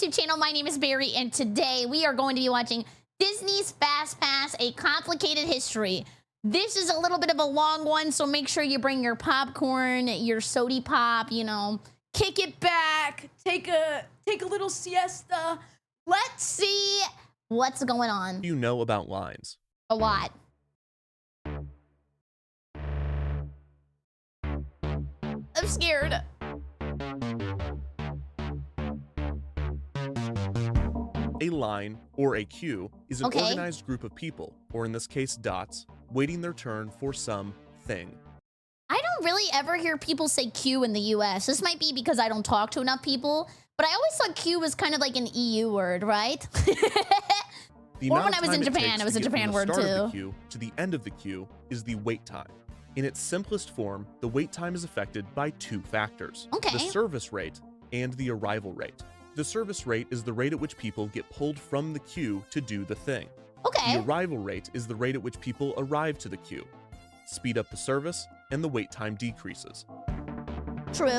YouTube channel. My name is Berry, and today we are going to be watching Disney's FastPass, A Complicated History. This is a little bit of a long one, so make sure you bring your popcorn, your sody pop, you know, kick it back, take a little siesta. Let's see what's going on. What do you know about lines? A lot. I'm scared. A line, or a queue, is an organized group of people, or in this case dots, waiting their turn for some thing. I don't really ever hear people say queue in the US. This might be because I don't talk to enough people, but I always thought queue was kind of like an EU word, right? Or when I was in Japan, it was a Japan word too. The start of the queue to the end of the queue is the wait time. In its simplest form, the wait time is affected by two factors: the service rate and the arrival rate. The service rate is the rate at which people get pulled from the queue to do the thing. The arrival rate is the rate at which people arrive to the queue. Speed up the service, and the wait time decreases.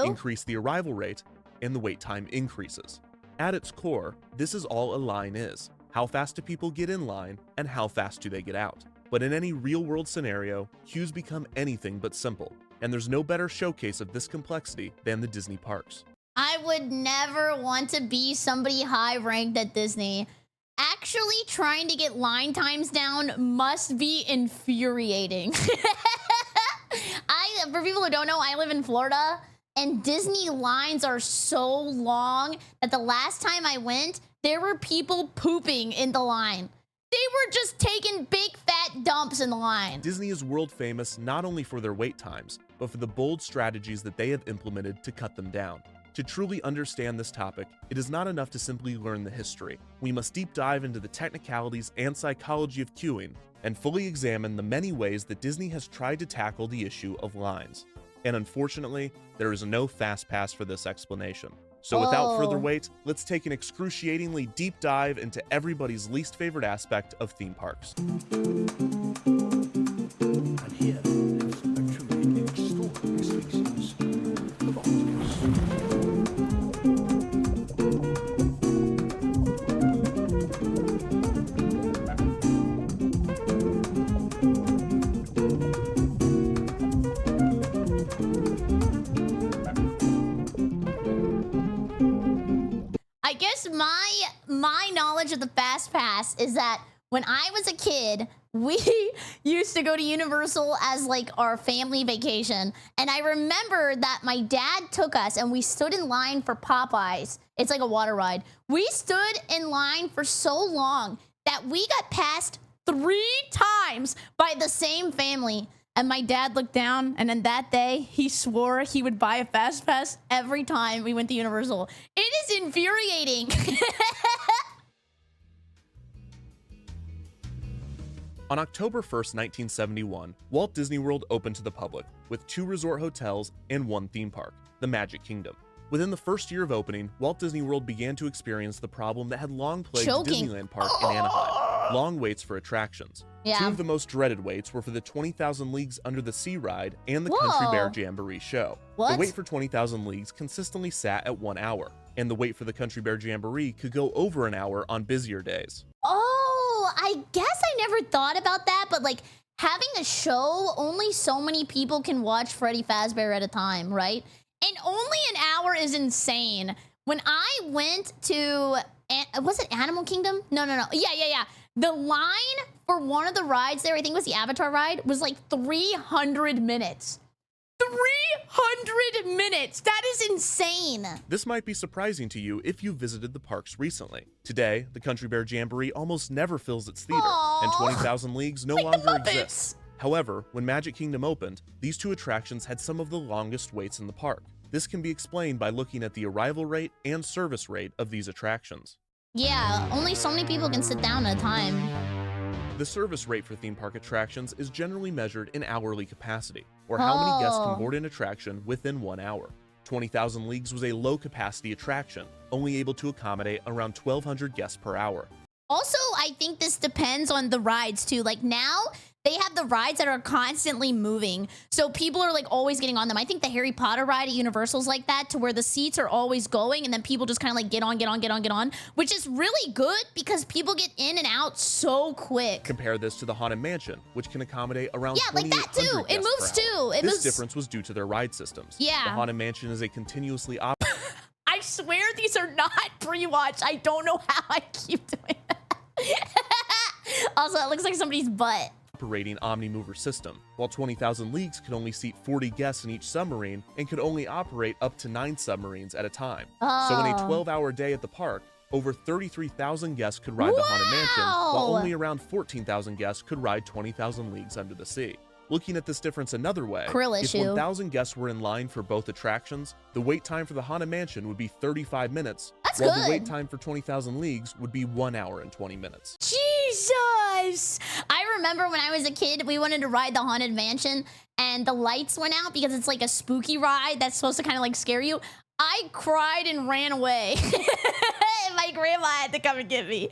Increase the arrival rate, and the wait time increases. At its core, this is all a line is. How fast do people get in line, and how fast do they get out? But in any real-world scenario, queues become anything but simple, and there's no better showcase of this complexity than the Disney parks. I would never want to be somebody high-ranked at Disney. Actually, trying to get line times down must be infuriating. For people who don't know, I live in Florida, and Disney lines are so long that the last time I went, there were people pooping in the line. They were just taking big fat dumps in the line. Disney is world famous not only for their wait times, but for the bold strategies that they have implemented to cut them down. To truly understand this topic, it is not enough to simply learn the history. We must deep dive into the technicalities and psychology of queuing and fully examine the many ways that Disney has tried to tackle the issue of lines. And unfortunately, there is no fast pass for this explanation. So without further wait, let's take an excruciatingly deep dive into everybody's least favorite aspect of theme parks. And here lives a truly extraordinary species of octopus. I guess my knowledge of the FastPass is that when I was a kid, we used to go to Universal as like our family vacation. And I remember that my dad took us and we stood in line for Popeyes. It's like a water ride. We stood in line for so long that we got passed 3 times by the same family. And my dad looked down, and then that day, he swore he would buy a FastPass every time we went to Universal. It is infuriating. On October 1st, 1971, Walt Disney World opened to the public with 2 resort hotels and 1 theme park, the Magic Kingdom. Within the first year of opening, Walt Disney World began to experience the problem that had long plagued Disneyland Park in Anaheim: long waits for attractions. 2 of the most dreaded waits were for the 20,000 Leagues Under the Sea ride and the Country Bear Jamboree show. The wait for 20,000 Leagues consistently sat at 1 hour, and the wait for the Country Bear Jamboree could go over an hour on busier days. Oh, I guess I never thought about that, but like having a show, only so many people can watch Freddy Fazbear at a time, right? And only an hour is insane. When I went to, was it Animal Kingdom? No. Yeah. The line for one of the rides there, I think it was the Avatar ride, was like 300 minutes. 300 minutes! That is insane! This might be surprising to you if you visited the parks recently. Today, the Country Bear Jamboree almost never fills its theater, and 20,000 Leagues no longer exists. However, when Magic Kingdom opened, these 2 attractions had some of the longest waits in the park. This can be explained by looking at the arrival rate and service rate of these attractions. Yeah, only so many people can sit down at a time. The service rate for theme park attractions is generally measured in hourly capacity, or how many guests can board an attraction within 1 hour. 20,000 Leagues was a low-capacity attraction, only able to accommodate around 1,200 guests per hour. Also, I think this depends on the rides too. Like now, they have the rides that are constantly moving. So people are like always getting on them. I think the Harry Potter ride at Universal's like that, to where the seats are always going and then people just kind of like get on, which is really good because people get in and out so quick. Compare this to the Haunted Mansion, which can accommodate around like that too. It moves too. This difference was due to their ride systems. Yeah. The Haunted Mansion is a continuously I swear these are not pre-watched. I don't know how I keep doing that. Also, it looks like somebody's butt. Operating Omnimover system, while 20,000 Leagues could only seat 40 guests in each submarine and could only operate up to 9 submarines at a time. So in a 12-hour day at the park, over 33,000 guests could ride the Haunted Mansion, while only around 14,000 guests could ride 20,000 Leagues Under the Sea. Looking at this difference another way, if 1,000 guests were in line for both attractions, the wait time for the Haunted Mansion would be 35 minutes, while the wait time for 20,000 Leagues would be 1 hour and 20 minutes. Jesus! I remember when I was a kid, we wanted to ride the Haunted Mansion, and the lights went out because it's like a spooky ride that's supposed to kind of like scare you. I cried and ran away. My grandma had to come and get me.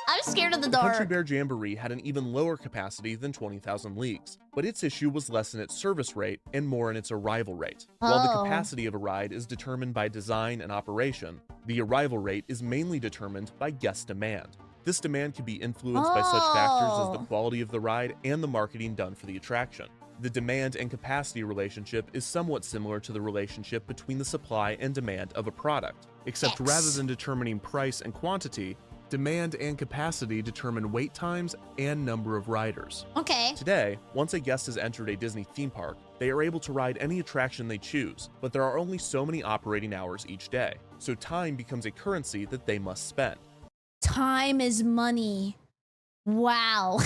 I'm scared of the dark. Country Bear Jamboree had an even lower capacity than 20,000 Leagues, but its issue was less in its service rate and more in its arrival rate. While the capacity of a ride is determined by design and operation, the arrival rate is mainly determined by guest demand. This demand can be influenced by such factors as the quality of the ride and the marketing done for the attraction. The demand and capacity relationship is somewhat similar to the relationship between the supply and demand of a product, except rather than determining price and quantity, demand and capacity determine wait times and number of riders. Okay. Today, once a guest has entered a Disney theme park, they are able to ride any attraction they choose, but there are only so many operating hours each day, so time becomes a currency that they must spend. Time is money. Wow.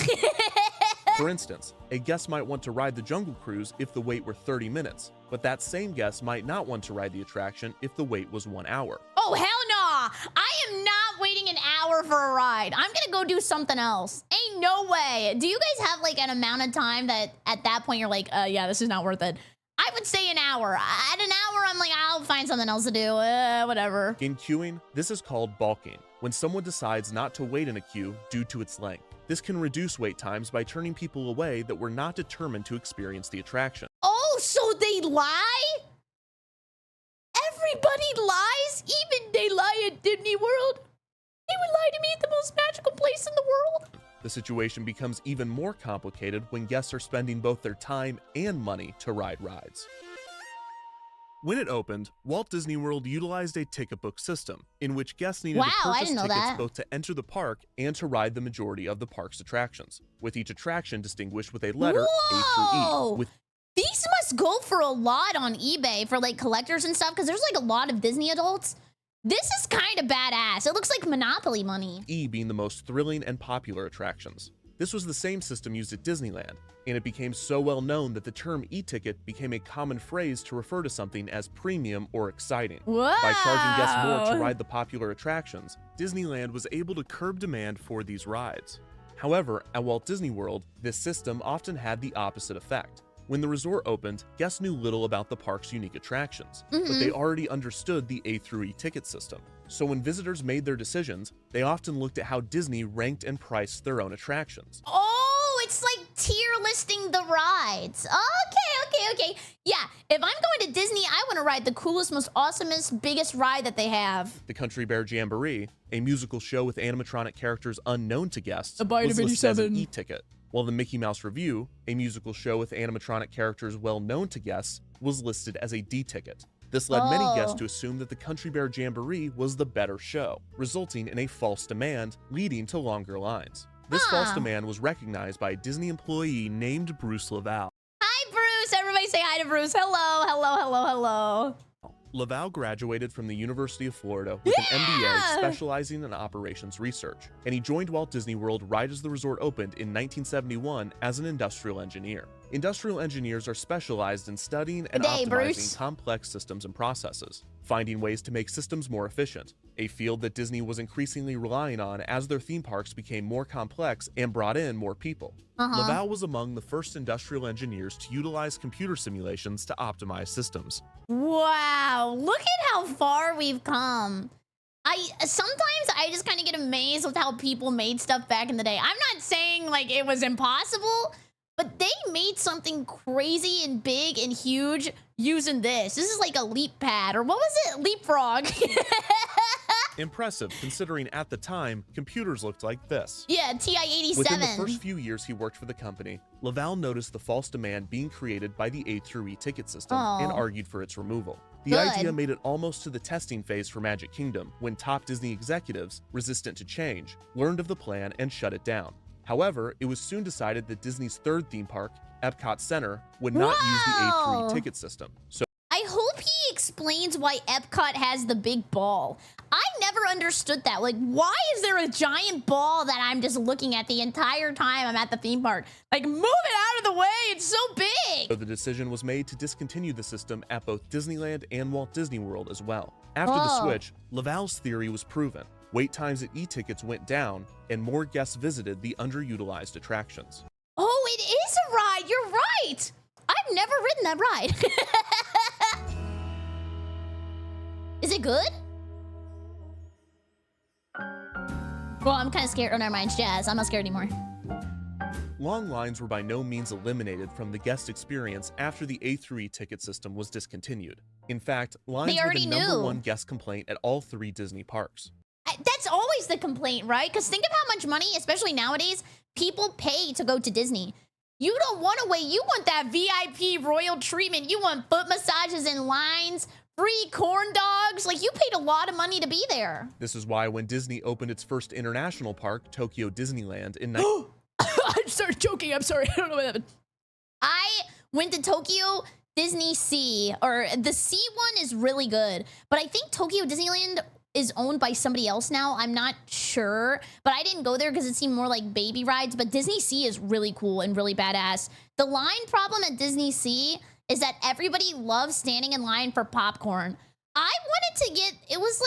For instance, a guest might want to ride the Jungle Cruise if the wait were 30 minutes, but that same guest might not want to ride the attraction if the wait was 1 hour. Oh, hell no! I am not waiting an hour for a ride. I'm gonna go do something else. Ain't no way. Do you guys have like an amount of time that at that point you're like, yeah, this is not worth it? I would say an hour. At an hour, I'm like, I'll find something else to do, whatever. In queuing, this is called balking, when someone decides not to wait in a queue due to its length. This can reduce wait times by turning people away that were not determined to experience the attraction. Oh, so they lie? Everybody lies? Even they lie at Disney World? They would lie to me at the most magical place in the world? The situation becomes even more complicated when guests are spending both their time and money to ride rides. When it opened, Walt Disney World utilized a ticket book system, in which guests needed to purchase tickets both to enter the park and to ride the majority of the park's attractions, with each attraction distinguished with a letter A through E. These must go for a lot on eBay for like collectors and stuff, because there's like a lot of Disney adults. This is kind of badass. It looks like Monopoly money. E being the most thrilling and popular attractions. This was the same system used at Disneyland, and it became so well known that the term e-ticket became a common phrase to refer to something as premium or exciting. Whoa. By charging guests more to ride the popular attractions, Disneyland was able to curb demand for these rides. However, at Walt Disney World, this system often had the opposite effect. When the resort opened, guests knew little about the park's unique attractions, but they already understood the A through E ticket system. So when visitors made their decisions, they often looked at how Disney ranked and priced their own attractions. Oh, it's like tier listing the rides. Okay. Yeah, if I'm going to Disney, I want to ride the coolest, most awesomest, biggest ride that they have. The Country Bear Jamboree, a musical show with animatronic characters unknown to guests, was listed as an e-ticket, while the Mickey Mouse Revue, a musical show with animatronic characters well known to guests, was listed as a D-ticket. This led many guests to assume that the Country Bear Jamboree was the better show, resulting in a false demand, leading to longer lines. This false demand was recognized by a Disney employee named Bruce Laval. Hi, Bruce. Everybody say hi to Bruce. Hello. Laval graduated from the University of Florida with an MBA specializing in operations research, and he joined Walt Disney World right as the resort opened in 1971 as an industrial engineer. Industrial engineers are specialized in studying and optimizing complex systems and processes, finding ways to make systems more efficient, a field that Disney was increasingly relying on as their theme parks became more complex and brought in more people. Laval was among the first industrial engineers to utilize computer simulations to optimize systems. Wow, look at how far we've come. Sometimes I just kind of get amazed with how people made stuff back in the day. I'm not saying like it was impossible, but they made something crazy and big and huge using this. This is like a leap pad, or what was it? Leapfrog. Impressive, considering at the time, computers looked like this. Yeah, TI-87. Within the first few years he worked for the company, Laval noticed the false demand being created by the A through E ticket system and argued for its removal. The idea made it almost to the testing phase for Magic Kingdom when top Disney executives, resistant to change, learned of the plan and shut it down. However, it was soon decided that Disney's third theme park, Epcot Center, would not use the A through E ticket system. So I hope he explains why Epcot has the big ball. I never understood that. Like, why is there a giant ball that I'm just looking at the entire time I'm at the theme park? Like, move it out of the way. It's so big. So the decision was made to discontinue the system at both Disneyland and Walt Disney World as well. After the switch, Laval's theory was proven. Wait times at e-tickets went down, and more guests visited the underutilized attractions. Oh, it is a ride. You're right. I've never ridden that ride. Is it good? Well, I'm kind of scared. Oh, never mind. It's Jazz. I'm not scared anymore. Long lines were by no means eliminated from the guest experience after the A through E ticket system was discontinued. In fact, lines were the #1 guest complaint at all 3 Disney parks. That's always the complaint, right? Because think of how much money, especially nowadays, people pay to go to Disney. You don't want to wait. You want that VIP royal treatment. You want foot massages and lines, free corn dogs. Like, you paid a lot of money to be there. This is why when Disney opened its first international park, Tokyo Disneyland, in I started joking. I'm sorry. I don't know what happened. I went to Tokyo Disney Sea, or the Sea one is really good. But I think Tokyo Disneyland is owned by somebody else now. I'm not sure, but I didn't go there because it seemed more like baby rides. But Disney Sea is really cool and really badass. The line problem at Disney Sea is that everybody loves standing in line for popcorn. I wanted to get, it was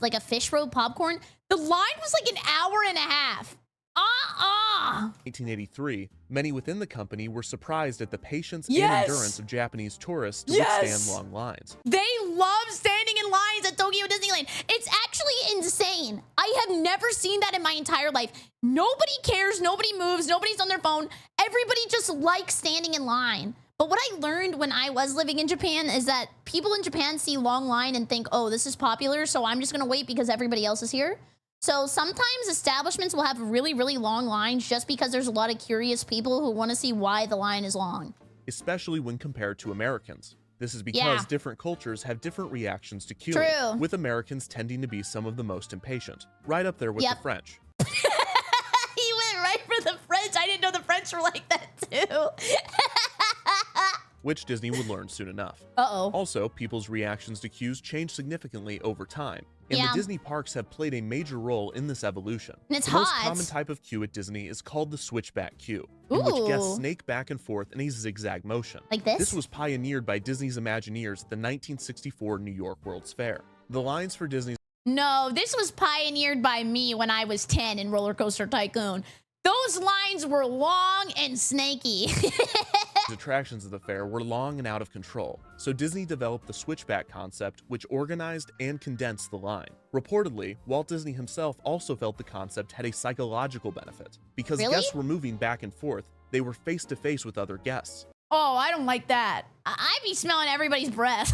like a fish road popcorn. The line was like an hour and a half. 1983, many within the company were surprised at the patience and endurance of Japanese tourists to withstand long lines. They love standing in lines at Tokyo Disneyland. It's actually insane. I have never seen that in my entire life. Nobody cares, nobody moves, nobody's on their phone. Everybody just likes standing in line. But what I learned when I was living in Japan is that people in Japan see long line and think, oh, this is popular, so I'm just gonna wait because everybody else is here. So sometimes establishments will have really, really long lines just because there's a lot of curious people who want to see why the line is long. Especially when compared to Americans. This is because different cultures have different reactions to queuing, True. with Americans tending to be some of the most impatient, right up there with the French. He went right for the French. I didn't know the French were like that too. Which Disney would learn soon enough. Also, people's reactions to queues change significantly over time, and the Disney parks have played a major role in this evolution. And it's the most common type of queue at Disney is called the switchback queue, in which guests snake back and forth in a zigzag motion. Like this? This was pioneered by Disney's Imagineers at the 1964 New York World's Fair. The lines for Disney's No, this was pioneered by me when I was 10 in Roller Coaster Tycoon. Those lines were long and snaky. attractions of the fair were long and out of control, so Disney developed the switchback concept, which organized and condensed the line. Reportedly, Walt Disney himself also felt the concept had a psychological benefit. Because guests were moving back and forth, they were face to face with other guests. Oh, I don't like that. I'd be smelling everybody's breath.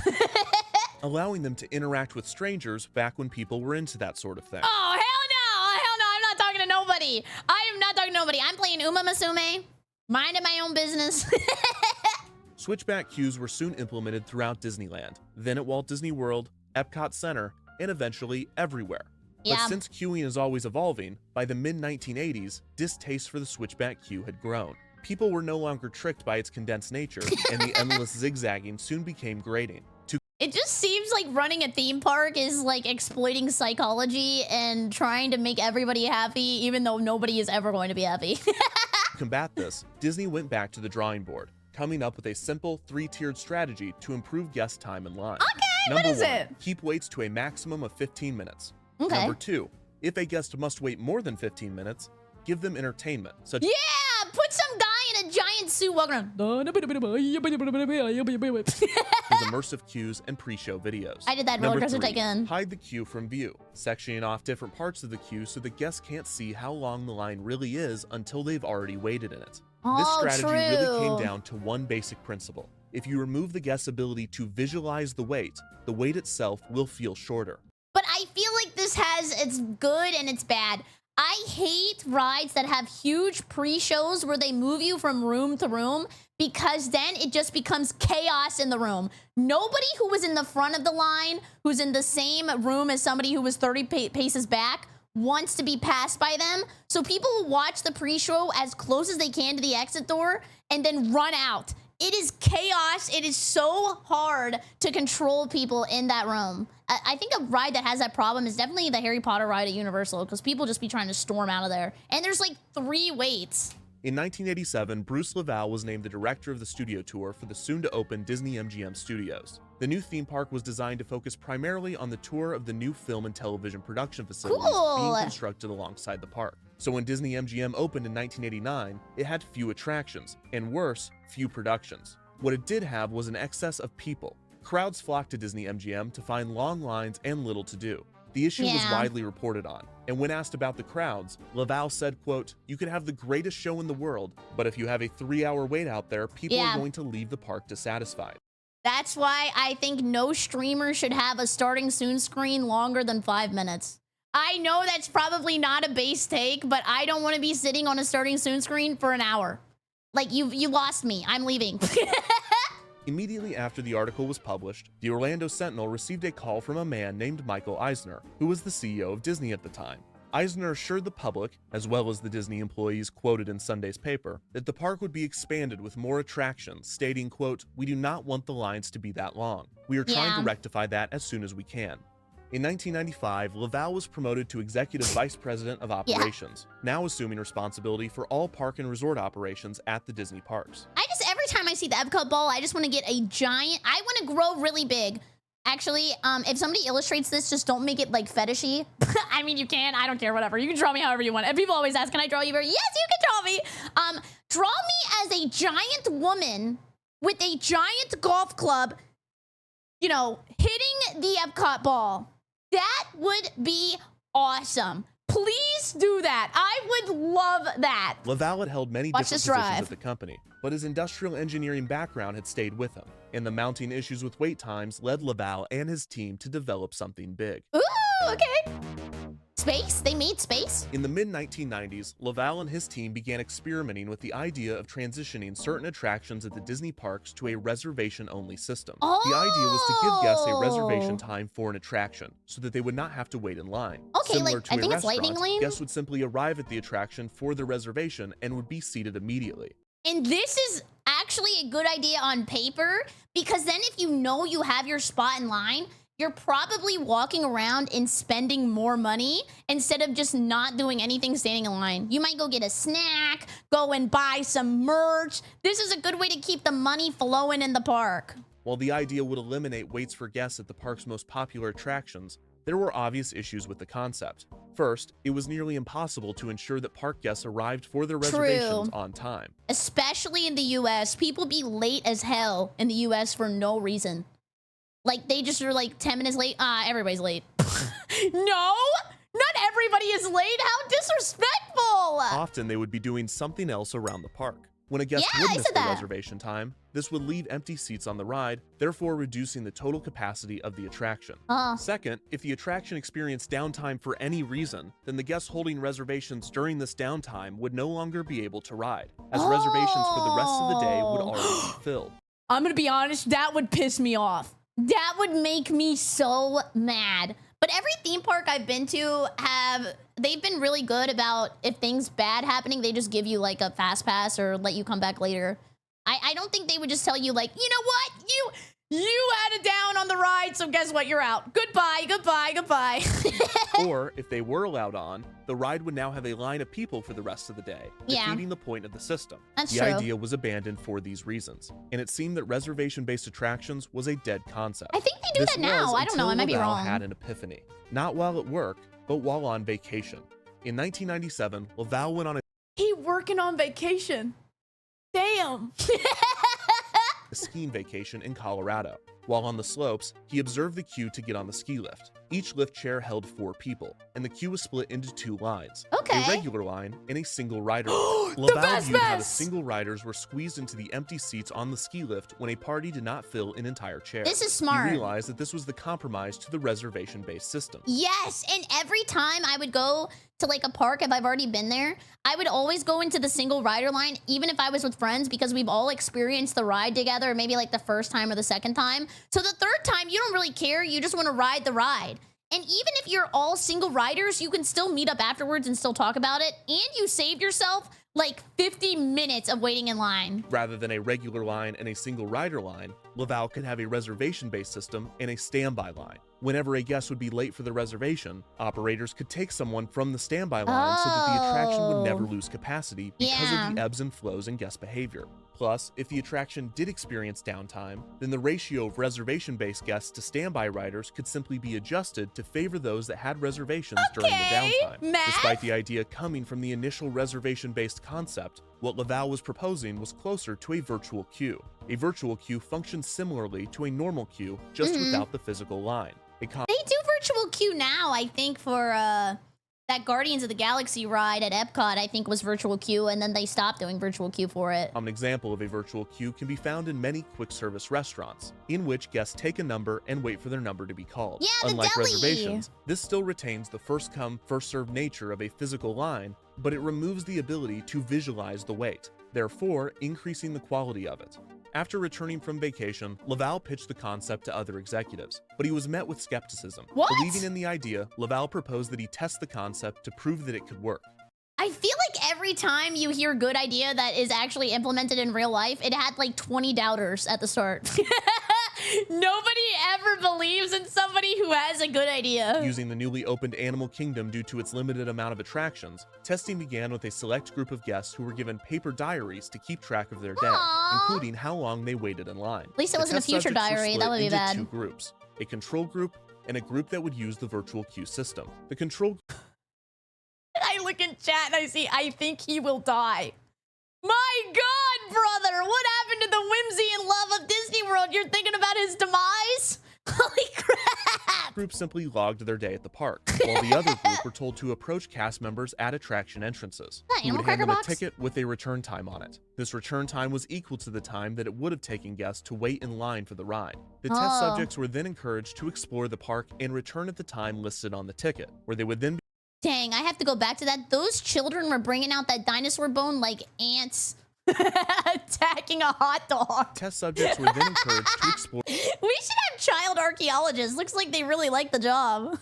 Allowing them to interact with strangers back when people were into that sort of thing. Oh, hell no! Hell no, I'm not talking to nobody. I am not talking to nobody. I'm playing Uma Musume, minding my own business. Switchback queues were soon implemented throughout Disneyland, then at Walt Disney World, Epcot Center, and eventually everywhere. But since queuing is always evolving, by the mid-1980s, distaste for the switchback queue had grown. People were no longer tricked by its condensed nature, and the endless zigzagging soon became grating. It just seems like running a theme park is like exploiting psychology and trying to make everybody happy, even though nobody is ever going to be happy. To combat this, Disney went back to the drawing board, coming up with a simple 3-tiered strategy to improve guest time in line. Okay, what is it? Keep waits to a maximum of 15 minutes. Okay. Number 2, if a guest must wait more than 15 minutes, give them entertainment, such put some guy in a giant suit walking around. With immersive queues and pre-show videos. I did that Roller Coaster Tycoon. Hide the queue from view, sectioning off different parts of the queue so the guests can't see how long the line really is until they've already waited in it. This strategy really came down to one basic principle. If you remove the guest's ability to visualize the wait itself will feel shorter. But I feel like this has its good and its bad. I hate rides that have huge pre-shows where they move you from room to room, because then it just becomes chaos in the room. Nobody who was in the front of the line, who's in the same room as somebody who was 30 paces back, wants to be passed by them. So people will watch the pre-show as close as they can to the exit door and then run out. It is chaos. It is so hard to control people in that room. I think a ride that has that problem is definitely the Harry Potter ride at Universal, because people just be trying to storm out of there. And there's like 3 waits. In 1987, Bruce Lavelle was named the director of the studio tour for the soon-to-open Disney MGM Studios. The new theme park was designed to focus primarily on the tour of the new film and television production facilities being constructed alongside the park. So when Disney MGM opened in 1989, it had few attractions, and worse, few productions. What it did have was an excess of people. Crowds flocked to Disney MGM to find long lines and little to do. The issue was widely reported on, and when asked about the crowds, Lavelle said, quote, "You could have the greatest show in the world, but if you have a 3-hour wait out there, people are going to leave the park dissatisfied." That's why I think no streamer should have a starting soon screen longer than 5 minutes. I know that's probably not a base take, but I don't want to be sitting on a starting soon screen for an hour. Like, you lost me. I'm leaving. Immediately after the article was published, the Orlando Sentinel received a call from a man named Michael Eisner, who was the CEO of Disney at the time. Eisner assured the public, as well as the Disney employees quoted in Sunday's paper, that the park would be expanded with more attractions, stating, quote, "We do not want the lines to be that long. We are trying to rectify that as soon as we can." In 1995, Lavelle was promoted to Executive Vice President of Operations, now assuming responsibility for all park and resort operations at the Disney parks. Every time I see the Epcot ball, I just want to get a giant, I want to grow really big. Actually, if somebody illustrates this, just don't make it like fetishy. I mean, you can, I don't care, whatever. You can draw me however you want. And people always ask, can I draw you? Yes, you can draw me. Draw me as a giant woman with a giant golf club, you know, hitting the Epcot ball. That would be awesome. Please do that. I would love that. Lavelle had held many different positions at the company, but his industrial engineering background had stayed with him, and the mounting issues with wait times led Lavelle and his team to develop something big. Ooh, okay. Space? They made space? In the mid-1990s, Lavelle and his team began experimenting with the idea of transitioning certain attractions at the Disney parks to a reservation-only system. The idea was to give guests a reservation time for an attraction, so that they would not have to wait in line. Okay, Similar like, to I think a it's Lightning restaurant, Lane? guests would simply arrive at the attraction for their reservation and would be seated immediately. And this is actually a good idea on paper, because then if you know you have your spot in line, you're probably walking around and spending more money instead of just not doing anything standing in line. You might go get a snack, go and buy some merch. This is a good way to keep the money flowing in the park. While the idea would eliminate waits for guests at the park's most popular attractions, there were obvious issues with the concept. First, it was nearly impossible to ensure that park guests arrived for their reservations on time. Especially in the US, people be late as hell in the US for no reason. Like, they just are like 10 minutes late. Everybody's late. No, not everybody is late. How disrespectful. Often they would be doing something else around the park. When a guest would miss their reservation time, this would leave empty seats on the ride, therefore reducing the total capacity of the attraction. Second, if the attraction experienced downtime for any reason, then the guests holding reservations during this downtime would no longer be able to ride, as reservations for the rest of the day would already be filled. I'm gonna be honest, that would piss me off. That would make me so mad. But every theme park I've been to they've been really good about, if things bad happening, they just give you like a fast pass or let you come back later. I don't think they would just tell you like, you know what? You had it down on the ride, so guess what? You're out. Goodbye, goodbye, goodbye. Or, if they were allowed on, the ride would now have a line of people for the rest of the day, defeating the point of the system. The idea was abandoned for these reasons, and it seemed that reservation-based attractions was a dead concept. I think they do that now. I don't know. I might be wrong. Had an epiphany, not while at work, but while on vacation. In 1997, Lavelle went on a... He working on vacation. Damn. A skiing vacation in Colorado. While on the slopes, he observed the queue to get on the ski lift. Each lift chair held 4 people, and the queue was split into 2 lines. Okay. A regular line and a single rider line. Laval viewed how the single riders were squeezed into the empty seats on the ski lift when a party did not fill an entire chair. This is smart. He realized that this was the compromise to the reservation-based system. Yes, and every time I would go to like a park, if I've already been there, I would always go into the single rider line, even if I was with friends, because we've all experienced the ride together, maybe like the first time or the second time. So the third time, you don't really care. You just want to ride the ride. And even if you're all single riders, you can still meet up afterwards and still talk about it. And you saved yourself like 50 minutes of waiting in line. Rather than a regular line and a single rider line, Laval could have a reservation-based system and a standby line. Whenever a guest would be late for the reservation, operators could take someone from the standby line so that the attraction would never lose capacity because of the ebbs and flows in guest behavior. Plus, if the attraction did experience downtime, then the ratio of reservation-based guests to standby riders could simply be adjusted to favor those that had reservations during the downtime. Despite the idea coming from the initial reservation-based concept, what Laval was proposing was closer to a virtual queue. A virtual queue functions similarly to a normal queue, just without the physical line. They do virtual queue now, I think, for that Guardians of the Galaxy ride at Epcot, I think, was virtual queue, and then they stopped doing virtual queue for it. An example of a virtual queue can be found in many quick service restaurants, in which guests take a number and wait for their number to be called. Yeah, Unlike the deli. reservations, this still retains the first come, first served nature of a physical line, but it removes the ability to visualize the wait, therefore increasing the quality of it. After returning from vacation, Laval pitched the concept to other executives, but he was met with skepticism. What? Believing in the idea, Laval proposed that he test the concept to prove that it could work. I feel like every time you hear a good idea that is actually implemented in real life, it had like 20 doubters at the start. Nobody ever believes in somebody who has a good idea. Using the newly opened Animal Kingdom due to its limited amount of attractions, testing began with a select group of guests who were given paper diaries to keep track of their day, including how long they waited in line. At least it wasn't a future diary. That would be bad. 2 groups, a control group and a group that would use the virtual queue system. The control I look in chat and I see, I think he will die. My God, brother, what happened to the whimsy and love of Disney World? You're thinking about his demise? Holy crap! Group simply logged their day at the park, while the other group were told to approach cast members at attraction entrances, who would hand them a ticket with a return time on it. This return time was equal to the time that it would have taken guests to wait in line for the ride. The test subjects were then encouraged to explore the park and return at the time listed on the ticket, where they would then be Dang, I have to go back to that. Those children were bringing out that dinosaur bone like ants attacking a hot dog. Test subjects were then encouraged to explore We should have child archaeologists. Looks like they really like the job.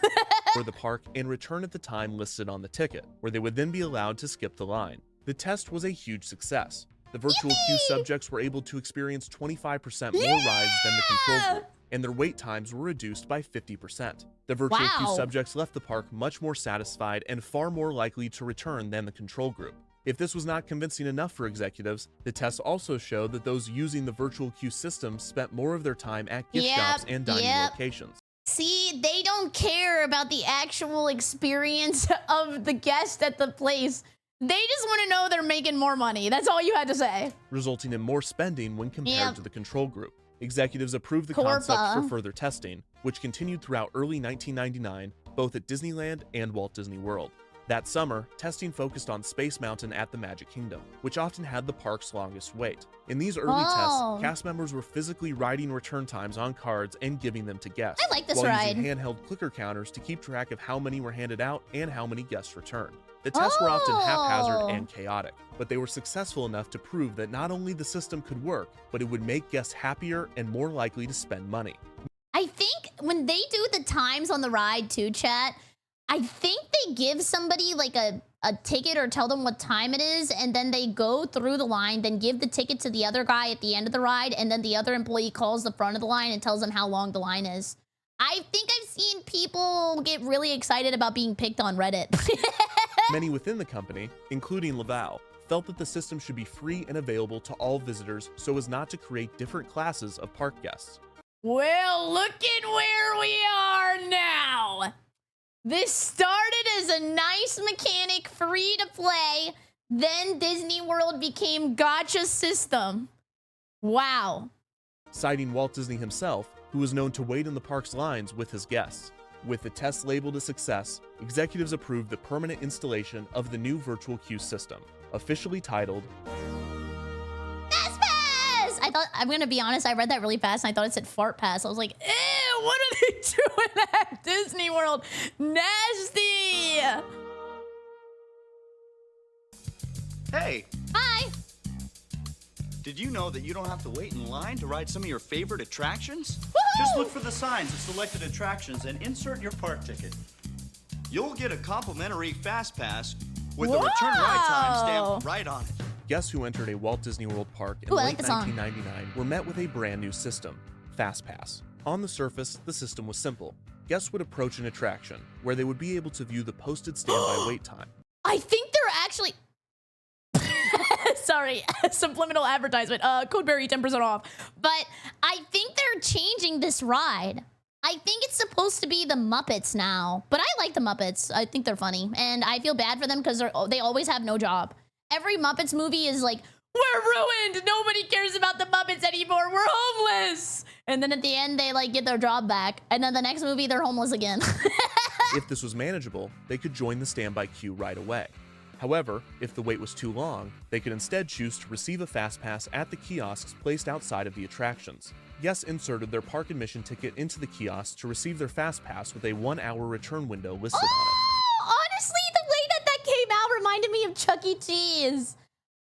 for the park and return at the time listed on the ticket, where they would then be allowed to skip the line. The test was a huge success. The virtual queue subjects were able to experience 25% more rides than the control group, and their wait times were reduced by 50%. The virtual queue subjects left the park much more satisfied and far more likely to return than the control group. If this was not convincing enough for executives, the tests also showed that those using the virtual queue system spent more of their time at gift shops and dining locations. See, they don't care about the actual experience of the guest at the place. They just want to know they're making more money. That's all you had to say. Resulting in more spending when compared to the control group. Executives approved the concept for further testing, which continued throughout early 1999, both at Disneyland and Walt Disney World. That summer, testing focused on Space Mountain at the Magic Kingdom, which often had the park's longest wait. In these early tests, cast members were physically writing return times on cards and giving them to guests, I like this while ride. using handheld clicker counters to keep track of how many were handed out and how many guests returned. The tests were often haphazard and chaotic, but they were successful enough to prove that not only the system could work, but it would make guests happier and more likely to spend money. I think when they do the times on the ride too, chat, I think they give somebody like a ticket or tell them what time it is, and then they go through the line, then give the ticket to the other guy at the end of the ride, and then the other employee calls the front of the line and tells them how long the line is. I think I've seen people get really excited about being picked on Reddit. Many within the company, including Laval, felt that the system should be free and available to all visitors so as not to create different classes of park guests. Well, look at where we are now. This started as a nice mechanic, free to play. Then Disney World became gacha system. Wow. Citing Walt Disney himself, who was known to wait in the park's lines with his guests. With the test labeled a success, executives approved the permanent installation of the new virtual queue system, officially titled FastPass! I'm gonna be honest, I read that really fast and I thought it said Fart Pass. I was like, ew, what are they doing at Disney World? Nasty! Hey! Hi! Did you know that you don't have to wait in line to ride some of your favorite attractions? Woohoo! Just look for the signs of selected attractions and insert your park ticket. You'll get a complimentary FastPass with a return ride time stamped right on it. Guests who entered a Walt Disney World park in late 1999 were met with a brand new system, FastPass. On the surface, the system was simple. Guests would approach an attraction where they would be able to view the posted standby wait time. I think they're actually... Sorry, subliminal advertisement. Code Berry 10% off. But I think they're changing this ride. I think it's supposed to be the Muppets now. But I like the Muppets. I think they're funny. And I feel bad for them because they always have no job. Every Muppets movie is like, we're ruined. Nobody cares about the Muppets anymore. We're homeless. And then at the end, they like get their job back. And then the next movie, they're homeless again. If this was manageable, they could join the standby queue right away. However, if the wait was too long, they could instead choose to receive a FastPass at the kiosks placed outside of the attractions. Guests inserted their park admission ticket into the kiosk to receive their FastPass with a 1-hour return window listed on it. Honestly, the way that came out reminded me of Chuck E. Cheese.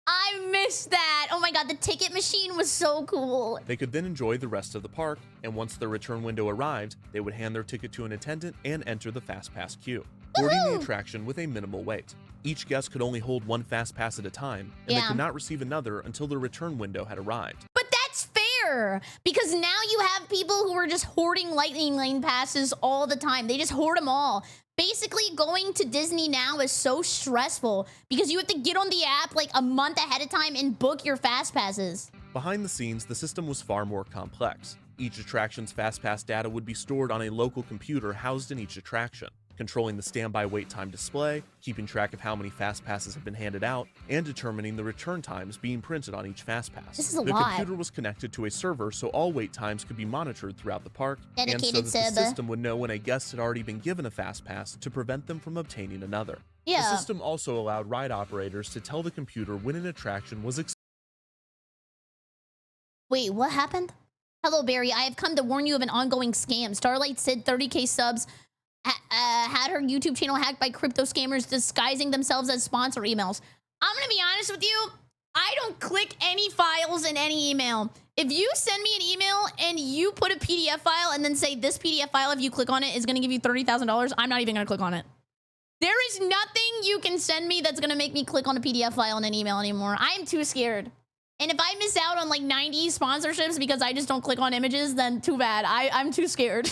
I missed that. Oh my god, the ticket machine was so cool. They could then enjoy the rest of the park, and once their return window arrived, they would hand their ticket to an attendant and enter the FastPass queue, boarding the attraction with a minimal wait. Each guest could only hold one FastPass at a time, and they could not receive another until their return window had arrived. But that's fair, because now you have people who are just hoarding Lightning Lane passes all the time. They just hoard them all. Basically, going to Disney now is so stressful because you have to get on the app like a month ahead of time and book your FastPasses. Behind the scenes, the system was far more complex. Each attraction's FastPass data would be stored on a local computer housed in each attraction, controlling the standby wait time display, keeping track of how many FastPasses have been handed out, and determining the return times being printed on each FastPass. This is a lot. The computer was connected to a server so all wait times could be monitored throughout the park, Dedicated and so that the system would know when a guest had already been given a FastPass to prevent them from obtaining another. Yeah. The system also allowed ride operators to tell the computer when an attraction was Wait, what happened? Hello, Barry. I have come to warn you of an ongoing scam. Starlight said 30K subs had her YouTube channel hacked by crypto scammers disguising themselves as sponsor emails. I'm gonna be honest with you. I don't click any files in any email. If you send me an email and you put a PDF file and then say this PDF file, if you click on it, is gonna give you $30,000, I'm not even gonna click on it. There is nothing you can send me that's gonna make me click on a PDF file in an email anymore. I am too scared. And if I miss out on like 90 sponsorships because I just don't click on images, then too bad. I'm too scared.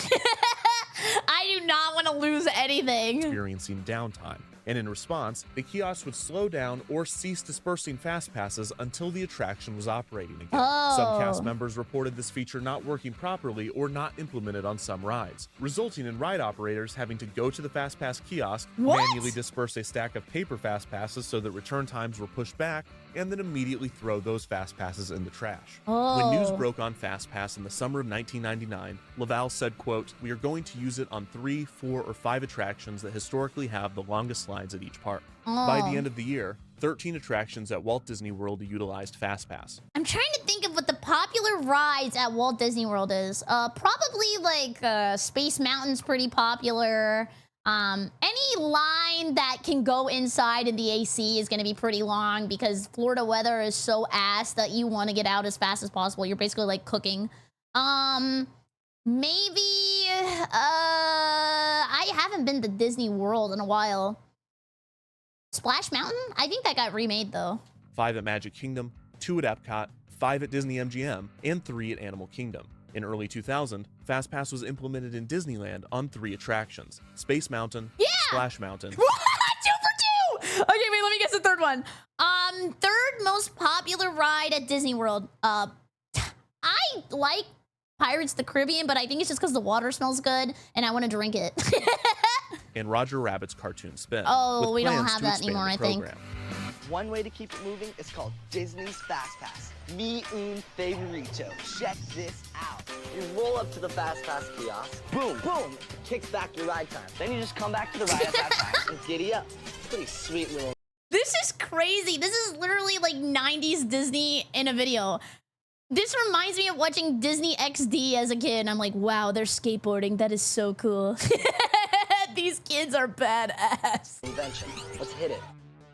I do not want to lose anything. Experiencing downtime. And in response, the kiosk would slow down or cease dispersing FastPasses until the attraction was operating again. Some cast members reported this feature not working properly or not implemented on some rides, resulting in ride operators having to go to the FastPass kiosk, manually disperse a stack of paper FastPasses so that return times were pushed back, and then immediately throw those FastPasses in the trash. When news broke on FastPass in the summer of 1999, Laval said, quote, "We are going to use it on 3, 4, or 5 attractions that historically have the longest lines at each park." By the end of the year, 13 attractions at Walt Disney World utilized FastPass. I'm trying to think of what the popular rides at Walt Disney World is. Probably like Space Mountain's pretty popular. Any line that can go inside in the AC is going to be pretty long because Florida weather is so ass that you want to get out as fast as possible. You're basically like cooking. Maybe, I haven't been to Disney World in a while. Splash Mountain? I think that got remade though. 5 at Magic Kingdom, 2 at Epcot, 5 at Disney MGM, and 3 at Animal Kingdom. In early 2000, FastPass was implemented in Disneyland on 3 attractions: Space Mountain, Splash Mountain. 2 for 2! Okay, wait, let me guess the third one. Third most popular ride at Disney World. I like Pirates of the Caribbean, but I think it's just because the water smells good and I want to drink it. And Roger Rabbit's Cartoon Spin. Oh, with we don't plans have to that expand anymore, the I think. program. One way to keep it moving is called Disney's FastPass. Mi un favorito. Check this out. You roll up to the FastPass kiosk, boom, boom, it kicks back your ride time. Then you just come back to the ride at FastPass and giddy up. Pretty sweet little. This is crazy. This is literally like 90s Disney in a video. This reminds me of watching Disney XD as a kid. I'm like, wow, they're skateboarding. That is so cool. These kids are badass. Invention. Let's hit it.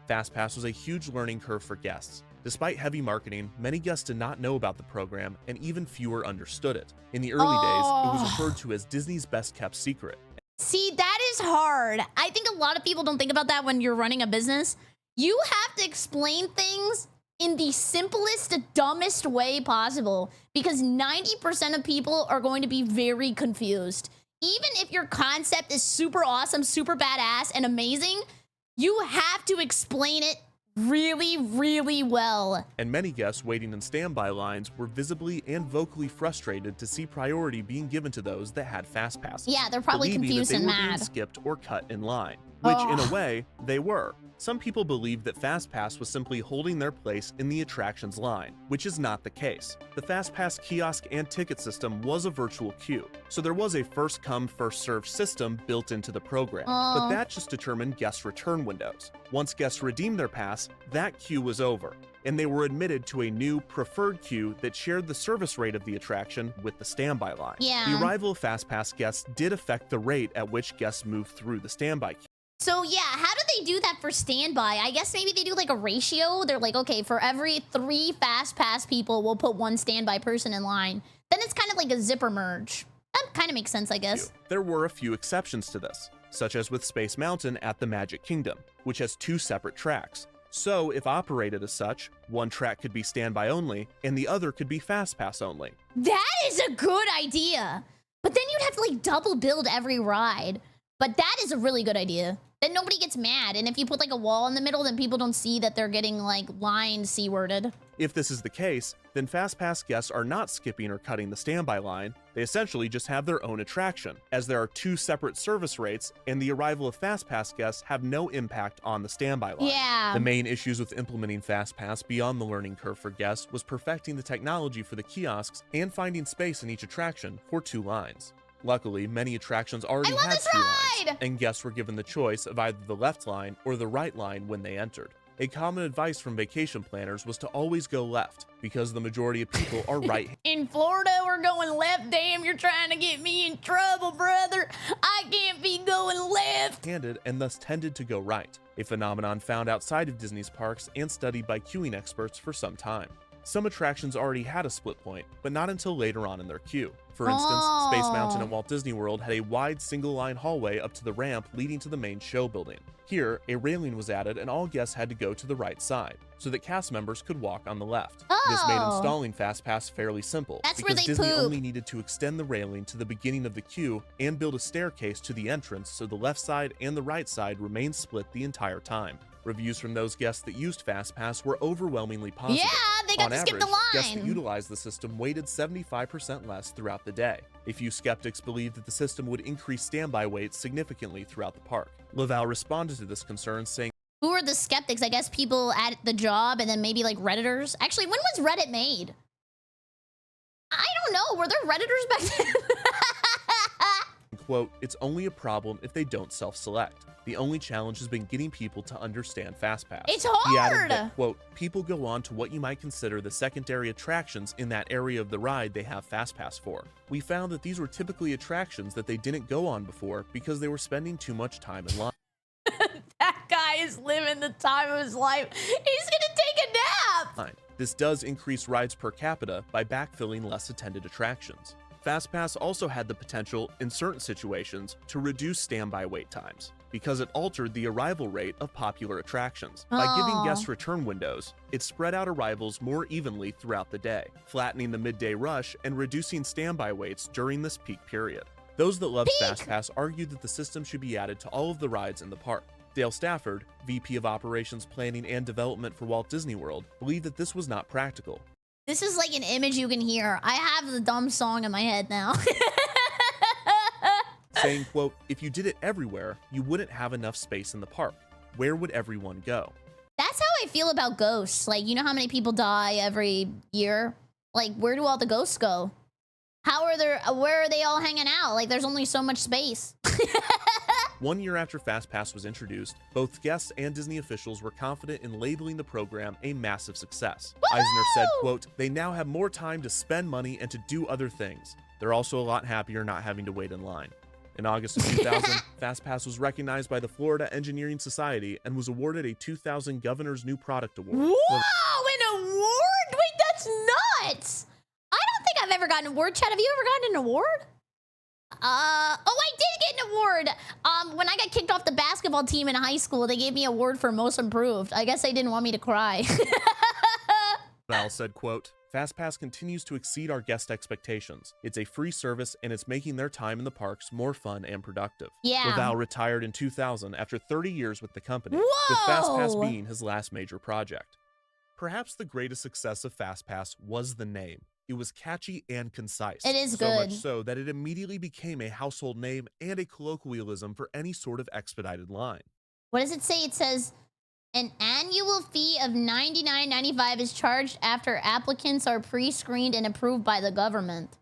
FastPass was a huge learning curve for guests. Despite heavy marketing, many guests did not know about the program, and even fewer understood it. In the early days, it was referred to as Disney's best-kept secret. See, that is hard. I think a lot of people don't think about that when you're running a business. You have to explain things in the simplest, dumbest way possible, because 90% of people are going to be very confused. Even if your concept is super awesome, super badass, and amazing, you have to explain it really, really well. And many guests waiting in standby lines were visibly and vocally frustrated to see priority being given to those that had FastPass. Yeah, they're probably confused and mad. Being skipped or cut in line, which in a way, they were. Some people believed that FastPass was simply holding their place in the attractions line, which is not the case. The FastPass kiosk and ticket system was a virtual queue, so there was a first-come, first-served system built into the program, but that just determined guest return windows. Once guests redeemed their pass, that queue was over, and they were admitted to a new preferred queue that shared the service rate of the attraction with the standby line. Yeah. The arrival of FastPass guests did affect the rate at which guests moved through the standby queue. So yeah, how do they do that for standby? I guess maybe they do like a ratio. They're like, okay, for every 3 FastPass people, we'll put 1 standby person in line. Then it's kind of like a zipper merge. That kind of makes sense, I guess. There were a few exceptions to this, such as with Space Mountain at the Magic Kingdom, which has 2 separate tracks. So if operated as such, one track could be standby only, and the other could be FastPass only. That is a good idea. But then you'd have to like double build every ride. But that is a really good idea. Then nobody gets mad. And if you put like a wall in the middle, then people don't see that they're getting like line C-worded. If this is the case, then FastPass guests are not skipping or cutting the standby line. They essentially just have their own attraction, as there are 2 separate service rates, and the arrival of FastPass guests have no impact on the standby line. Yeah. The main issues with implementing FastPass beyond the learning curve for guests was perfecting the technology for the kiosks and finding space in each attraction for 2 lines. Luckily, many attractions already had 2 lines, and guests were given the choice of either the left line or the right line when they entered. A common advice from vacation planners was to always go left, because the majority of people are right. In Florida, we're going left. Damn, you're trying to get me in trouble, brother. I can't be going left. Handed and thus tended to go right, a phenomenon found outside of Disney's parks and studied by queuing experts for some time. Some attractions already had a split point, but not until later on in their queue. For instance, Space Mountain at Walt Disney World had a wide single-line hallway up to the ramp leading to the main show building. Here, a railing was added and all guests had to go to the right side, so that cast members could walk on the left. This made installing FastPass fairly simple, because Disney only needed to extend the railing to the beginning of the queue and build a staircase to the entrance so the left side and the right side remained split the entire time. Reviews from those guests that used FastPass were overwhelmingly positive. Yeah, they got to skip the line. Guests that utilized the system waited 75% less throughout the day. A few skeptics believed that the system would increase standby waits significantly throughout the park. Laval responded to this concern, saying, "Who are the skeptics? I guess people at the job and then maybe like Redditors. Actually, when was Reddit made? I don't know. Were there Redditors back then?" quote, "It's only a problem if they don't self-select. The only challenge has been getting people to understand FastPass." It's hard! He added that, quote, "People go on to what you might consider the secondary attractions in that area of the ride they have FastPass for. We found that these were typically attractions that they didn't go on before because they were spending too much time in line." That guy is living the time of his life. He's gonna take a nap! This does increase rides per capita by backfilling less attended attractions. FastPass also had the potential, in certain situations, to reduce standby wait times, because it altered the arrival rate of popular attractions. By giving guests return windows, it spread out arrivals more evenly throughout the day, flattening the midday rush and reducing standby waits during this peak period. Those that loved FastPass argued that the system should be added to all of the rides in the park. Dale Stafford, VP of Operations Planning and Development for Walt Disney World, believed that this was not practical. This is like an image you can hear. I have the dumb song in my head now. Saying, quote, "If you did it everywhere, you wouldn't have enough space in the park. Where would everyone go?" That's how I feel about ghosts. Like, you know how many people die every year? Like, where do all the ghosts go? Where are they all hanging out? Like, there's only so much space. 1 year after FastPass was introduced, both guests and Disney officials were confident in labeling the program a massive success. Eisner said, quote, "They now have more time to spend money and to do other things. They're also a lot happier not having to wait in line." In August of 2000, FastPass was recognized by the Florida Engineering Society and was awarded a 2000 Governor's New Product Award. Whoa, an award? Wait, that's nuts! I don't think I've ever gotten an award. Chad, have you ever gotten an award? I did get an award. When I got kicked off the basketball team in high school, they gave me an award for most improved. I guess they didn't want me to cry. Val said, quote, "FastPass continues to exceed our guest expectations. It's a free service and it's making their time in the parks more fun and productive." Yeah. Val retired in 2000 after 30 years with the company, Whoa! with FastPass being his last major project. Perhaps the greatest success of FastPass was the name. It was catchy and concise. It is so good. much so that it immediately became a household name and a colloquialism for any sort of expedited line. What does it say? It says, an annual fee of $99.95 is charged after applicants are pre-screened and approved by the government.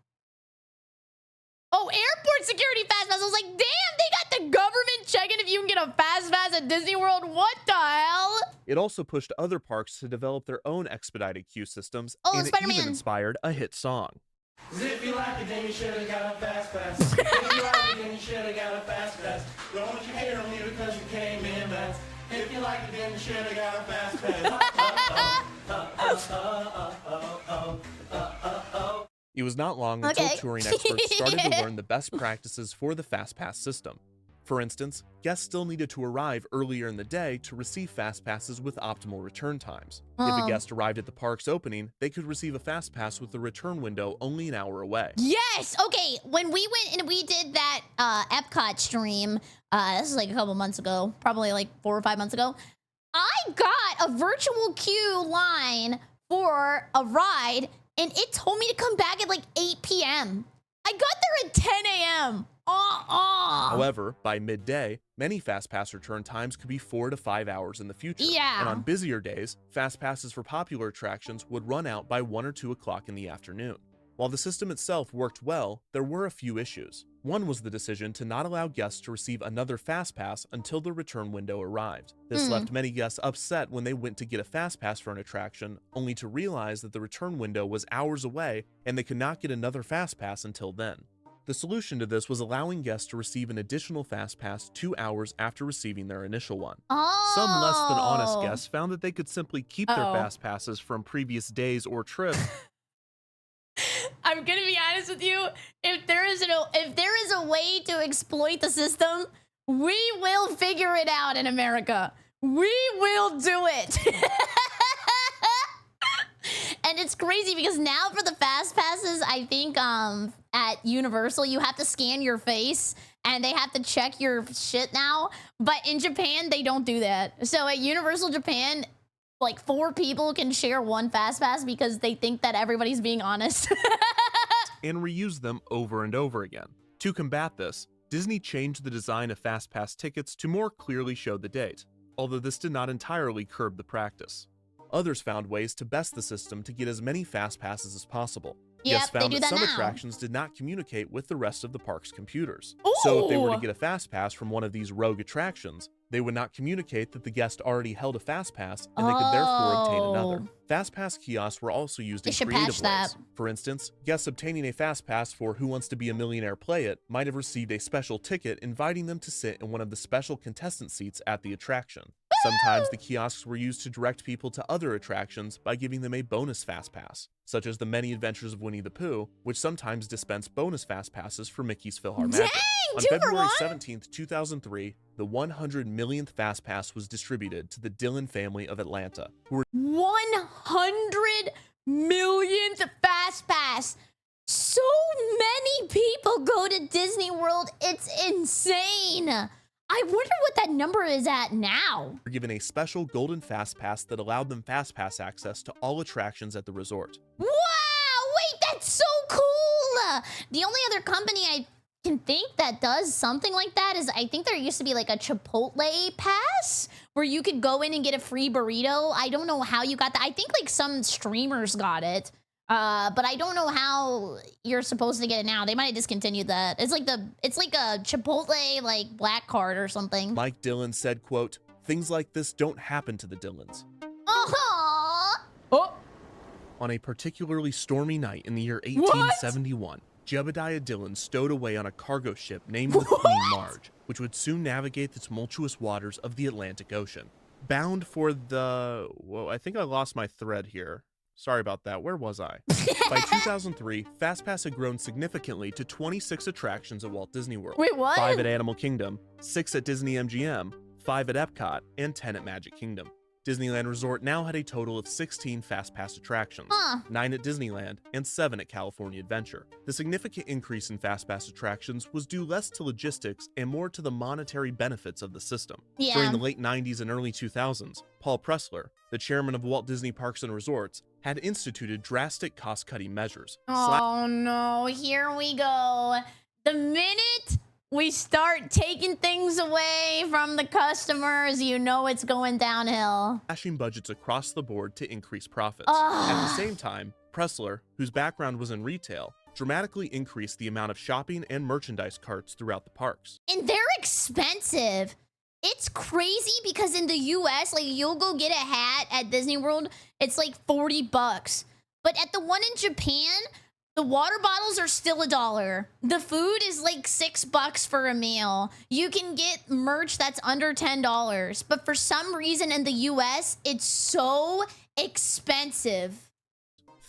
Oh, airport security FastPass. I was like, damn, they got the government checking if you can get a FastPass at Disney World. What the hell? It also pushed other parks to develop their own expedited queue systems, and it Spider-Man. even inspired a hit song. If you like it, then you should have got a FastPass. If you like it, then you should have got a FastPass. Don't you hate on me because you came in last. If you like it, then you should have got a FastPass. It was not long until touring experts started to learn the best practices for the FastPass system. For instance, guests still needed to arrive earlier in the day to receive FastPasses with optimal return times. If a guest arrived at the park's opening, they could receive a FastPass with the return window only an hour away. Yes! Okay, when we went and we did that Epcot stream, this is like a couple months ago, probably like 4 or 5 months ago, I got a virtual queue line for a ride, and it told me to come back at like 8 p.m. I got there at 10 a.m. However, by midday, many FastPass return times could be 4 to 5 hours in the future. Yeah. And on busier days, FastPasses for popular attractions would run out by 1 or 2 o'clock in the afternoon. While the system itself worked well, there were a few issues. One was the decision to not allow guests to receive another FastPass until the return window arrived. This left many guests upset when they went to get a FastPass for an attraction, only to realize that the return window was hours away and they could not get another FastPass until then. The solution to this was allowing guests to receive an additional FastPass 2 hours after receiving their initial one. Some less than honest guests found that they could simply keep their FastPasses from previous days or trips. I'm gonna be honest with you. If there is a way to exploit the system, we will figure it out in America. We will do it. And it's crazy because now for the fast passes, I think at Universal you have to scan your face and they have to check your shit now. But in Japan they don't do that. So at Universal Japan, like 4 people can share one fast pass because they think that everybody's being honest. And reuse them over and over again. To combat this, Disney changed the design of FastPass tickets to more clearly show the date, although this did not entirely curb the practice. Others found ways to best the system to get as many FastPasses as possible. Guests found that some attractions did not communicate with the rest of the park's computers. So if they were to get a FastPass from one of these rogue attractions, they would not communicate that the guest already held a FastPass and they could therefore obtain another. FastPass kiosks were also used in creative ways. For instance, guests obtaining a FastPass for Who Wants to Be a Millionaire Play It might have received a special ticket inviting them to sit in one of the special contestant seats at the attraction. Sometimes the kiosks were used to direct people to other attractions by giving them a bonus FastPass, such as the Many Adventures of Winnie the Pooh, which sometimes dispensed bonus FastPasses for Mickey's PhilharMagic. On February 17th, 2003, the 100 millionth FastPass was distributed to the Dillon family of Atlanta, who were 100 millionth FastPass. So many people go to Disney World. It's insane. I wonder what that number is at now. given a special golden FastPass that allowed them FastPass access to all attractions at the resort. Wow! Wait, that's so cool! The only other company I can think that does something like that is I think there used to be like a Chipotle pass where you could go in and get a free burrito. I don't know how you got that. I think like some streamers got it. But I don't know how you're supposed to get it now. They might have discontinued that. It's like a Chipotle like black card or something. Mike Dillon said, quote, "Things like this don't happen to the Dillons." Oh. On a particularly stormy night in the year 1871, Jebediah Dillon stowed away on a cargo ship named the Queen Marge, which would soon navigate the tumultuous waters of the Atlantic Ocean. Bound for the... Whoa, I think I lost my thread here. Sorry about that. Where was I? By 2003, FastPass had grown significantly to 26 attractions at Walt Disney World. Wait, what? 5 at Animal Kingdom, 6 at Disney MGM, 5 at Epcot, and 10 at Magic Kingdom. Disneyland Resort now had a total of 16 FastPass attractions, 9 at Disneyland, and 7 at California Adventure. The significant increase in FastPass attractions was due less to logistics and more to the monetary benefits of the system. Yeah. During the late 90s and early 2000s, Paul Pressler, the chairman of Walt Disney Parks and Resorts, had instituted drastic cost-cutting measures. Oh no, here we go. The minute we start taking things away from the customers, you know it's going downhill. Slashing budgets across the board to increase profits. At the same time, Pressler, whose background was in retail, dramatically increased the amount of shopping and merchandise carts throughout the parks. And they're expensive. It's crazy because in the US, like you'll go get a hat at Disney World, it's like $40. But at the one in Japan, the water bottles are still $1. The food is like $6 for a meal. You can get merch that's under $10. But for some reason in the US, it's so expensive.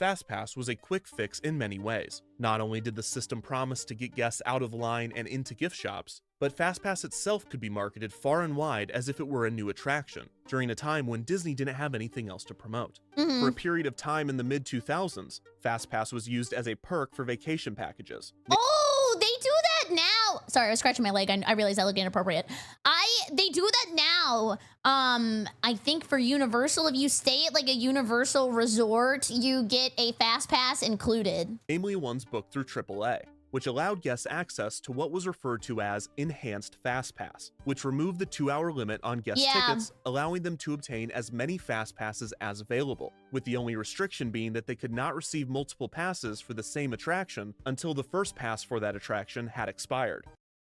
FastPass was a quick fix in many ways. Not only did the system promise to get guests out of line and into gift shops, but FastPass itself could be marketed far and wide as if it were a new attraction, during a time when Disney didn't have anything else to promote. For a period of time in the mid-2000s, FastPass was used as a perk for vacation packages. Oh, they do that now. Sorry, I was scratching my leg. I realized that looked inappropriate. They do that now. I think for Universal, if you stay at like a Universal resort, you get a FastPass included. Namely ones booked through AAA, which allowed guests access to what was referred to as Enhanced FastPass, which removed the 2-hour limit on guest tickets, allowing them to obtain as many FastPasses as available, with the only restriction being that they could not receive multiple passes for the same attraction until the first pass for that attraction had expired.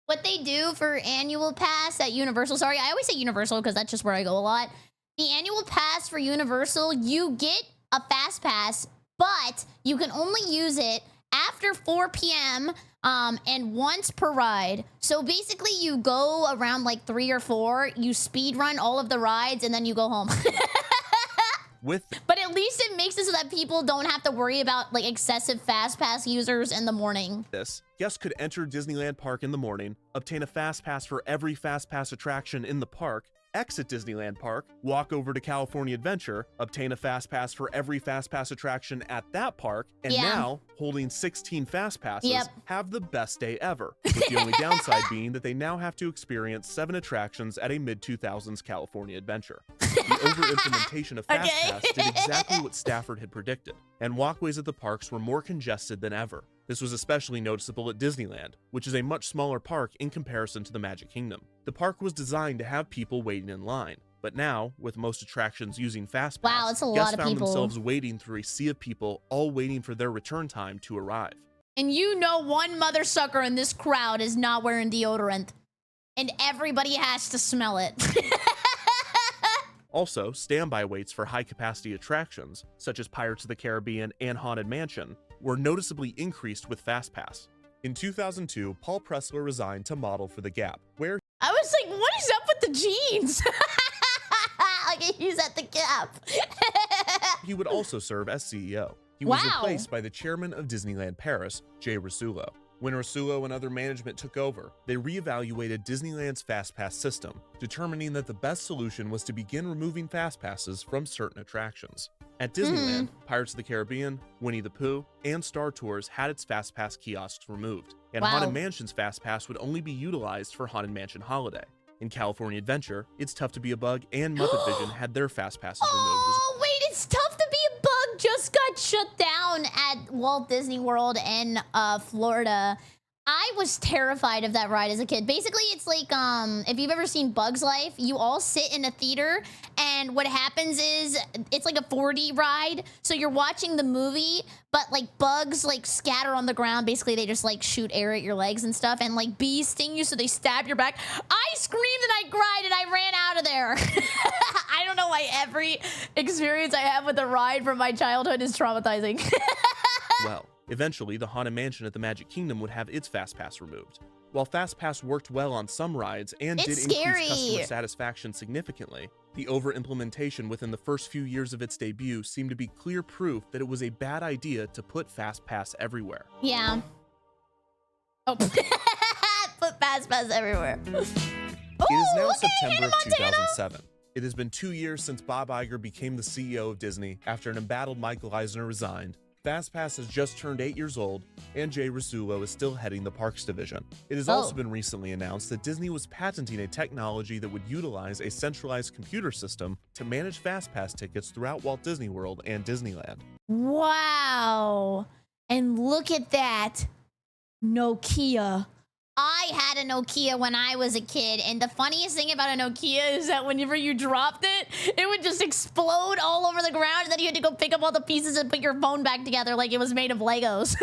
What they do for annual pass at Universal, sorry, I always say Universal because that's just where I go a lot. The annual pass for Universal, you get a FastPass, but you can only use it after 4 p.m. And once per ride. So basically you go around like 3 or 4, you speed run all of the rides, and then you go home. But at least it makes it so that people don't have to worry about like excessive FastPass users in the morning. Guests could enter Disneyland Park in the morning, obtain a FastPass for every FastPass attraction in the park, exit Disneyland Park, walk over to California Adventure, obtain a FastPass for every FastPass attraction at that park, and now, holding 16 FastPasses, have the best day ever, with the only downside being that they now have to experience 7 attractions at a mid-2000s California Adventure. The over-implementation of FastPass did exactly what Stafford had predicted, and walkways at the parks were more congested than ever. This was especially noticeable at Disneyland, which is a much smaller park in comparison to the Magic Kingdom. The park was designed to have people waiting in line, but now, with most attractions using FastPass, guests found themselves wading through a sea of people, all waiting for their return time to arrive. And you know one mother sucker in this crowd is not wearing deodorant, and everybody has to smell it. Also, standby waits for high-capacity attractions, such as Pirates of the Caribbean and Haunted Mansion, were noticeably increased with FastPass. In 2002, Paul Pressler resigned to model for The Gap, where I was like, what is up with the jeans? Like he's at The Gap. he would also serve as CEO. He was replaced by the chairman of Disneyland Paris, Jay Rasulo. When Rasulo and other management took over, they reevaluated Disneyland's FastPass system, determining that the best solution was to begin removing FastPasses from certain attractions. At Disneyland, Pirates of the Caribbean, Winnie the Pooh, and Star Tours had its FastPass kiosks removed, and Haunted Mansion's FastPass would only be utilized for Haunted Mansion Holiday. In California Adventure, It's Tough to Be a Bug and Muppet Vision had their FastPasses removed as well. Oh, wait, It's Tough to Be a Bug just got shut down at Walt Disney World in Florida. I was terrified of that ride as a kid. Basically, it's like, if you've ever seen Bug's Life, you all sit in a theater, and what happens is, it's like a 4D ride, so you're watching the movie, but like bugs like scatter on the ground. Basically, they just like shoot air at your legs and stuff, and like bees sting you, so they stab your back. I screamed and I cried and I ran out of there. I don't know why every experience I have with a ride from my childhood is traumatizing. Well, eventually, the Haunted Mansion at the Magic Kingdom would have its FastPass removed. While FastPass worked well on some rides and did increase customer satisfaction significantly, the over-implementation within the first few years of its debut seemed to be clear proof that it was a bad idea to put FastPass everywhere. Yeah. Oh, put FastPass everywhere. It is now September of 2007. It has been 2 years since Bob Iger became the CEO of Disney after an embattled Michael Eisner resigned. FastPass has just turned 8 years old, and Jay Rasulo is still heading the parks division. It has also been recently announced that Disney was patenting a technology that would utilize a centralized computer system to manage FastPass tickets throughout Walt Disney World and Disneyland. Wow. And look at that. Nokia. I had a Nokia when I was a kid, and the funniest thing about a Nokia is that whenever you dropped it, it would just explode all over the ground, and then you had to go pick up all the pieces and put your phone back together like it was made of Legos.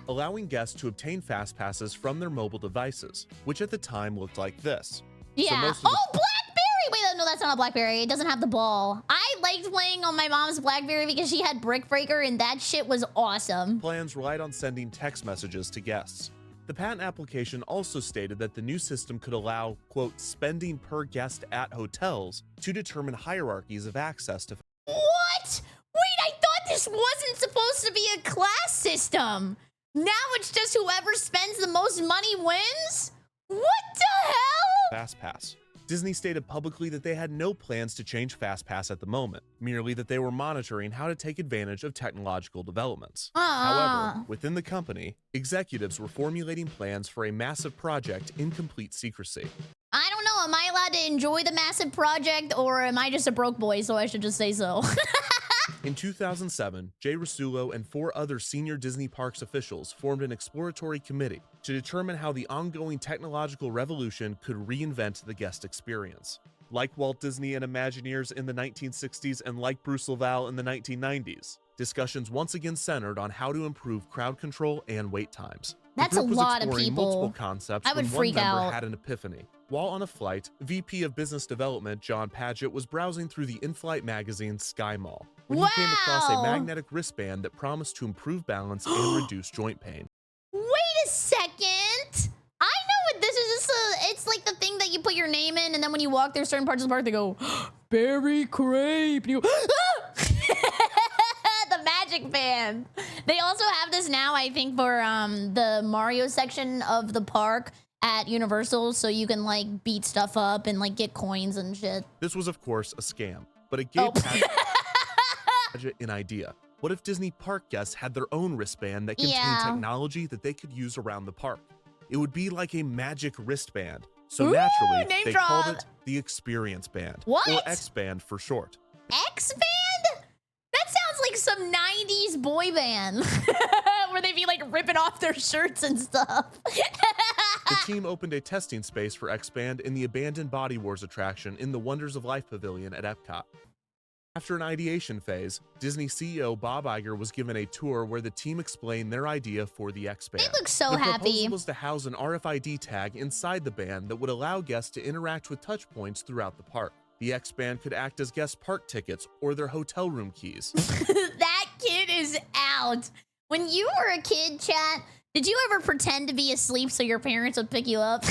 Allowing guests to obtain FastPasses from their mobile devices, which at the time looked like this. Yeah. So BlackBerry! Wait, no, that's not a BlackBerry. It doesn't have the ball. I liked playing on my mom's BlackBerry because she had Brick Breaker, and that shit was awesome. Plans relied on sending text messages to guests. The patent application also stated that the new system could allow, quote, spending per guest at hotels to determine hierarchies of access to. What? Wait, I thought this wasn't supposed to be a class system. Now it's just whoever spends the most money wins? What the hell? FastPass. Disney stated publicly that they had no plans to change FastPass at the moment, merely that they were monitoring how to take advantage of technological developments. However, within the company, executives were formulating plans for a massive project in complete secrecy. I don't know, am I allowed to enjoy the massive project, or am I just a broke boy, so I should just say so? In 2007, Jay Rasulo and 4 other senior Disney Parks officials formed an exploratory committee to determine how the ongoing technological revolution could reinvent the guest experience. Like Walt Disney and Imagineers in the 1960s and like Bruce Laval in the 1990s, discussions once again centered on how to improve crowd control and wait times. That's a lot of people. Multiple concepts I would when freak one member out. had an epiphany. While on a flight, VP of Business Development John Padgett was browsing through the in-flight magazine Sky Mall when he came across a magnetic wristband that promised to improve balance and reduce joint pain. Wait a second! I know what this is. It's like the thing that you put your name in, and then when you walk through certain parts of the park, they go, BerryCrepe. You go, the magic band. They also have this now, I think, for the Mario section of the park at Universal, so you can like beat stuff up and like get coins and shit. This was, of course, a scam, but it gave Padgett an idea. What if Disney park guests had their own wristband that contained technology that they could use around the park? It would be like a magic wristband. So naturally, they called it the Experience Band. What? Or X-Band for short. X-Band? That sounds like some 90s boy band. Where they'd be like ripping off their shirts and stuff. The team opened a testing space for X-Band in the abandoned Body Wars attraction in the Wonders of Life Pavilion at Epcot. After an ideation phase, Disney CEO Bob Iger was given a tour where the team explained their idea for the X-Band. They look so the happy. The proposal was to house an RFID tag inside the band that would allow guests to interact with touch points throughout the park. The X-Band could act as guest park tickets or their hotel room keys. That kid is out. When you were a kid, chat, did you ever pretend to be asleep so your parents would pick you up?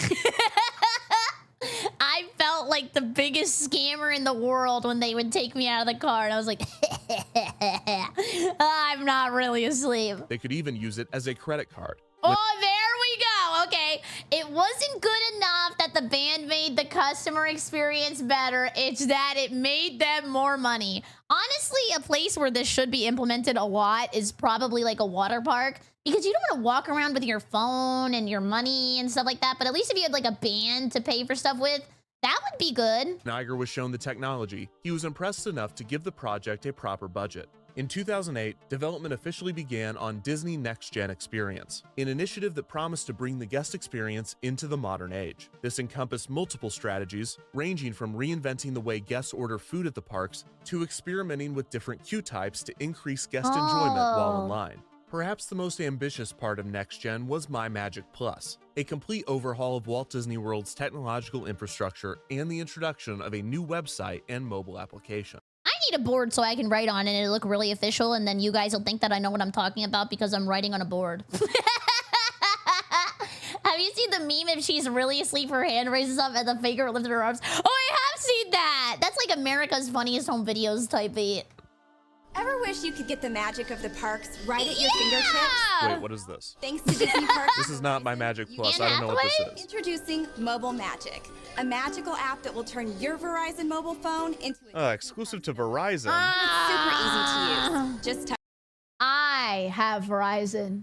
I felt like the biggest scammer in the world when they would take me out of the car, and I was like, I'm not really asleep. They could even use it as a credit card. Oh, there we go. Okay. It wasn't good enough that the band made the customer experience better. It's that it made them more money. Honestly, a place where this should be implemented a lot is probably like a water park, because you don't want to walk around with your phone and your money and stuff like that. But at least if you had like a band to pay for stuff with, that would be good. Iger was shown the technology. He was impressed enough to give the project a proper budget. In 2008, development officially began on Disney NextGen Experience, an initiative that promised to bring the guest experience into the modern age. This encompassed multiple strategies, ranging from reinventing the way guests order food at the parks to experimenting with different queue types to increase guest enjoyment while in line. Perhaps the most ambitious part of NextGen was MyMagic Plus, a complete overhaul of Walt Disney World's technological infrastructure and the introduction of a new website and mobile application. I need a board so I can write on it and it'll look really official, and then you guys will think that I know what I'm talking about because I'm writing on a board. Have you seen the meme if she's really asleep, her hand raises up and the figure lifts her arms? Oh, I have seen that! That's like America's Funniest Home Videos type beat. Ever wish you could get the magic of the parks right at your fingertips? Wait, what is this? Thanks to Disney Parks. This is not MyMagic Plus. I don't know what this is. Introducing Mobile Magic, a magical app that will turn your Verizon mobile phone into a Exclusive to Verizon. It's super easy to use. Just type. I have Verizon,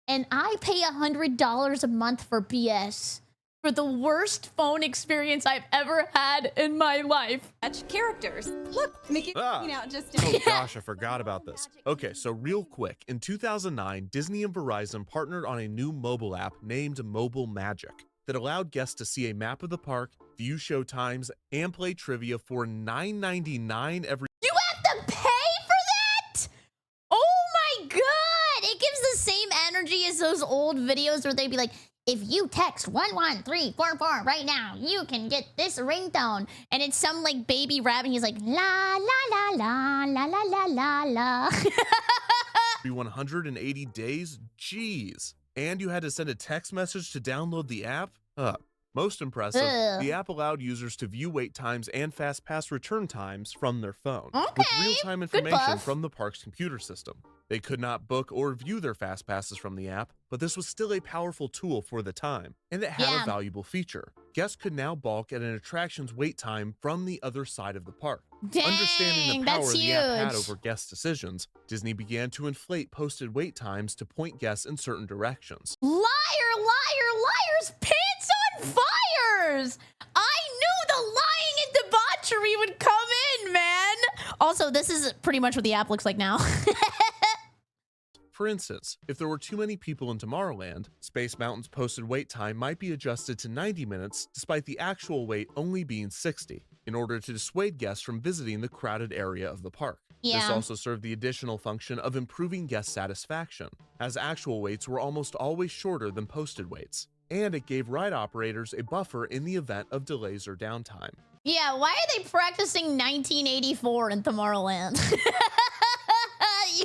and I pay $100 a month for BS. For the worst phone experience I've ever had in my life. Characters. Look, Mickey, just Oh gosh, I forgot about this. Okay, so real quick, in 2009, Disney and Verizon partnered on a new mobile app named Mobile Magic that allowed guests to see a map of the park, view show times, and play trivia for $9.99 every. You have to pay for that? Oh my god! It gives the same energy as those old videos where they'd be like, if you text 11344 right now, you can get this ringtone. And it's some like baby rabbit. He's like, la, la, la, la, la, la, la, la, la. Every 180 days? Jeez. And you had to send a text message to download the app? Most impressive, the app allowed users to view wait times and FastPass return times from their phone, with real-time information from the park's computer system. They could not book or view their FastPasses from the app, but this was still a powerful tool for the time, and it had a valuable feature. Guests could now balk at an attraction's wait time from the other side of the park. Dang, understanding the power the app had over guest decisions, Disney began to inflate posted wait times to point guests in certain directions. Liar, liar, liars, pants on fires! I knew the lying and debauchery would come in, man! Also, this is pretty much what the app looks like now. For instance, if there were too many people in Tomorrowland, Space Mountain's posted wait time might be adjusted to 90 minutes despite the actual wait only being 60, in order to dissuade guests from visiting the crowded area of the park. This also served the additional function of improving guest satisfaction, as actual waits were almost always shorter than posted waits, and it gave ride operators a buffer in the event of delays or downtime. Yeah, why are they practicing 1984 in Tomorrowland?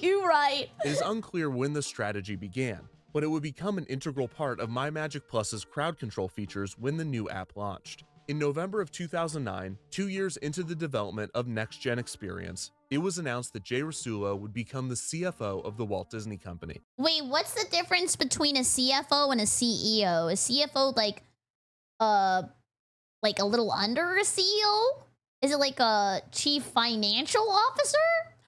You right. It is unclear when the strategy began, but it would become an integral part of MyMagic Plus's crowd control features when the new app launched. In November of 2009, 2 years into the development of NextGen Experience, it was announced that Jay Rasulo would become the CFO of the Walt Disney Company. Wait, what's the difference between a CFO and a CEO? Is CFO like a little under a CEO? Is it like a chief financial officer?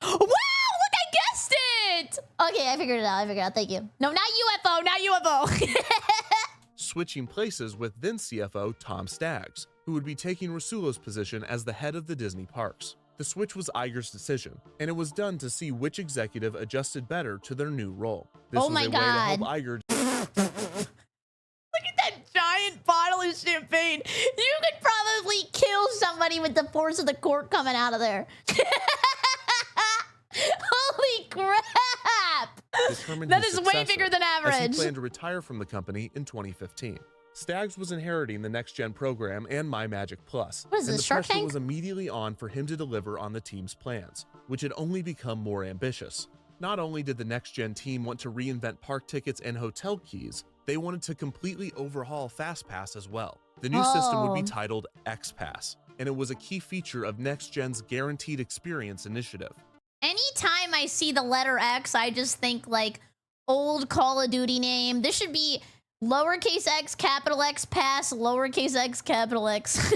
Wow, look, I guessed it! Okay, I figured it out, thank you. No, not UFO, not UFO. Switching places with then CFO Tom Staggs, who would be taking Rasulo's position as the head of the Disney parks. The switch was Iger's decision, and it was done to see which executive adjusted better to their new role. This was a way to help Iger. Look at that giant bottle of champagne. You could probably kill somebody with the force of the cork coming out of there. Holy crap! That is way bigger than average. As he planned to retire from the company in 2015. Staggs was inheriting the NextGen program and MyMagic Plus, what is and this, the Shark pressure Tank? was immediately on for him to deliver on the team's plans, which had only become more ambitious. Not only did the NextGen team want to reinvent park tickets and hotel keys, they wanted to completely overhaul FastPass as well. The new system would be titled XPass, and it was a key feature of NextGen's Guaranteed Experience initiative. Anytime I see the letter X, I just think like old Call of Duty name. This should be lowercase x, capital X, pass, lowercase x, capital X.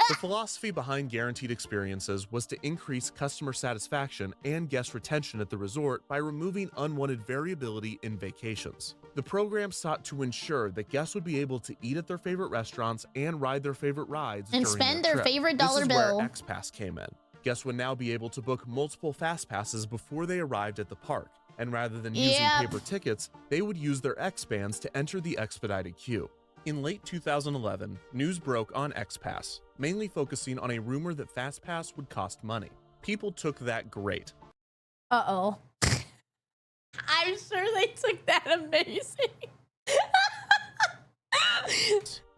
The philosophy behind Guaranteed Experiences was to increase customer satisfaction and guest retention at the resort by removing unwanted variability in vacations. The program sought to ensure that guests would be able to eat at their favorite restaurants and ride their favorite rides and during spend their their trip. favorite dollar this is bill. where XPass came in. Guests would now be able to book multiple FastPasses before they arrived at the park, and rather than using paper tickets, they would use their X-Bands to enter the expedited queue. In late 2011, news broke on XPass, mainly focusing on a rumor that FastPass would cost money. People took that great. Uh-oh. I'm sure they took that amazing.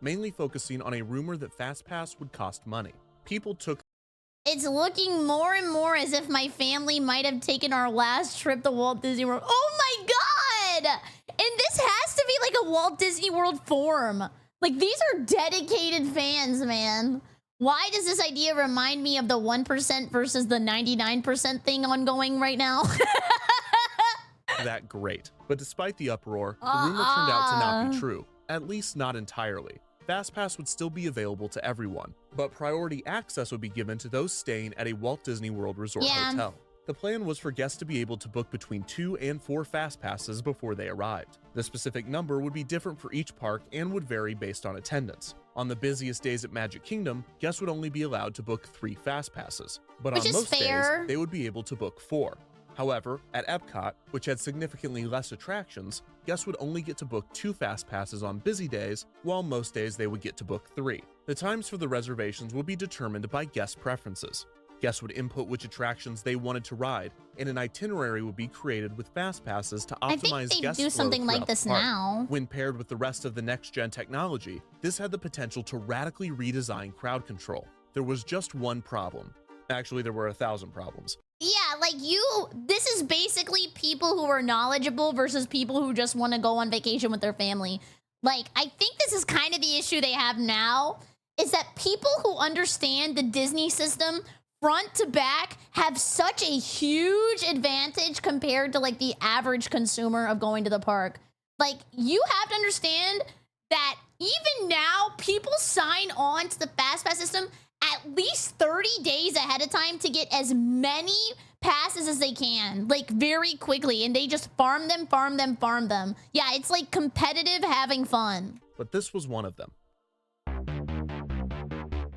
Mainly focusing on a rumor that FastPass would cost money. People took. It's looking more and more as if my family might have taken our last trip to Walt Disney World. Oh my God! And this has to be like a Walt Disney World forum. Like, these are dedicated fans, man. Why does this idea remind me of the 1% versus the 99% thing ongoing right now? That great. But despite the uproar, the rumor turned out to not be true, at least not entirely. FastPass would still be available to everyone, but priority access would be given to those staying at a Walt Disney World Resort hotel. The plan was for guests to be able to book between 2 and 4 FastPasses before they arrived. The specific number would be different for each park and would vary based on attendance. On the busiest days at Magic Kingdom, guests would only be allowed to book 3 FastPasses, but on most days, they would be able to book 4. However, at Epcot, which had significantly less attractions, guests would only get to book 2 FastPasses on busy days, while most days they would get to book 3. The times for the reservations would be determined by guest preferences. Guests would input which attractions they wanted to ride, and an itinerary would be created with FastPasses to optimize guest flow do something like this now. When paired with the rest of the next-gen technology, this had the potential to radically redesign crowd control. There was just one problem. Actually, there were 1,000 problems. Yeah, like this is basically people who are knowledgeable versus people who just want to go on vacation with their family. Like, I think this is kind of the issue they have now, is that people who understand the Disney system front to back have such a huge advantage compared to like the average consumer of going to the park. Like, you have to understand that even now, people sign on to the FastPass system at least 30 days ahead of time to get as many passes as they can, like very quickly, and they just farm them. Yeah, it's like competitive having fun. But this was one of them.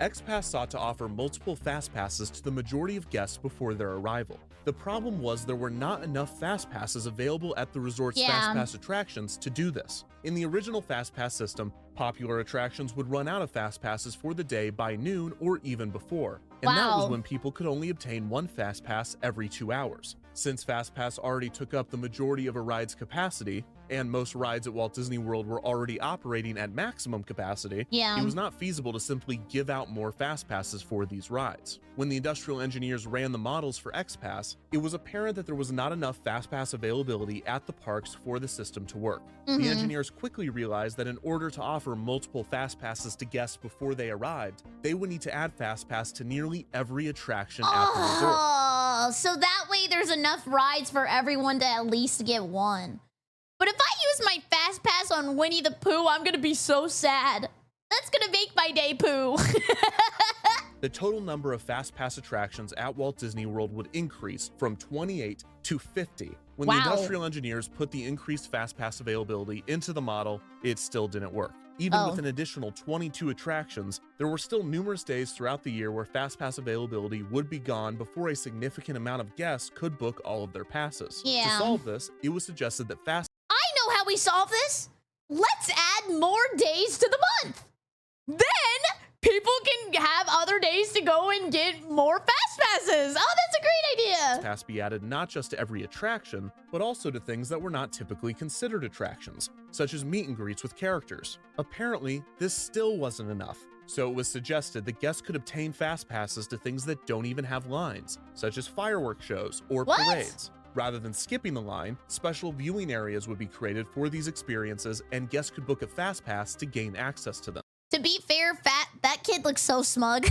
XPass sought to offer multiple FastPasses to the majority of guests before their arrival. The problem was there were not enough FastPasses available at the resort's FastPass attractions to do this. In the original FastPass system, popular attractions would run out of FastPasses for the day by noon or even before, and that was when people could only obtain 1 FastPass every 2 hours. Since FastPass already took up the majority of a ride's capacity, and most rides at Walt Disney World were already operating at maximum capacity, it was not feasible to simply give out more FastPasses for these rides. When the industrial engineers ran the models for XPass, it was apparent that there was not enough FastPass availability at the parks for the system to work. The engineers quickly realized that in order to offer multiple FastPasses to guests before they arrived, they would need to add FastPass to nearly every attraction at the resort. Oh, so that way there's enough rides for everyone to at least get one. But if I use my FastPass on Winnie the Pooh, I'm gonna be so sad. That's gonna make my day, Pooh. The total number of FastPass attractions at Walt Disney World would increase from 28 to 50. When the industrial engineers put the increased FastPass availability into the model, it still didn't work. Even with an additional 22 attractions, there were still numerous days throughout the year where FastPass availability would be gone before a significant amount of guests could book all of their passes. To solve this, it was suggested that I know how we solve this. Let's add more days to the month. Then people can have other days to go and get more FastPasses. Oh, that's a great idea. Pass be added not just to every attraction, but also to things that were not typically considered attractions, such as meet and greets with characters. Apparently, this still wasn't enough, so it was suggested that guests could obtain FastPasses to things that don't even have lines, such as fireworks shows or parades. Rather than skipping the line, special viewing areas would be created for these experiences, and guests could book a FastPass to gain access to them. To be fair, that kid looks so smug.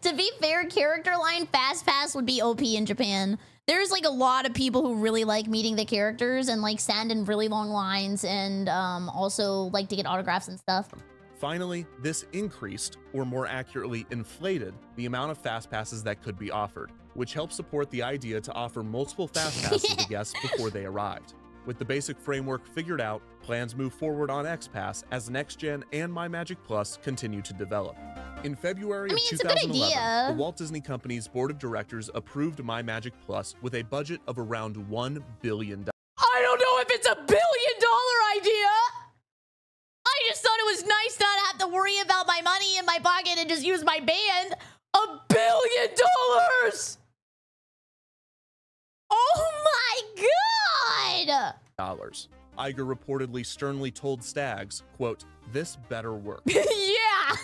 To be fair, character line FastPass would be OP in Japan. There's like a lot of people who really like meeting the characters and like stand in really long lines and also like to get autographs and stuff. Finally, this increased, or more accurately inflated, the amount of FastPasses that could be offered, which helped support the idea to offer multiple FastPasses to guests before they arrived. With the basic framework figured out, plans move forward on XPass as NextGen and MagicBands continue to develop. In February of it's a good 2011, idea. the Walt Disney Company's board of directors approved My Magic Plus with a budget of around $1 billion. I don't know if it's $1 billion idea. I just thought it was nice not to have to worry about my money in my pocket and just use my band. $1 billion! Oh my god! Iger reportedly sternly told Stags, quote, "This better work." Yeah!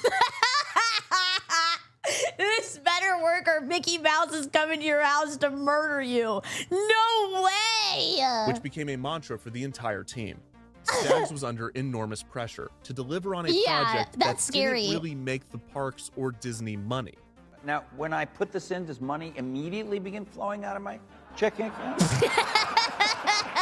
This better work or Mickey Mouse is coming to your house to murder you. No way! Which became a mantra for the entire team. Stags was under enormous pressure to deliver on a project that scary. didn't really make the parks or Disney money. Now, when I put this in, does money immediately begin flowing out of my checking account?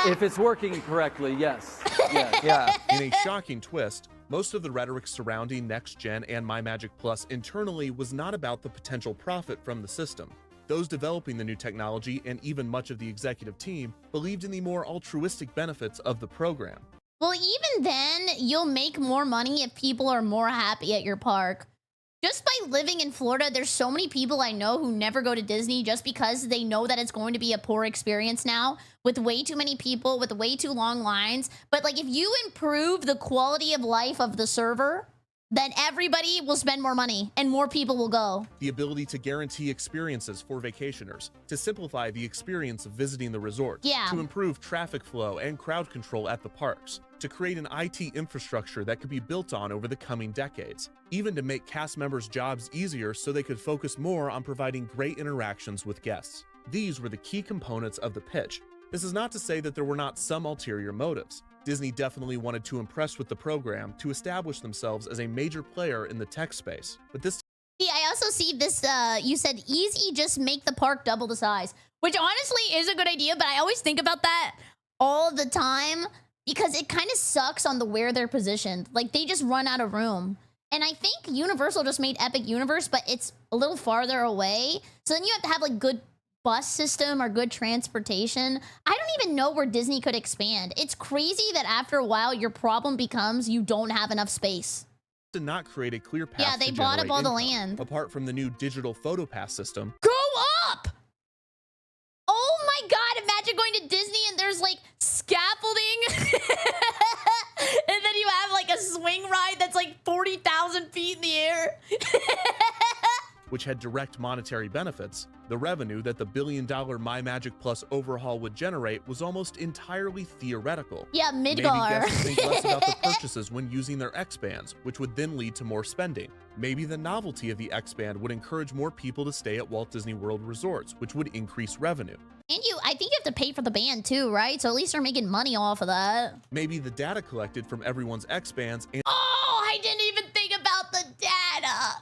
If it's working correctly, yes. Yeah. In a shocking twist, most of the rhetoric surrounding NextGen and My Magic Plus internally was not about the potential profit from the system. Those developing the new technology and even much of the executive team believed in the more altruistic benefits of the program. Well, even then, you'll make more money if people are more happy at your park. Just by living in Florida, there's so many people I know who never go to Disney just because they know that it's going to be a poor experience now with way too many people, with way too long lines. But like if you improve the quality of life of the server, then everybody will spend more money and more people will go. The ability to guarantee experiences for vacationers, to simplify the experience of visiting the resort, to improve traffic flow and crowd control at the parks, to create an IT infrastructure that could be built on over the coming decades, even to make cast members' jobs easier so they could focus more on providing great interactions with guests. These were the key components of the pitch. This is not to say that there were not some ulterior motives. Disney definitely wanted to impress with the program to establish themselves as a major player in the tech space. But this I also see this, you said easy, just make the park double the size, which honestly is a good idea, but I always think about that all the time because it kind of sucks on the where they're positioned. Like they just run out of room. And I think Universal just made Epic Universe, but it's a little farther away. So then you have to have like good bus system or good transportation. I don't even know where Disney could expand. It's crazy that after a while your problem becomes you don't have enough space. did not create a clear path. Yeah, they bought up all the land. Apart from the new digital photo pass system. Go up! Oh my god, imagine going to Disney and there's like scaffolding. And then you have like a swing ride that's like 40,000 feet in the air. Which had direct monetary benefits. The revenue that the $1 billion My Magic Plus overhaul would generate was almost entirely theoretical. Yeah, Midgar. Maybe guests think less about the purchases when using their X-Bands, which would then lead to more spending. Maybe the novelty of the X-Band would encourage more people to stay at Walt Disney World resorts, which would increase revenue. And I think you have to pay for the band too, right? So at least they're making money off of that. Maybe the data collected from everyone's X-Bands and I didn't even think about the data.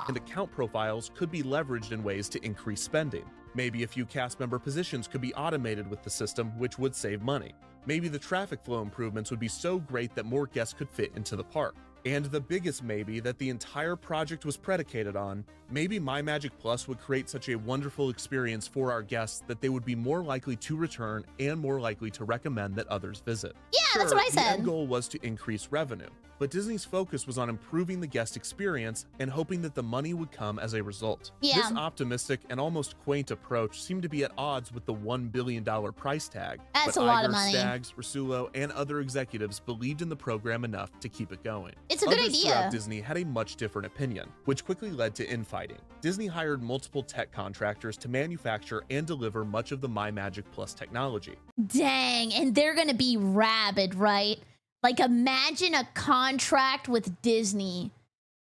and account profiles could be leveraged in ways to increase spending. Maybe a few cast member positions could be automated with the system, which would save money. Maybe the traffic flow improvements would be so great that more guests could fit into the park. And the biggest maybe that the entire project was predicated on, maybe My Magic Plus would create such a wonderful experience for our guests that they would be more likely to return and more likely to recommend that others visit. Yeah, that's what I said. The end goal was to increase revenue, but Disney's focus was on improving the guest experience and hoping that the money would come as a result. Yeah. This optimistic and almost quaint approach seemed to be at odds with the $1 billion price tag. That's but a lot Iger, of money. Stags, Rasulo, and other executives believed in the program enough to keep it going. It's a good Others idea. throughout Disney had a much different opinion, which quickly led to infighting. Disney hired multiple tech contractors to manufacture and deliver much of the My Magic Plus technology. Dang, and they're gonna be rabid, right? Like imagine a contract with Disney.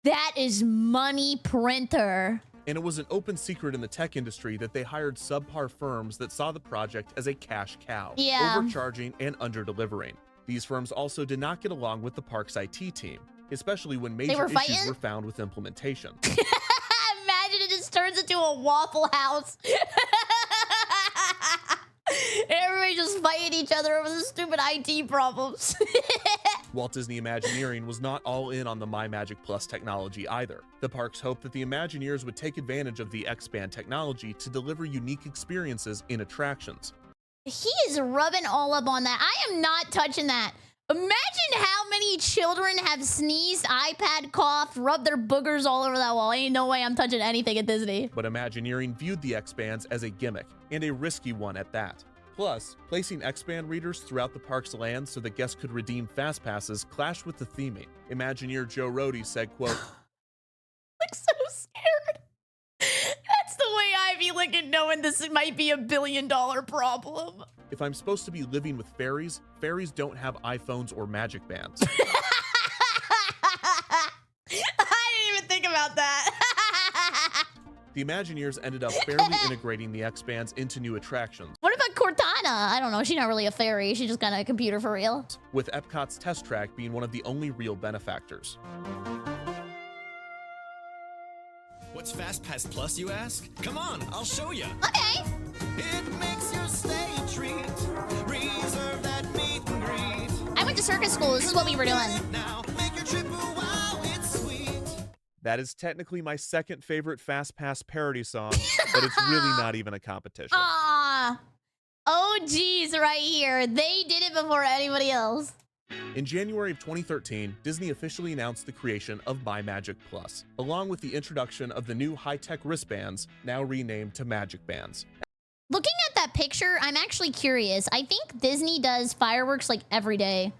That is money printer. And it was an open secret in the tech industry that they hired subpar firms that saw the project as a cash cow, overcharging and under-delivering. These firms also did not get along with the park's IT team, especially when major issues were found with implementation. Imagine it just turns into a Waffle House. Everybody just fighting each other over the stupid IT problems. Walt Disney Imagineering was not all in on the My Magic Plus technology either. The parks hoped that the Imagineers would take advantage of the X-Band technology to deliver unique experiences in attractions. He is rubbing all up on that. I am not touching that. Imagine how many children have sneezed, iPad coughed, rubbed their boogers all over that wall. Ain't no way I'm touching anything at Disney. But Imagineering viewed the X-Bands as a gimmick, and a risky one at that. Plus, placing X-Band readers throughout the park's land so that guests could redeem FastPasses clashed with the theming. Imagineer Joe Rohde said, quote, I'm so scared. That's the way I be looking, knowing this might be $1 billion problem. If I'm supposed to be living with fairies, fairies don't have iPhones or magic bands. I didn't even think about that. The Imagineers ended up barely integrating the X-Bands into new attractions. What about Cortana? I don't know. She's not really a fairy. She's just kind of a computer for real. With Epcot's test track being one of the only real benefactors. What's FastPass Plus, you ask? Come on, I'll show you. Okay. It makes your stay a treat. Reserve that meet and greet. I went to circus school. This is what we were doing. Now, make your trip a wow, it's sweet. That is technically my second favorite FastPass parody song, but it's really not even a competition. Ah. Oh, geez, right here. They did it before anybody else. In January of 2013, Disney officially announced the creation of MyMagic Plus, along with the introduction of the new high-tech wristbands, now renamed to MagicBands. Looking at that picture, I'm actually curious. I think Disney does fireworks like every day.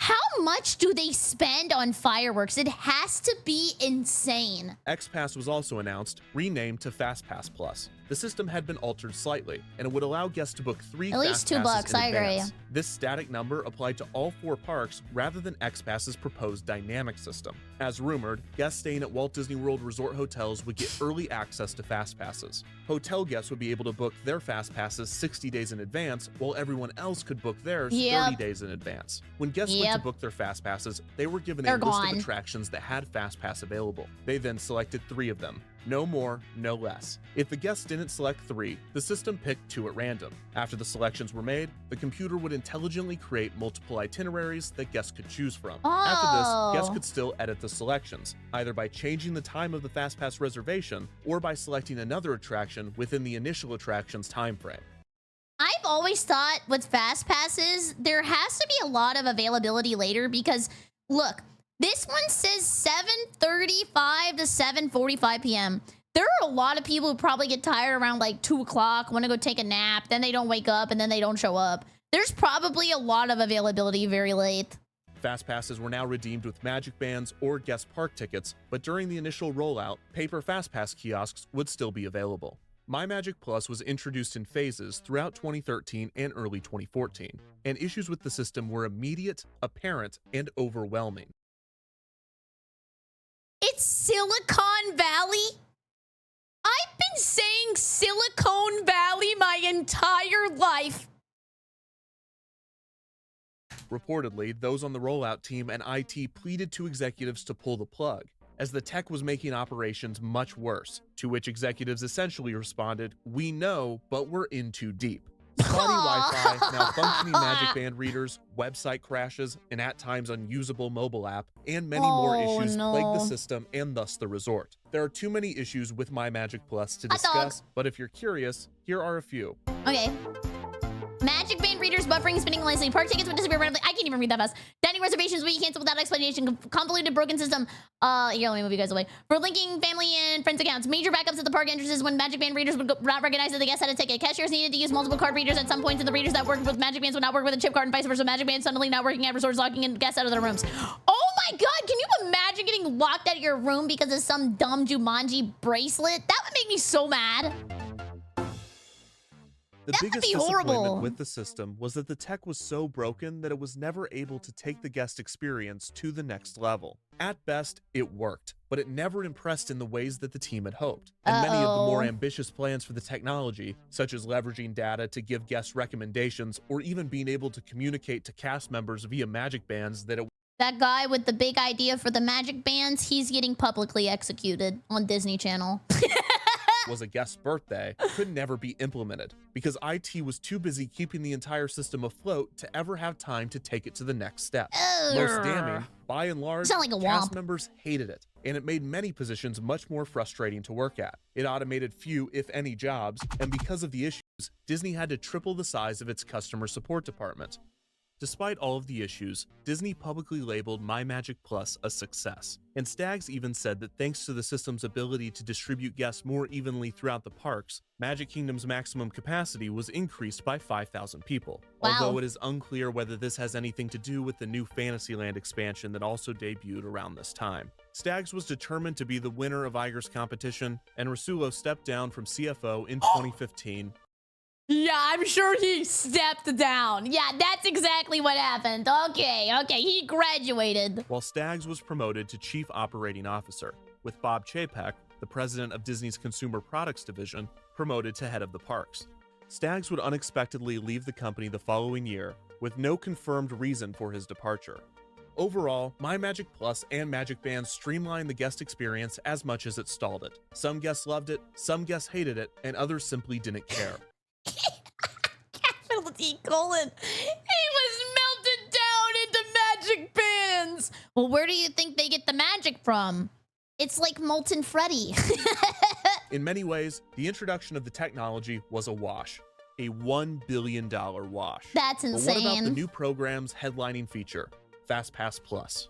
How much do they spend on fireworks? It has to be insane. XPass was also announced, renamed to FastPass Plus. The system had been altered slightly, and it would allow guests to book 3 at least $2. I agree. This static number applied to all 4 parks rather than XPass's proposed dynamic system. As rumored, guests staying at Walt Disney World Resort hotels would get early access to FastPasses. Hotel guests would be able to book their FastPasses 60 days in advance, while everyone else could book theirs 30 days in advance. When guests went to book their FastPasses, they were given a list of attractions that had FastPass available. They then selected 3 of them. No more, no less. If the guest didn't select 3, the system picked 2 at random. After the selections were made, the computer would intelligently create multiple itineraries that guests could choose from. After this, guests could still edit the selections, either by changing the time of the FastPass reservation or by selecting another attraction within the initial attraction's time frame. I've always thought with FastPasses, there has to be a lot of availability later because, look, this one says 7:35 to 7:45 p.m. There are a lot of people who probably get tired around like 2 o'clock, want to go take a nap, then they don't wake up, and then they don't show up. There's probably a lot of availability very late. FastPasses were now redeemed with Magic Bands or guest park tickets, but during the initial rollout, paper FastPass kiosks would still be available. MyMagic Plus was introduced in phases throughout 2013 and early 2014, and issues with the system were immediate, apparent, and overwhelming. It's Silicon Valley? I've been saying Silicon Valley my entire life. Reportedly, those on the rollout team and IT pleaded to executives to pull the plug, as the tech was making operations much worse, to which executives essentially responded, "We know, but we're in too deep." Spotty Wi-Fi, malfunctioning Magic Band readers, website crashes, and at times unusable mobile app, and many more issues plague the system and thus the resort. There are too many issues with MyMagic Plus to discuss, but if you're curious, here are a few. Okay. Magic Band readers, buffering, spinning licensing, park tickets would disappear randomly. I can't even read that fast. Dining reservations will be canceled without explanation. Convoluted, broken system. Here, let me move you guys away. For linking family and friends accounts. Major backups at the park entrances when Magic Band readers would not recognize that the guest had a ticket. Cashiers needed to use multiple card readers at some points, and the readers that worked with Magic Bands would not work with a chip card, and vice versa. Magic Bands suddenly not working at resorts, locking in guests out of their rooms. Oh my God! Can you imagine getting locked out of your room because of some dumb Jumanji bracelet? That would make me so mad. The biggest disappointment with the system was that the tech was so broken that it was never able to take the guest experience to the next level. At best, it worked, but it never impressed in the ways that the team had hoped. And many of the more ambitious plans for the technology, such as leveraging data to give guests recommendations or even being able to communicate to cast members via Magic Bands that guy with the big idea for the Magic Bands, he's getting publicly executed on Disney Channel. was a guest's birthday could never be implemented because IT was too busy keeping the entire system afloat to ever have time to take it to the next step. Most damning, by and large, cast members hated it, and it made many positions much more frustrating to work at. It automated few, if any, jobs, and because of the issues, Disney had to triple the size of its customer support department. Despite all of the issues, Disney publicly labeled My Magic Plus a success, and Staggs even said that thanks to the system's ability to distribute guests more evenly throughout the parks, Magic Kingdom's maximum capacity was increased by 5,000 people. Wow. Although it is unclear whether this has anything to do with the new Fantasyland expansion that also debuted around this time. Staggs was determined to be the winner of Iger's competition, and Rasulo stepped down from CFO in 2015. Yeah, I'm sure he stepped down. Yeah, that's exactly what happened. Okay, he graduated. While Staggs was promoted to Chief Operating Officer, with Bob Chapek, the president of Disney's Consumer Products Division, promoted to head of the parks. Staggs would unexpectedly leave the company the following year, with no confirmed reason for his departure. Overall, My Magic Plus and MagicBands streamlined the guest experience as much as it stalled it. Some guests loved it, some guests hated it, and others simply didn't care. Capital D colon. He was melted down into magic bands. Well, where do you think they get the magic from? It's like Molten Freddy. In many ways, the introduction of the technology was a wash. A $1 billion wash. That's insane. But what about the new program's headlining feature, FastPass Plus?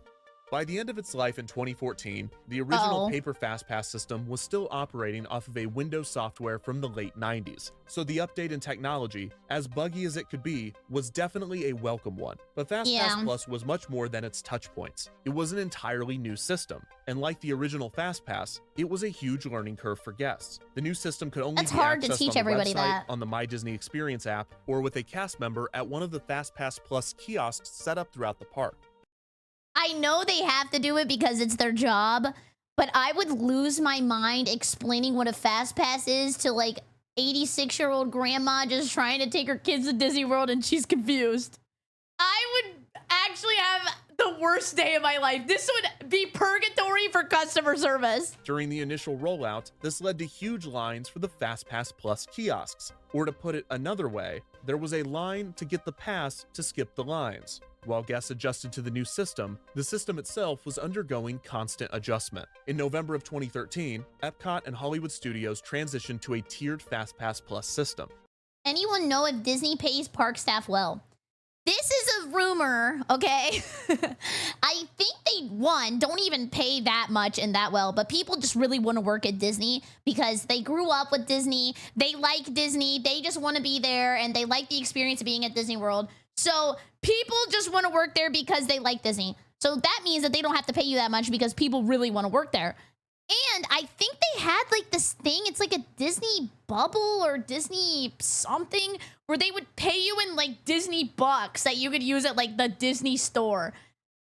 By the end of its life in 2014, the original paper FastPass system was still operating off of a Windows software from the late 90s, so the update in technology, as buggy as it could be, was definitely a welcome one. But FastPass Plus was much more than its touchpoints. It was an entirely new system, and like the original FastPass, it was a huge learning curve for guests. The new system could only be accessed on the website, on the My Disney Experience app, or with a cast member at one of the FastPass Plus kiosks set up throughout the park. I know they have to do it because it's their job, but I would lose my mind explaining what a FastPass is to like 86-year-old grandma just trying to take her kids to Disney World and she's confused. I would actually have the worst day of my life. This would be purgatory for customer service. During the initial rollout, this led to huge lines for the FastPass Plus kiosks. Or to put it another way, there was a line to get the pass to skip the lines. While guests adjusted to the new system, the system itself was undergoing constant adjustment. In November of 2013, Epcot and Hollywood Studios transitioned to a tiered FastPass Plus system. Anyone know if Disney pays park staff well? This is a rumor, okay? I think they, don't even pay that much and that well, but people just really want to work at Disney because they grew up with Disney, they like Disney, they just want to be there, and they like the experience of being at Disney World. So people just want to work there because they like Disney. So that means that they don't have to pay you that much because people really want to work there. And I think they had like this thing, it's like a Disney bubble or Disney something, where they would pay you in like Disney bucks that you could use at like the Disney store.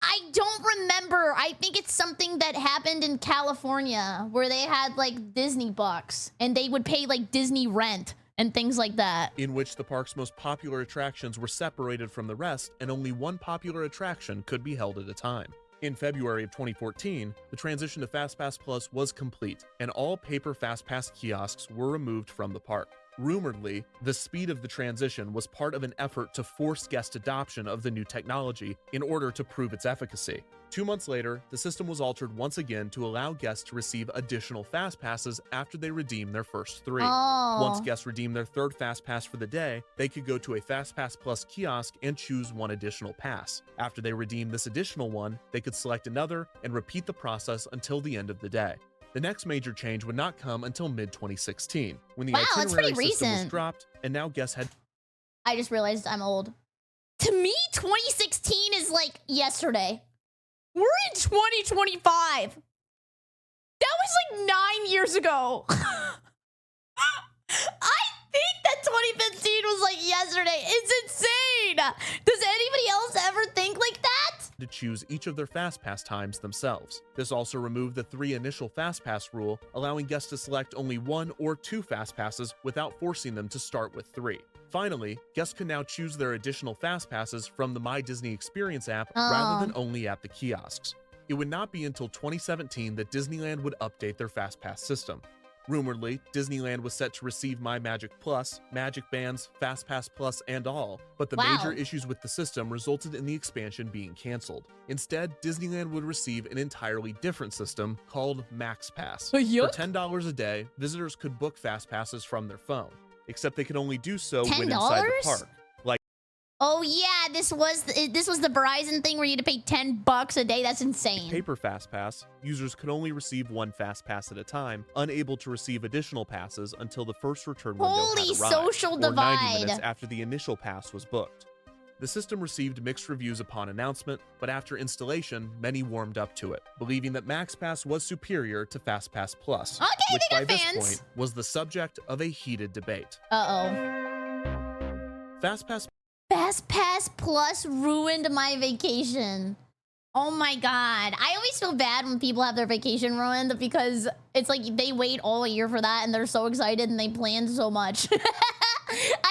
I don't remember. I think it's something that happened in California where they had like Disney bucks and they would pay like Disney rent and things like that. In which the park's most popular attractions were separated from the rest, and only one popular attraction could be held at a time. In February of 2014, the transition to FastPass Plus was complete, and all paper FastPass kiosks were removed from the park. Rumoredly, the speed of the transition was part of an effort to force guest adoption of the new technology in order to prove its efficacy. 2 months later, the system was altered once again to allow guests to receive additional FastPasses after they redeem their first 3. Once guests redeem their third FastPass for the day, they could go to a FastPass Plus kiosk and choose one additional pass. After they redeem this additional one, they could select another and repeat the process until the end of the day. The next major change would not come until mid-2016, when the itinerary system was dropped, and now guests had... I just realized I'm old. To me, 2016 is like yesterday. We're in 2025. That was like 9 years ago. I think that 2015 was like yesterday. It's insane. Does anybody else ever think like that? To choose each of their FastPass times themselves. This also removed the 3 initial FastPass rule, allowing guests to select only 1 or 2 FastPasses without forcing them to start with 3. Finally, guests can now choose their additional FastPasses from the My Disney Experience app rather than only at the kiosks. It would not be until 2017 that Disneyland would update their FastPass system. Rumoredly, Disneyland was set to receive My Magic Plus, MagicBands, FastPass Plus, and all, but the major issues with the system resulted in the expansion being canceled. Instead, Disneyland would receive an entirely different system called MaxPass. For $10 a day, visitors could book FastPasses from their phone, except they could only do so when inside the park. Oh yeah, this was the Verizon thing where you had to pay $10 a day. That's insane. Paper FastPass, users could only receive one FastPass at a time, unable to receive additional passes until the first return window Holy had arrived, social or divide. 90 minutes after the initial pass was booked. The system received mixed reviews upon announcement, but after installation, many warmed up to it, believing that MaxPass was superior to FastPass Plus, which by this point was the subject of a heated debate. FastPass Plus ruined my vacation. Oh my god. I always feel bad when people have their vacation ruined because it's like they wait all year for that and they're so excited and they plan so much. I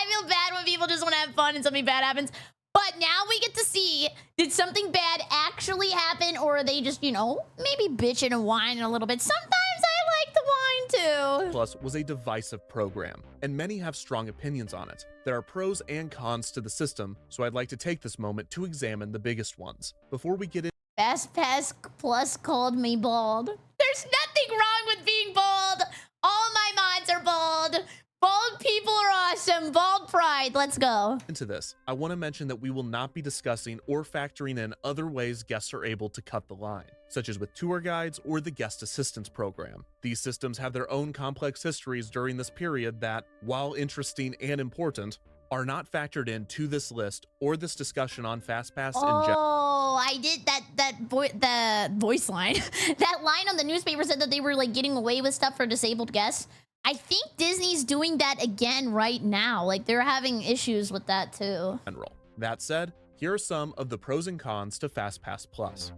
feel bad when people just want to have fun and something bad happens. But now we get to see, did something bad actually happen, or are they just, you know, maybe bitching and whining a little bit? Sometimes I like the whine too. Plus was a divisive program, and many have strong opinions on it. There are pros and cons to the system, so I'd like to take this moment to examine the biggest ones. Before we get in, FastPass Plus called me bald. There's nothing wrong with being bald. All my mods are bald. Bald people are awesome. Bald pride. Let's go. Into this, I want to mention that we will not be discussing or factoring in other ways guests are able to cut the line, such as with tour guides or the guest assistance program. These systems have their own complex histories during this period that, while interesting and important, are not factored into this list or this discussion on FastPass in general. Oh, I did the voice line. That line on the newspaper said that they were like getting away with stuff for disabled guests. I think Disney's doing that again right now. Like they're having issues with that too. That said, here are some of the pros and cons to FastPass Plus.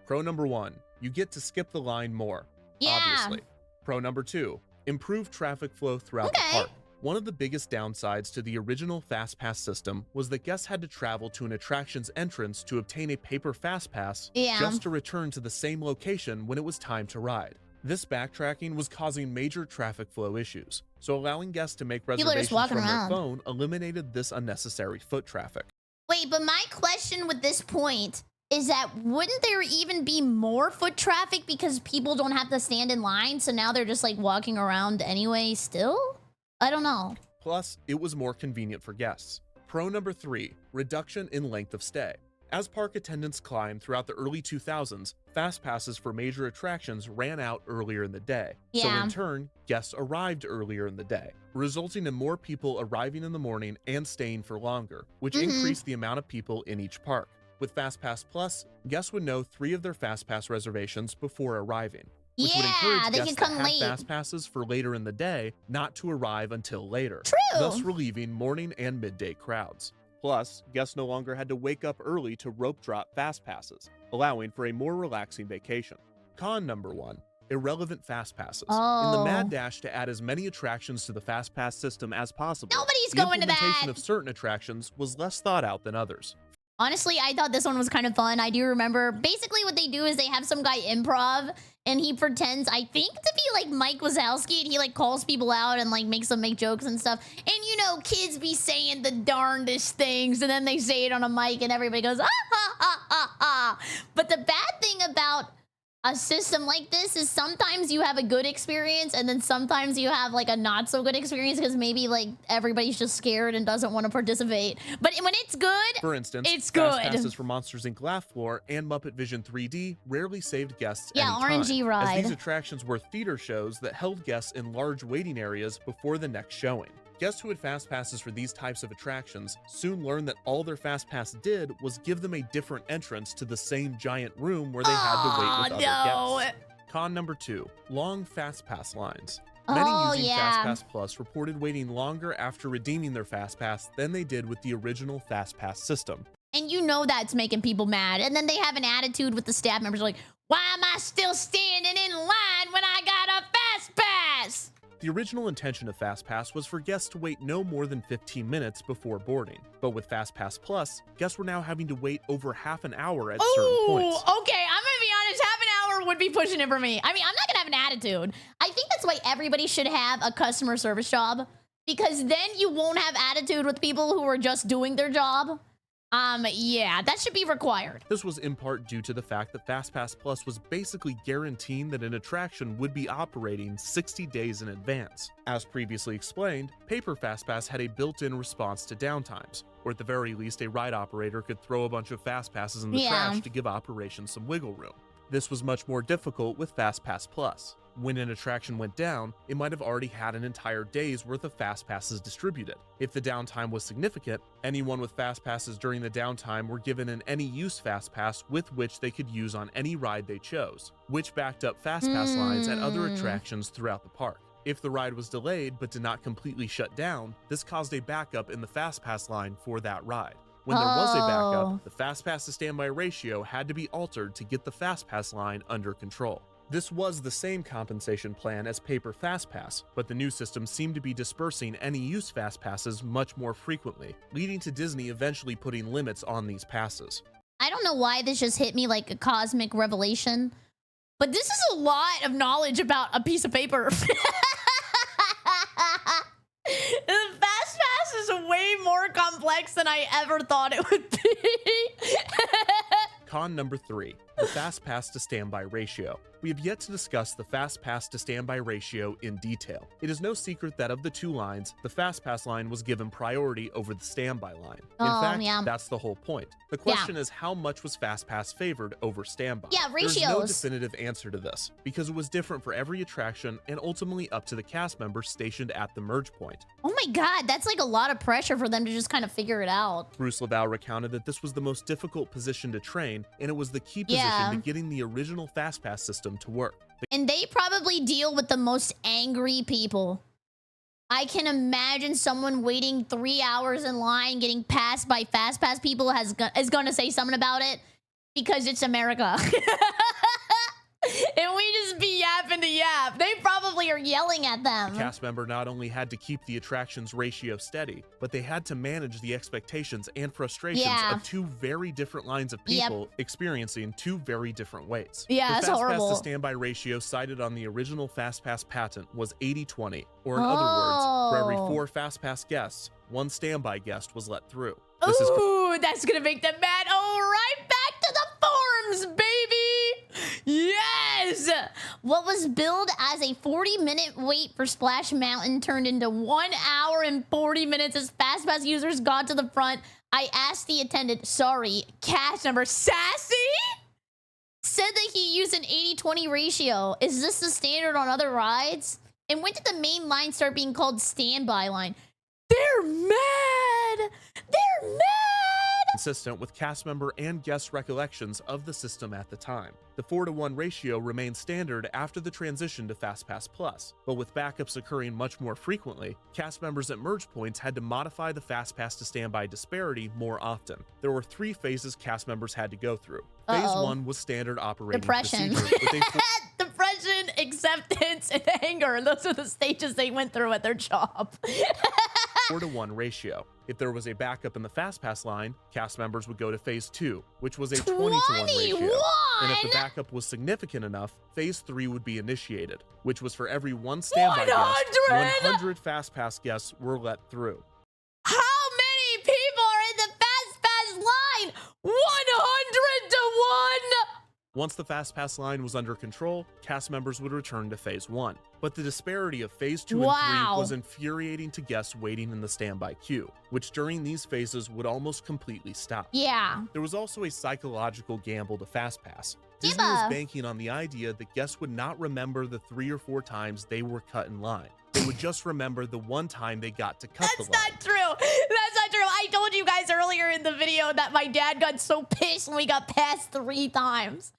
Pro number 1, you get to skip the line more. Yeah. Obviously. Pro number 2, improve traffic flow throughout the park. One of the biggest downsides to the original FastPass system was that guests had to travel to an attraction's entrance to obtain a paper FastPass just to return to the same location when it was time to ride. This backtracking was causing major traffic flow issues, so allowing guests to make reservations from their phone eliminated this unnecessary foot traffic. Wait, but my question with this point is that wouldn't there even be more foot traffic because people don't have to stand in line, so now they're just like walking around anyway still? I don't know. Plus, it was more convenient for guests. Pro number 3, reduction in length of stay. As park attendance climbed throughout the early 2000s, fast passes for major attractions ran out earlier in the day. So in turn, guests arrived earlier in the day, resulting in more people arriving in the morning and staying for longer, which increased the amount of people in each park. With FastPass Plus, guests would know 3 of their FastPass reservations before arriving, which would encourage guests to have fast passes for later in the day, not to arrive until later, thus relieving morning and midday crowds. Plus, guests no longer had to wake up early to rope drop fast passes, allowing for a more relaxing vacation. Con number 1, irrelevant fast passes. In the mad dash to add as many attractions to the fast pass system as possible, nobody's going to that. The implementation of certain attractions was less thought out than others. Honestly, I thought this one was kind of fun. I do remember, basically what they do is they have some guy improv and he pretends, I think, to be like Mike Wazowski, and he like calls people out and like makes them make jokes and stuff. And you know, kids be saying the darndest things and then they say it on a mic and everybody goes, ah, ha, ha, ha, ha. But the bad thing about a system like this is sometimes you have a good experience and then sometimes you have like a not so good experience because maybe like everybody's just scared and doesn't want to participate. But when it's good, for instance, it's good. Fast passes for Monsters Inc. Laugh Floor and Muppet Vision 3D rarely saved guests any RNG time, ride. as these attractions were theater shows that held guests in large waiting areas before the next showing. Guests who had fast passes for these types of attractions soon learned that all their fast pass did was give them a different entrance to the same giant room where they had to wait with other guests. Con number 2, long fast pass lines. Many using FastPass Plus reported waiting longer after redeeming their fast pass than they did with the original fast pass system. And you know that's making people mad. And then they have an attitude with the staff members like, why am I still standing in line when I got a fast pass? The original intention of FastPass was for guests to wait no more than 15 minutes before boarding. But with FastPass Plus, guests were now having to wait over half an hour at certain points. Okay, I'm gonna be honest, half an hour would be pushing it for me. I mean, I'm not gonna have an attitude. I think that's why everybody should have a customer service job, because then you won't have attitude with people who are just doing their job. Yeah, that should be required. This was in part due to the fact that FastPass Plus was basically guaranteeing that an attraction would be operating 60 days in advance. As previously explained, Paper FastPass had a built-in response to downtimes, or at the very least a ride operator could throw a bunch of FastPasses in the trash to give operations some wiggle room. This was much more difficult with FastPass Plus. When an attraction went down, it might have already had an entire day's worth of FastPasses distributed. If the downtime was significant, anyone with FastPasses during the downtime were given an any-use FastPass with which they could use on any ride they chose, which backed up FastPass lines at other attractions throughout the park. If the ride was delayed but did not completely shut down, this caused a backup in the FastPass line for that ride. When there was a backup, the FastPass to standby ratio had to be altered to get the FastPass line under control. This was the same compensation plan as Paper FastPass, but the new system seemed to be dispersing any use FastPasses much more frequently, leading to Disney eventually putting limits on these passes. I don't know why this just hit me like a cosmic revelation, but this is a lot of knowledge about a piece of paper. The FastPass is way more complex than I ever thought it would be. Con number 3, the FastPass to standby ratio. We have yet to discuss the FastPass to standby ratio in detail. It is no secret that of the two lines, the FastPass line was given priority over the standby line. In fact, that's the whole point. The question is, how much was FastPass favored over standby? Ratios. There's no definitive answer to this, because it was different for every attraction and ultimately up to the cast members stationed at the merge point. Oh my god, that's like a lot of pressure for them to just kind of figure it out. Bruce LaValle recounted that this was the most difficult position to train, and it was the key position to getting the original FastPass system to work. And they probably deal with the most angry people. I can imagine someone waiting 3 hours in line getting passed by FastPass people is going to say something about it because it's America. And we just be yapping to yap. They probably are yelling at them. The cast member not only had to keep the attraction's ratio steady, but they had to manage the expectations and frustrations of two very different lines of people experiencing two very different waits. Yeah, the it's FastPass horrible. to standby ratio cited on the original FastPass patent was 80-20, or in other words, for every 4 FastPass guests, 1 standby guest was let through. Ooh, that's gonna make them mad. Oh, right back to the forms, baby. Yes! What was billed as a 40-minute wait for Splash Mountain turned into 1 hour and 40 minutes as FastPass users got to the front. I asked the attendant, sorry, cast member Sassy? Said that he used an 80-20 ratio. Is this the standard on other rides? And when did the main line start being called standby line? They're mad! They're mad! Consistent with cast member and guest recollections of the system at the time. The 4-to-1 ratio remained standard after the transition to FastPass Plus, but with backups occurring much more frequently, cast members at merge points had to modify the FastPass to standby disparity more often. There were 3 phases cast members had to go through. Phase 1 was standard operating procedure. Depression, acceptance, and anger. Those are the stages they went through at their job. 4-to-1 ratio. If there was a backup in the FastPass line, cast members would go to Phase 2, which was a 20-to-1 ratio. And if the backup was significant enough, Phase 3 would be initiated, which was for every 1 standby guest, 100 FastPass guests were let through. How many people are in the FastPass line? 100 to 1! Once the FastPass line was under control, cast members would return to Phase 1. But the disparity of Phase 2 and 3 was infuriating to guests waiting in the standby queue, which during these phases would almost completely stop. There was also a psychological gamble to FastPass. Disney was banking on the idea that guests would not remember the 3 or 4 times they were cut in line. They would just remember the one time they got to cut the line. That's not true. That's not true. I told you guys earlier in the video that my dad got so pissed when we got passed 3 times.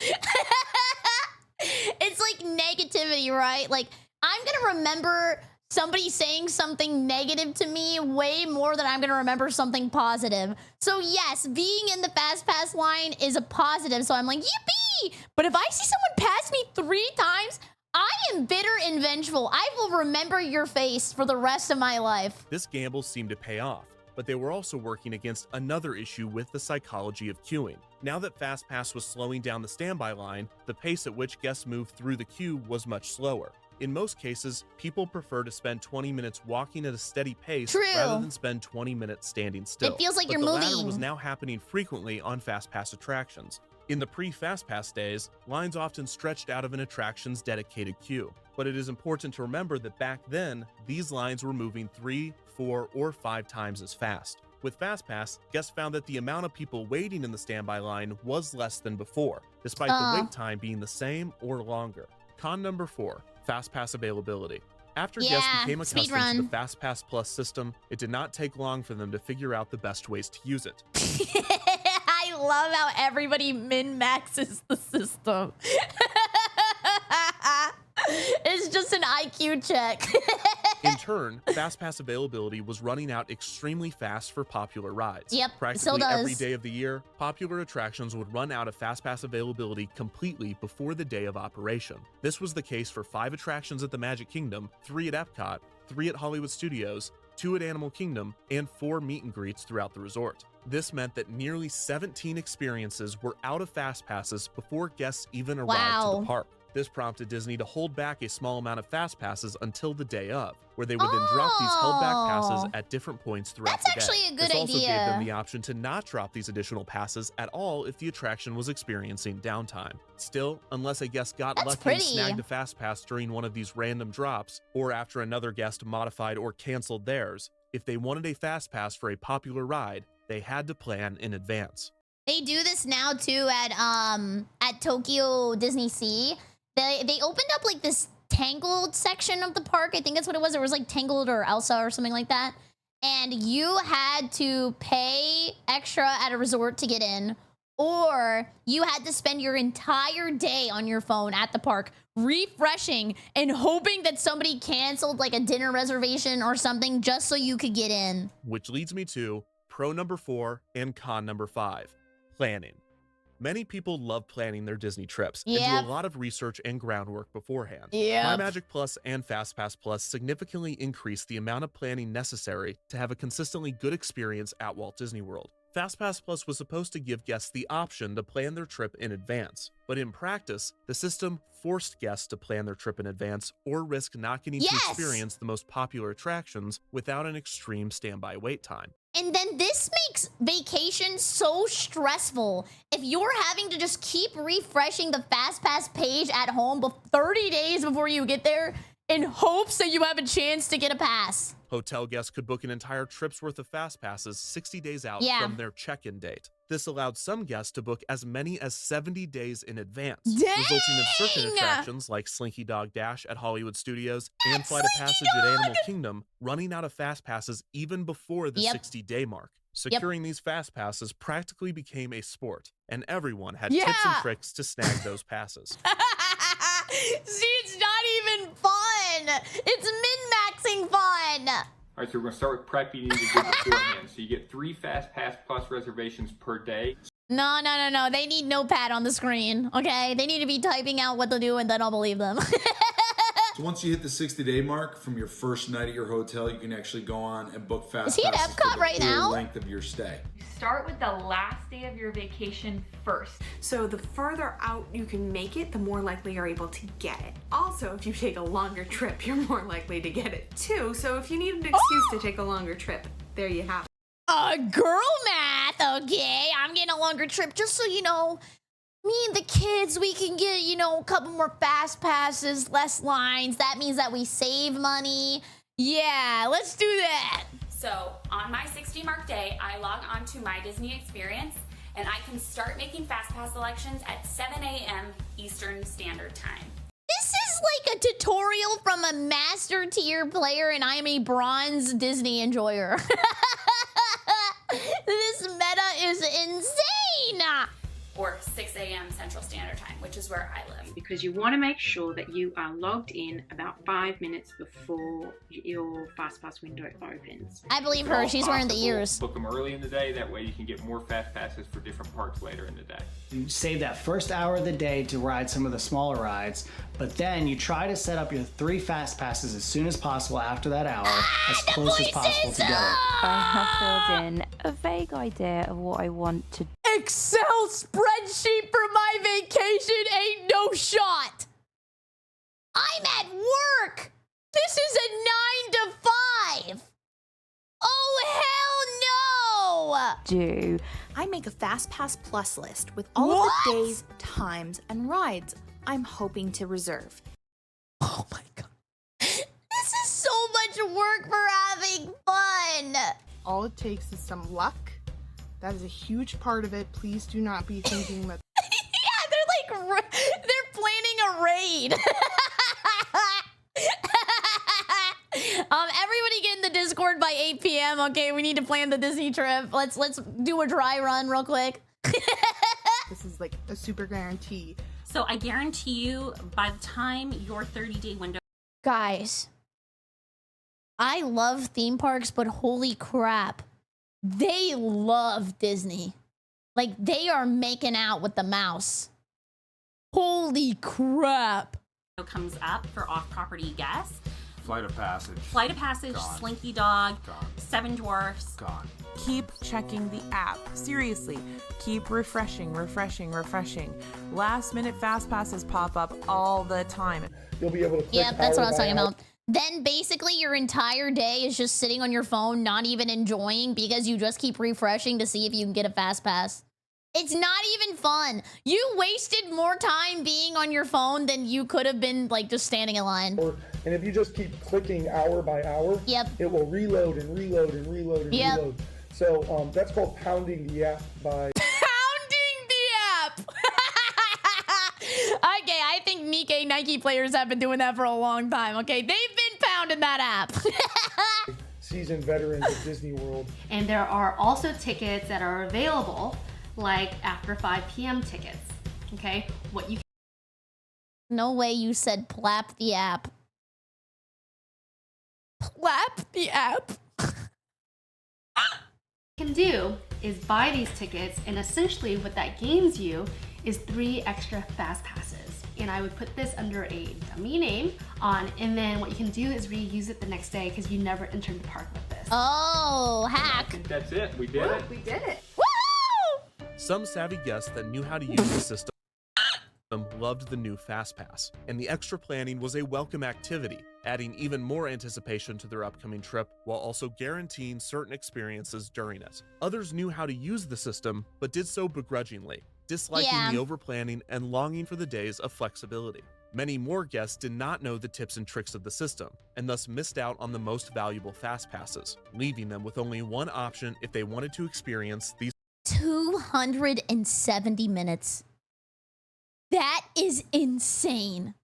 It's like negativity, right? Like, I'm gonna remember somebody saying something negative to me way more than I'm gonna remember something positive. So yes, being in the FastPass line is a positive. So I'm like, yippee! But if I see someone pass me 3 times, I am bitter and vengeful. I will remember your face for the rest of my life. This gamble seemed to pay off, but they were also working against another issue with the psychology of queuing. Now that FastPass was slowing down the standby line, the pace at which guests moved through the queue was much slower. In most cases, people prefer to spend 20 minutes walking at a steady pace True. rather than spend 20 minutes standing still. It feels like but you're the moving. latter was now happening frequently on FastPass attractions. In the pre-FastPass days, lines often stretched out of an attraction's dedicated queue. But it is important to remember that back then, these lines were moving 3, 4, or 5 times as fast. With FastPass, guests found that the amount of people waiting in the standby line was less than before, despite the wait time being the same or longer. Con number 4, FastPass availability. After guests became accustomed to the FastPass Plus system, it did not take long for them to figure out the best ways to use it. I love how everybody min-maxes the system. It's just an IQ check. In turn, FastPass availability was running out extremely fast for popular rides. Yep, Practically every day of the year, popular attractions would run out of FastPass availability completely before the day of operation. This was the case for 5 attractions at the Magic Kingdom, 3 at Epcot, 3 at Hollywood Studios, 2 at Animal Kingdom, and 4 meet and greets throughout the resort. This meant that nearly 17 experiences were out of FastPasses before guests even arrived to the park. This prompted Disney to hold back a small amount of FastPasses until the day of, where they would then drop these held back passes at different points throughout the day. That's actually a good this also idea. gave them the option to not drop these additional passes at all if the attraction was experiencing downtime. Still, unless a guest got lucky and snagged a FastPass during one of these random drops, or after another guest modified or canceled theirs, if they wanted a FastPass for a popular ride, they had to plan in advance. They do this now too at Tokyo Disney Sea. They opened up like this Tangled section of the park. I think that's what it was. It was like Tangled or Elsa or something like that. And you had to pay extra at a resort to get in, or you had to spend your entire day on your phone at the park refreshing and hoping that somebody canceled like a dinner reservation or something just so you could get in. Which leads me to pro number 4 and con number 5, planning. Many people love planning their Disney trips and do a lot of research and groundwork beforehand. My Magic Plus and FastPass Plus significantly increase the amount of planning necessary to have a consistently good experience at Walt Disney World. FastPass Plus was supposed to give guests the option to plan their trip in advance, but in practice, the system forced guests to plan their trip in advance or risk not getting to experience the most popular attractions without an extreme standby wait time. And then this makes vacation so stressful. If you're having to just keep refreshing the FastPass page at home 30 days before you get there in hopes that you have a chance to get a pass. Hotel guests could book an entire trip's worth of FastPasses 60 days out from their check-in date. This allowed some guests to book as many as 70 days in advance, resulting in certain attractions like Slinky Dog Dash at Hollywood Studios and Flight of Passage at Animal Kingdom running out of FastPasses even before the 60-day mark. Securing these FastPasses practically became a sport, and everyone had tips and tricks to snag those passes. See, it's not even fun. It's min-maxing fun. All right, so we're going to start with prep you need to do beforehand. So you get 3 FastPass Plus reservations per day. No. They need notepad on the screen, okay? They need to be typing out what to do, and then I'll believe them. So once you hit the 60-day mark from your first night at your hotel, you can actually go on and book FastPass. Is he at Epcot right now? Length of your stay. Start with the last day of your vacation first. So the further out you can make it, the more likely you're able to get it. Also, if you take a longer trip, you're more likely to get it too. So if you need an excuse to take a longer trip, there you have it. Girl math, okay? I'm getting a longer trip just so you know. Me and the kids, we can get, a couple more fast passes, less lines. That means that we save money. Yeah, let's do that. So on my 60 mark day, I log on to My Disney Experience and I can start making FastPass selections at 7 a.m. Eastern Standard Time. This is like a tutorial from a master tier player, and I am a bronze Disney enjoyer. This meta is insane. Or 6 a.m. Central Standard Time, which is where I live. Because you want to make sure that you are logged in about 5 minutes before your FastPass window opens. I believe her. She's wearing the ears. Book them early in the day. That way you can get more FastPasses for different parks later in the day. You save that first hour of the day to ride some of the smaller rides, but then you try to set up your 3 FastPasses as soon as possible after that hour, as close as possible together. I have filled in a vague idea of what I want to do. Excel spreadsheet for my vacation ain't no shot. I'm at work. This is a 9 to 5. Oh, hell no. Do. I make a FastPass Plus list with all of the days, times, and rides I'm hoping to reserve. Oh my God. This is so much work for having fun. All it takes is some luck. That is a huge part of it. Please do not be thinking that. Yeah, they're planning a raid. Everybody get in the Discord by 8 p.m. Okay, we need to plan the Disney trip. Let's do a dry run real quick. This is like a super guarantee. So I guarantee you, by the time your 30-day window... Guys, I love theme parks, but holy crap. They love Disney. Like, they are making out with the mouse. Holy crap. ...comes up for off-property guests. Flight of Passage. Flight of Passage, Gone. Slinky Dog, Gone. Seven Dwarfs. Gone. Keep checking the app. Seriously, keep refreshing. Last minute fast passes pop up all the time. You'll be able to click Yep, that's what I was talking hour by about. Then basically your entire day is just sitting on your phone, not even enjoying because you just keep refreshing to see if you can get a fast pass. It's not even fun. You wasted more time being on your phone than you could have been like just standing in line. And if you just keep clicking hour by hour, it will reload and reload and reload and reload. So that's called pounding the app by... Pounding the app! Okay, I think Nikkei Nike players have been doing that for a long time, okay? They've been pounding that app. seasoned veterans of Disney World. And there are also tickets that are available, like after 5 p.m. tickets, okay? What you No way you said plap the app. Plap the app? can do is buy these tickets, and essentially what that gains you is 3 extra fast passes. And I would put this under a dummy name on, and then what you can do is reuse it the next day because you never entered the park with this. Oh, hack. I think that's it. We did it. We did it. Woo! Some savvy guests that knew how to use the system loved the new FastPass, and the extra planning was a welcome activity, adding even more anticipation to their upcoming trip while also guaranteeing certain experiences during it. Others knew how to use the system, but did so begrudgingly, disliking the over-planning and longing for the days of flexibility. Many more guests did not know the tips and tricks of the system, and thus missed out on the most valuable FastPasses, leaving them with only one option if they wanted to experience these 270 minutes. That is insane.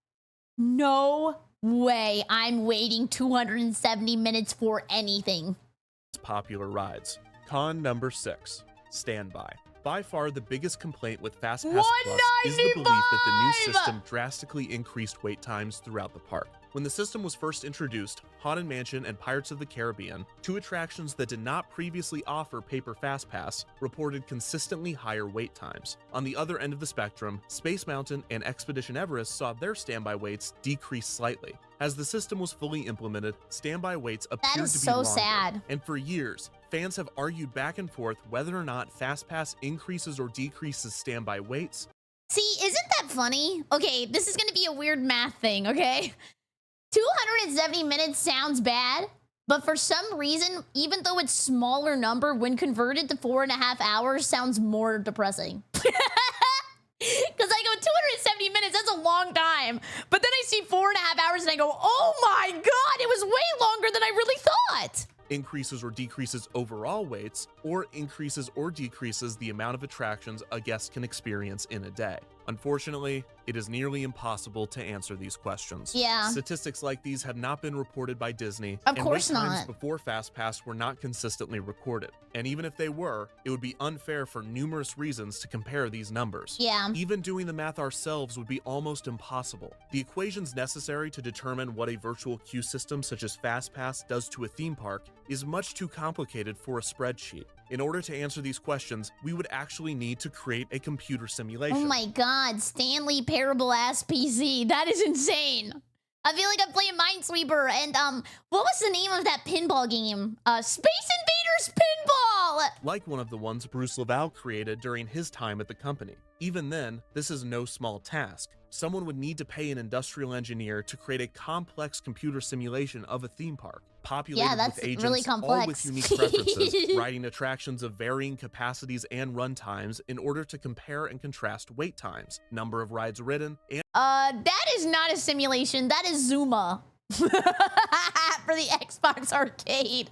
No way I'm waiting 270 minutes for anything. popular rides. Con number 6, standby. By far the biggest complaint with FastPass Plus is the belief that the new system drastically increased wait times throughout the park. When the system was first introduced, Haunted Mansion and Pirates of the Caribbean, 2 attractions that did not previously offer paper FastPass, reported consistently higher wait times. On the other end of the spectrum, Space Mountain and Expedition Everest saw their standby waits decrease slightly. As the system was fully implemented, standby waits appeared to be longer. sad. And for years, fans have argued back and forth whether or not FastPass increases or decreases standby waits. See, isn't that funny? Okay, this is gonna be a weird math thing, okay? 270 minutes sounds bad, but for some reason, even though it's smaller number, when converted to 4.5 hours, sounds more depressing. Because I go 270 minutes, that's a long time. But then I see 4.5 hours and I go, oh my God, it was way longer than I really thought. Increases or decreases overall waits, or increases or decreases the amount of attractions a guest can experience in a day. Unfortunately, it is nearly impossible to answer these questions. Yeah. Statistics like these have not been reported by Disney, Of and course wait times not. before FastPass were not consistently recorded. And even if they were, it would be unfair for numerous reasons to compare these numbers. Yeah. Even doing the math ourselves would be almost impossible. The equations necessary to determine what a virtual queue system such as FastPass does to a theme park is much too complicated for a spreadsheet. In order to answer these questions, we would actually need to create a computer simulation. Oh my God, Stanley Parable ass PC. That is insane. I feel like I'm playing Minesweeper and what was the name of that pinball game? Space Invaders Pinball! Like one of the ones Bruce Laval created during his time at the company. Even then, this is no small task. someone would need to pay an industrial engineer to create a complex computer simulation of a theme park, populated that's with agents, really complex. all with unique preferences, riding attractions of varying capacities and run times in order to compare and contrast wait times, number of rides ridden, and that is not a simulation. That is Zuma for the Xbox Arcade.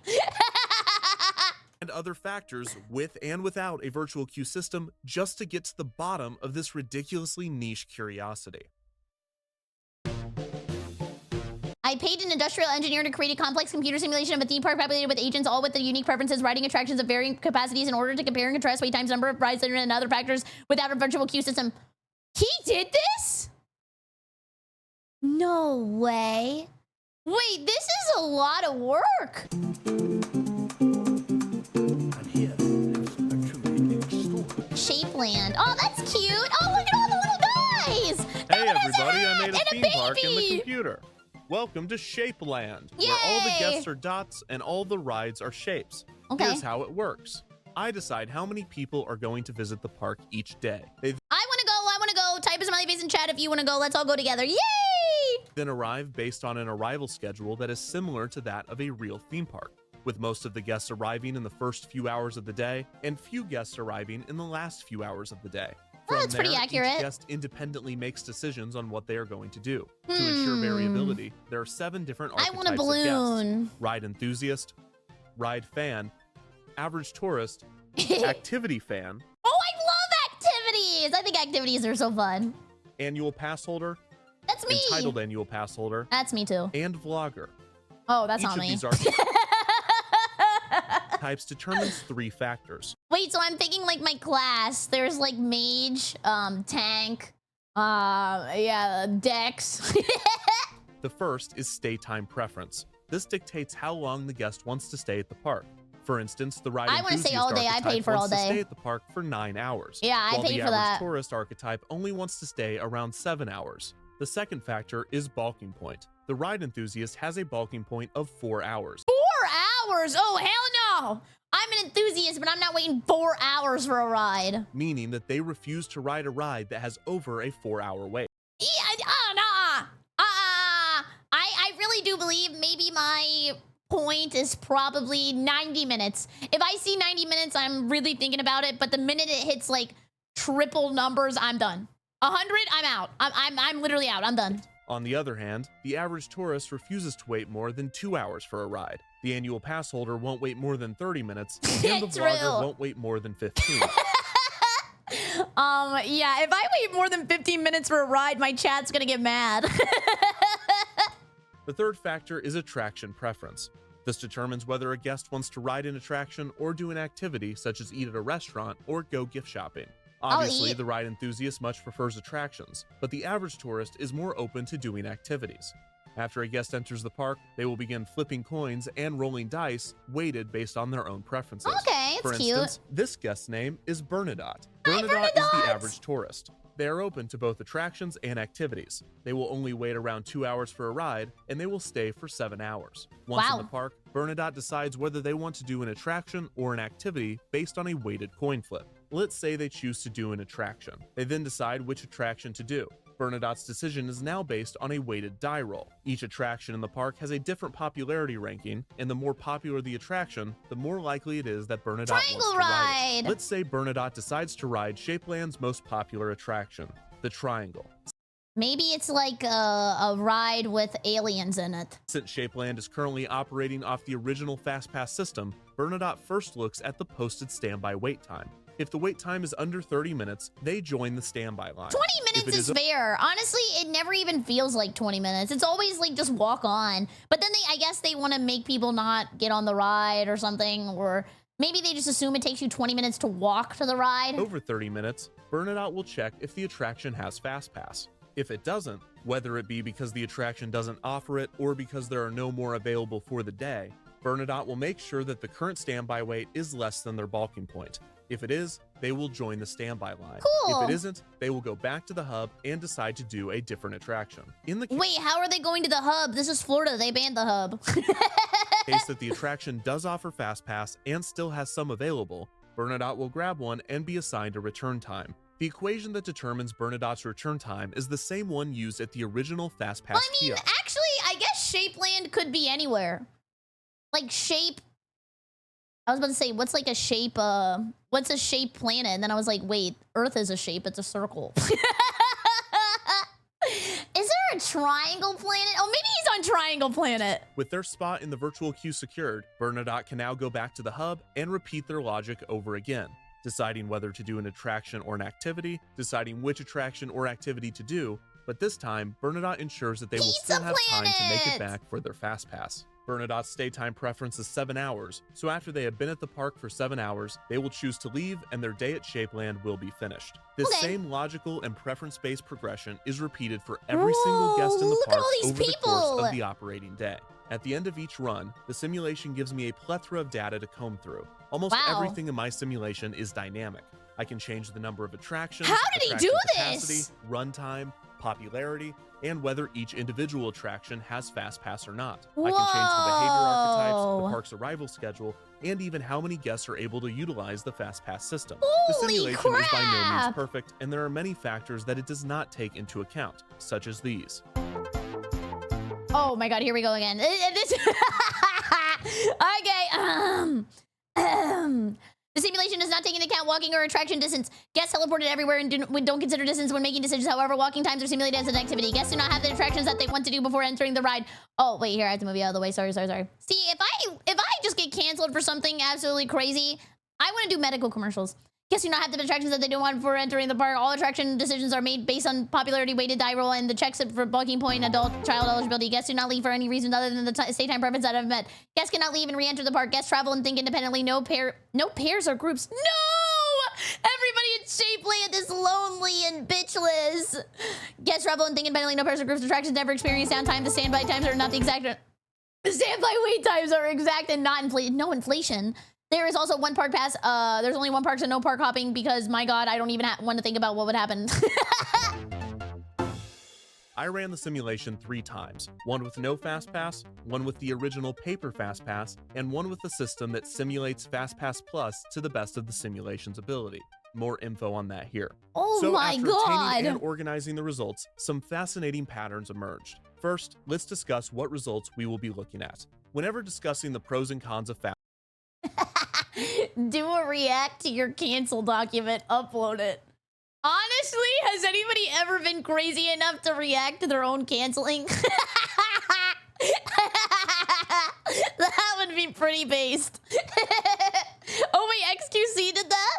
and other factors with and without a virtual queue system, just to get to the bottom of this ridiculously niche curiosity. I paid an industrial engineer to create a complex computer simulation of a theme park populated with agents, all with the unique preferences, riding attractions of varying capacities in order to compare and contrast wait times, number of rides, and other factors without a virtual queue system. He did this? No way. Wait, this is a lot of work. Shapeland. Oh, that's cute. Oh, look at all the little guys. Hey everybody, I made a theme park in the computer. Welcome to Shapeland, where all the guests are dots and all the rides are shapes. Okay. Here's how it works. I decide how many people are going to visit the park each day. They I want to go. Type a smiley face in chat if you want to go. Let's all go together. Yay! then arrive based on an arrival schedule that is similar to that of a real theme park, with most of the guests arriving in the first few hours of the day and few guests arriving in the last few hours of the day. Well, that's pretty accurate. Each guest independently makes decisions on what they are going to do. To ensure variability, there are 7 different archetypes I want a balloon. of guests: ride enthusiast, ride fan, average tourist, activity fan. Oh, I love activities. I think activities are so fun. Annual pass holder. That's me. Entitled annual pass holder. That's me too. And vlogger. Oh, that's Each not of me. these archetypes determines 3 factors. Wait, so I'm thinking like my class. There's like mage, tank, dex. The first is stay time preference. This dictates how long the guest wants to stay at the park. For instance, the ride I want to stay all day. I paid for all wants to stay day. at the park for 9 hours. Yeah, I while paid the for that. average tourist archetype only wants to stay around 7 hours. The second factor is balking point. The ride enthusiast has a balking point of 4 hours. 4 hours? Oh, hell no. I'm an enthusiast, but I'm not waiting 4 hours for a ride. Meaning that they refuse to ride a ride that has over a 4-hour wait. Yeah, I really do believe maybe my point is probably 90 minutes. If I see 90 minutes, I'm really thinking about it. But the minute it hits like triple numbers, I'm done. 100, I'm out. I'm literally out. I'm done. On the other hand, the average tourist refuses to wait more than 2 hours for a ride. The annual pass holder won't wait more than 30 minutes, and the vlogger won't wait more than 15. Yeah, if I wait more than 15 minutes for a ride, my chat's gonna get mad. The third factor is attraction preference. This determines whether a guest wants to ride an attraction or do an activity such as eat at a restaurant or go gift shopping. Obviously, the ride enthusiast much prefers attractions, but the average tourist is more open to doing activities. After a guest enters the park, they will begin flipping coins and rolling dice, weighted based on their own preferences. Okay, it's For cute. instance, this guest's name is Bernadotte. Bernadotte is the average tourist. They are open to both attractions and activities. They will only wait around 2 hours for a ride, and they will stay for 7 hours. Once in the park, Bernadotte decides whether they want to do an attraction or an activity based on a weighted coin flip. Let's say they choose to do an attraction. They then decide which attraction to do. Bernadotte's decision is now based on a weighted die roll. Each attraction in the park has a different popularity ranking, and the more popular the attraction, the more likely it is that Bernadotte wants to ride it. Let's say Bernadotte decides to ride Shapeland's most popular attraction, the Triangle. Maybe it's like a ride with aliens in it. Since Shapeland is currently operating off the original FastPass system, Bernadotte first looks at the posted standby wait time. If the wait time is under 30 minutes, they join the standby line. 20 minutes is fair. Honestly, it never even feels like 20 minutes. It's always like just walk on. But then I guess they want to make people not get on the ride or something, or maybe they just assume it takes you 20 minutes to walk to the ride. Over 30 minutes, Bernadotte will check if the attraction has FastPass. If it doesn't, whether it be because the attraction doesn't offer it or because there are no more available for the day, Bernadotte will make sure that the current standby wait is less than their balking point. If it is, they will join the standby line. Cool. If it isn't, they will go back to the hub and decide to do a different attraction. In the Wait, how are they going to the hub? This is Florida. They banned the hub. case that the attraction does offer FastPass and still has some available, Bernadotte will grab one and be assigned a return time. The equation that determines Bernadotte's return time is the same one used at the original FastPass kiosk. Actually, I guess Shapeland could be anywhere. Like shape. I was about to say, what's like a shape? What's a shape planet? And then I was like, wait, Earth is a shape. It's a circle. Is there a triangle planet? Oh, maybe he's on Triangle Planet. With their spot in the virtual queue secured, Bernadotte can now go back to the hub and repeat their logic over again, deciding whether to do an attraction or an activity, deciding which attraction or activity to do, but this time, Bernadotte ensures that they will still have time to make it back for their FastPass. Bernadotte's stay time preference is 7 hours, so after they have been at the park for 7 hours, they will choose to leave and their day at Shapeland will be finished. This same logical and preference-based progression is repeated for every single guest in the park over the course of the operating day. At the end of each run, the simulation gives me a plethora of data to comb through. Almost everything in my simulation is dynamic. I can change the number of attractions, capacity, runtime, popularity, and whether each individual attraction has FastPass or not. I can change the behavior archetypes, the park's arrival schedule, and even how many guests are able to utilize the FastPass system. The simulation is by no means perfect, and there are many factors that it does not take into account, such as these. Oh my god, here we go again. This okay. The simulation does not take into account walking or attraction distance. Guests teleported everywhere and don't consider distance when making decisions. However, walking times are simulated as an activity. Guests do not have the attractions that they want to do before entering the ride. Oh, wait, here, I have to move you out of the way. Sorry. See, if I just get canceled for something absolutely crazy, I want to do medical commercials. Guests do not have the attractions that they don't want before entering the park. All attraction decisions are made based on popularity, weighted die roll, and the checks for booking point, adult, child eligibility. Guests do not leave for any reason other than the stay time preference that I've met. Guests cannot leave and re-enter the park. Guests travel and think independently. No pairs or groups. No! Everybody in Shapeland is lonely and bitchless. Guests travel and think independently. No pairs or groups. Attractions never experience downtime. The standby times are not the exact. The standby wait times are exact and not no inflation. There is also one park pass. There's only one park, so no park hopping because, my god, I don't even want to think about what would happen. I ran the simulation 3 times, one with no FastPass, one with the original paper FastPass, and one with the system that simulates FastPass Plus to the best of the simulation's ability. More info on that here. Oh my god! So after obtaining and organizing the results, some fascinating patterns emerged. First, let's discuss what results we will be looking at. Whenever discussing the pros and cons of FastPass, do a react to your cancel document, upload it. Honestly, has anybody ever been crazy enough to react to their own canceling? That would be pretty based. Oh wait, XQC did that?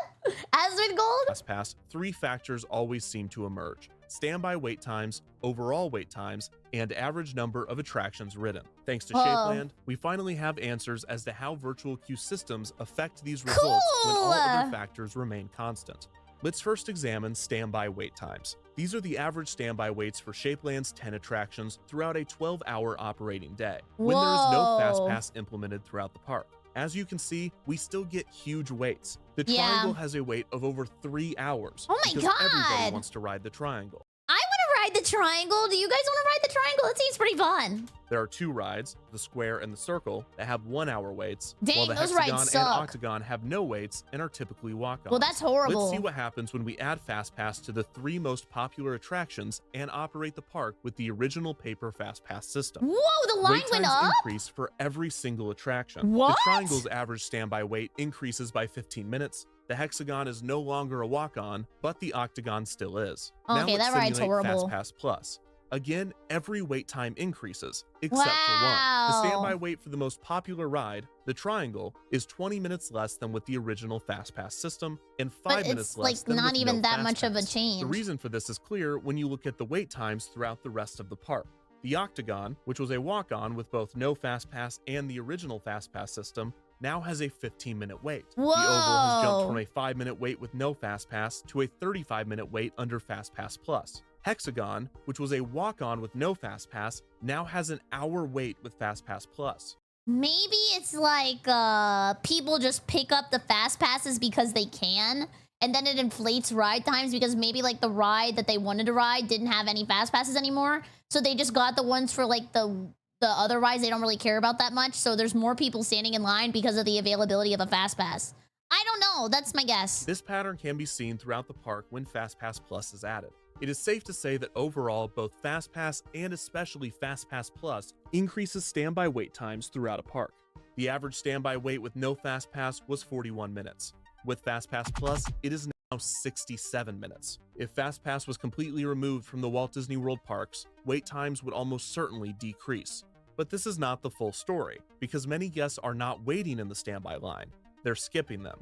Asmod Gold? FastPass, 3 factors always seem to emerge: standby wait times, overall wait times, and average number of attractions ridden. Thanks to Shapeland, we finally have answers as to how virtual queue systems affect these results when all other factors remain constant. Let's first examine standby wait times. These are the average standby waits for Shapeland's 10 attractions throughout a 12-hour operating day, when there is no FastPass implemented throughout the park. As you can see, we still get huge waits. The Triangle has a wait of over 3 hours. Oh my god! Everybody wants to ride the Triangle. I want to ride the Triangle. Do you guys want to ride the Triangle? It seems pretty fun. There are 2 rides, the Square and the Circle, that have 1-hour waits, Dang, while the those Hexagon rides and suck. Octagon have no waits and are typically walk-ons. Well, that's horrible. Let's see what happens when we add FastPass to the 3 most popular attractions and operate the park with the original paper FastPass system. Whoa, the line wait went times up? increase for every single attraction. What? The Triangle's average standby wait increases by 15 minutes. The Hexagon is no longer a walk-on, but the Octagon still is. Okay, that ride's horrible. FastPass Plus. Again, every wait time increases, except for one. The standby wait for the most popular ride, the Triangle, is 20 minutes less than with the original FastPass system, and 5 minutes less than with no not even that much of a FastPass. change. The reason for this is clear when you look at the wait times throughout the rest of the park. The Octagon, which was a walk-on with both no FastPass and the original FastPass system, now has a 15-minute wait. Whoa. The Oval has jumped from a 5-minute wait with no FastPass to a 35-minute wait under FastPass Plus. Hexagon, which was a walk-on with no FastPass, now has an hour wait with FastPass Plus. Maybe it's like people just pick up the fast passes because they can, and then it inflates ride times because maybe like the ride that they wanted to ride didn't have any fast passes anymore, so they just got the ones for like the other rides they don't really care about that much, so there's more people standing in line because of the availability of a fast pass. I don't know. That's my guess. This pattern can be seen throughout the park when FastPass Plus is added. It is safe to say that overall, both FastPass and especially FastPass Plus increases standby wait times throughout a park. The average standby wait with no FastPass was 41 minutes. With FastPass Plus, it is now 67 minutes. If FastPass was completely removed from the Walt Disney World parks, wait times would almost certainly decrease. But this is not the full story, because many guests are not waiting in the standby line. They're skipping them.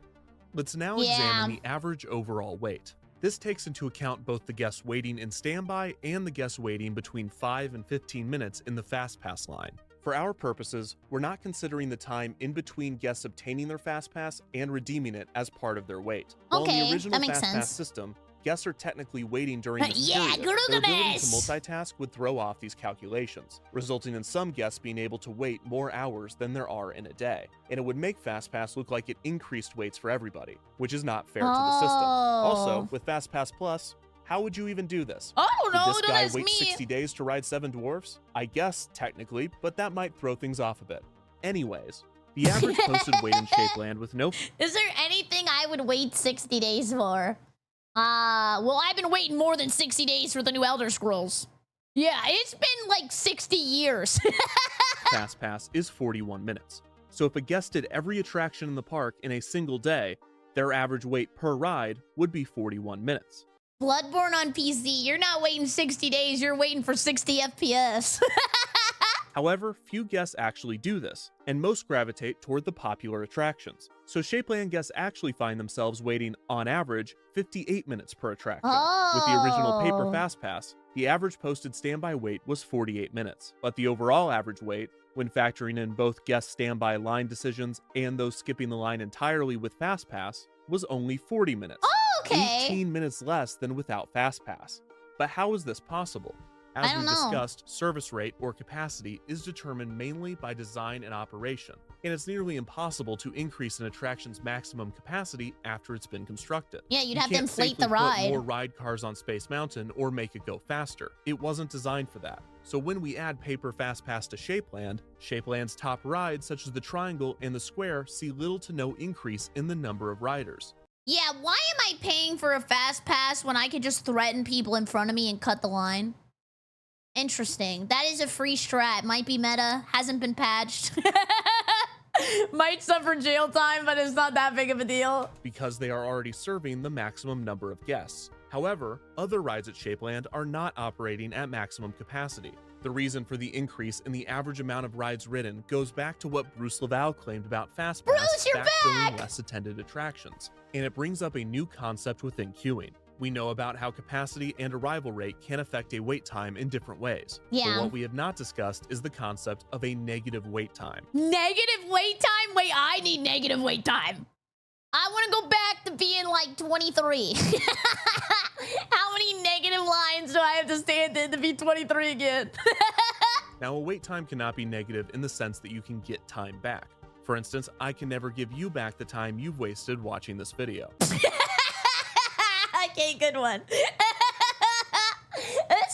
Let's now examine the average overall wait. This takes into account both the guests waiting in standby and the guests waiting between 5 and 15 minutes in the FastPass line. For our purposes, we're not considering the time in between guests obtaining their FastPass and redeeming it as part of their wait. While in the original FastPass system, guests are technically waiting during this period. Their ability to multitask would throw off these calculations, resulting in some guests being able to wait more hours than there are in a day. And it would make FastPass look like it increased waits for everybody, which is not fair to the system. Also, with FastPass Plus, how would you even do this? I don't know. Would this guy wait 60 days to ride 7 Dwarfs? I guess, technically, but that might throw things off a bit. Anyways, the average posted wait in Shapeland with no... Is there anything I would wait 60 days for? Well, I've been waiting more than 60 days for the new Elder Scrolls. Yeah, it's been like 60 years. FastPass is 41 minutes. So if a guest did every attraction in the park in a single day, their average wait per ride would be 41 minutes. Bloodborne on PC, you're not waiting 60 days, you're waiting for 60 FPS. However, few guests actually do this, and most gravitate toward the popular attractions. So Shapeland guests actually find themselves waiting, on average, 58 minutes per attraction. With the original paper FastPass, the average posted standby wait was 48 minutes, but the overall average wait, when factoring in both guest standby line decisions and those skipping the line entirely with FastPass, was only 40 minutes. 18 minutes less than without FastPass. But how is this possible? As we discussed, service rate or capacity is determined mainly by design and operation, and it's nearly impossible to increase an attraction's maximum capacity after it's been constructed. Yeah, you'd have to inflate the ride. Put more ride cars on Space Mountain or make it go faster. It wasn't designed for that. So when we add paper FastPass to Shapeland, Shapeland's top rides such as the Triangle and the Square see little to no increase in the number of riders. Yeah, why am I paying for a FastPass when I could just threaten people in front of me and cut the line? Interesting. That is a free strat. Might be meta. Hasn't been patched. Might suffer jail time, but it's not that big of a deal. Because they are already serving the maximum number of guests. However, other rides at Shapeland are not operating at maximum capacity. The reason for the increase in the average amount of rides ridden goes back to what Bruce Laval claimed about FastPass backfilling less attended attractions. And it brings up a new concept within queuing. We know about how capacity and arrival rate can affect a wait time in different ways. Yeah. But what we have not discussed is the concept of a negative wait time. Negative wait time? Wait, I need negative wait time. I want to go back to being like 23. How many negative lines do I have to stand in to be 23 again? Now, a wait time cannot be negative in the sense that you can get time back. For instance, I can never give you back the time you've wasted watching this video. Okay, good one. It's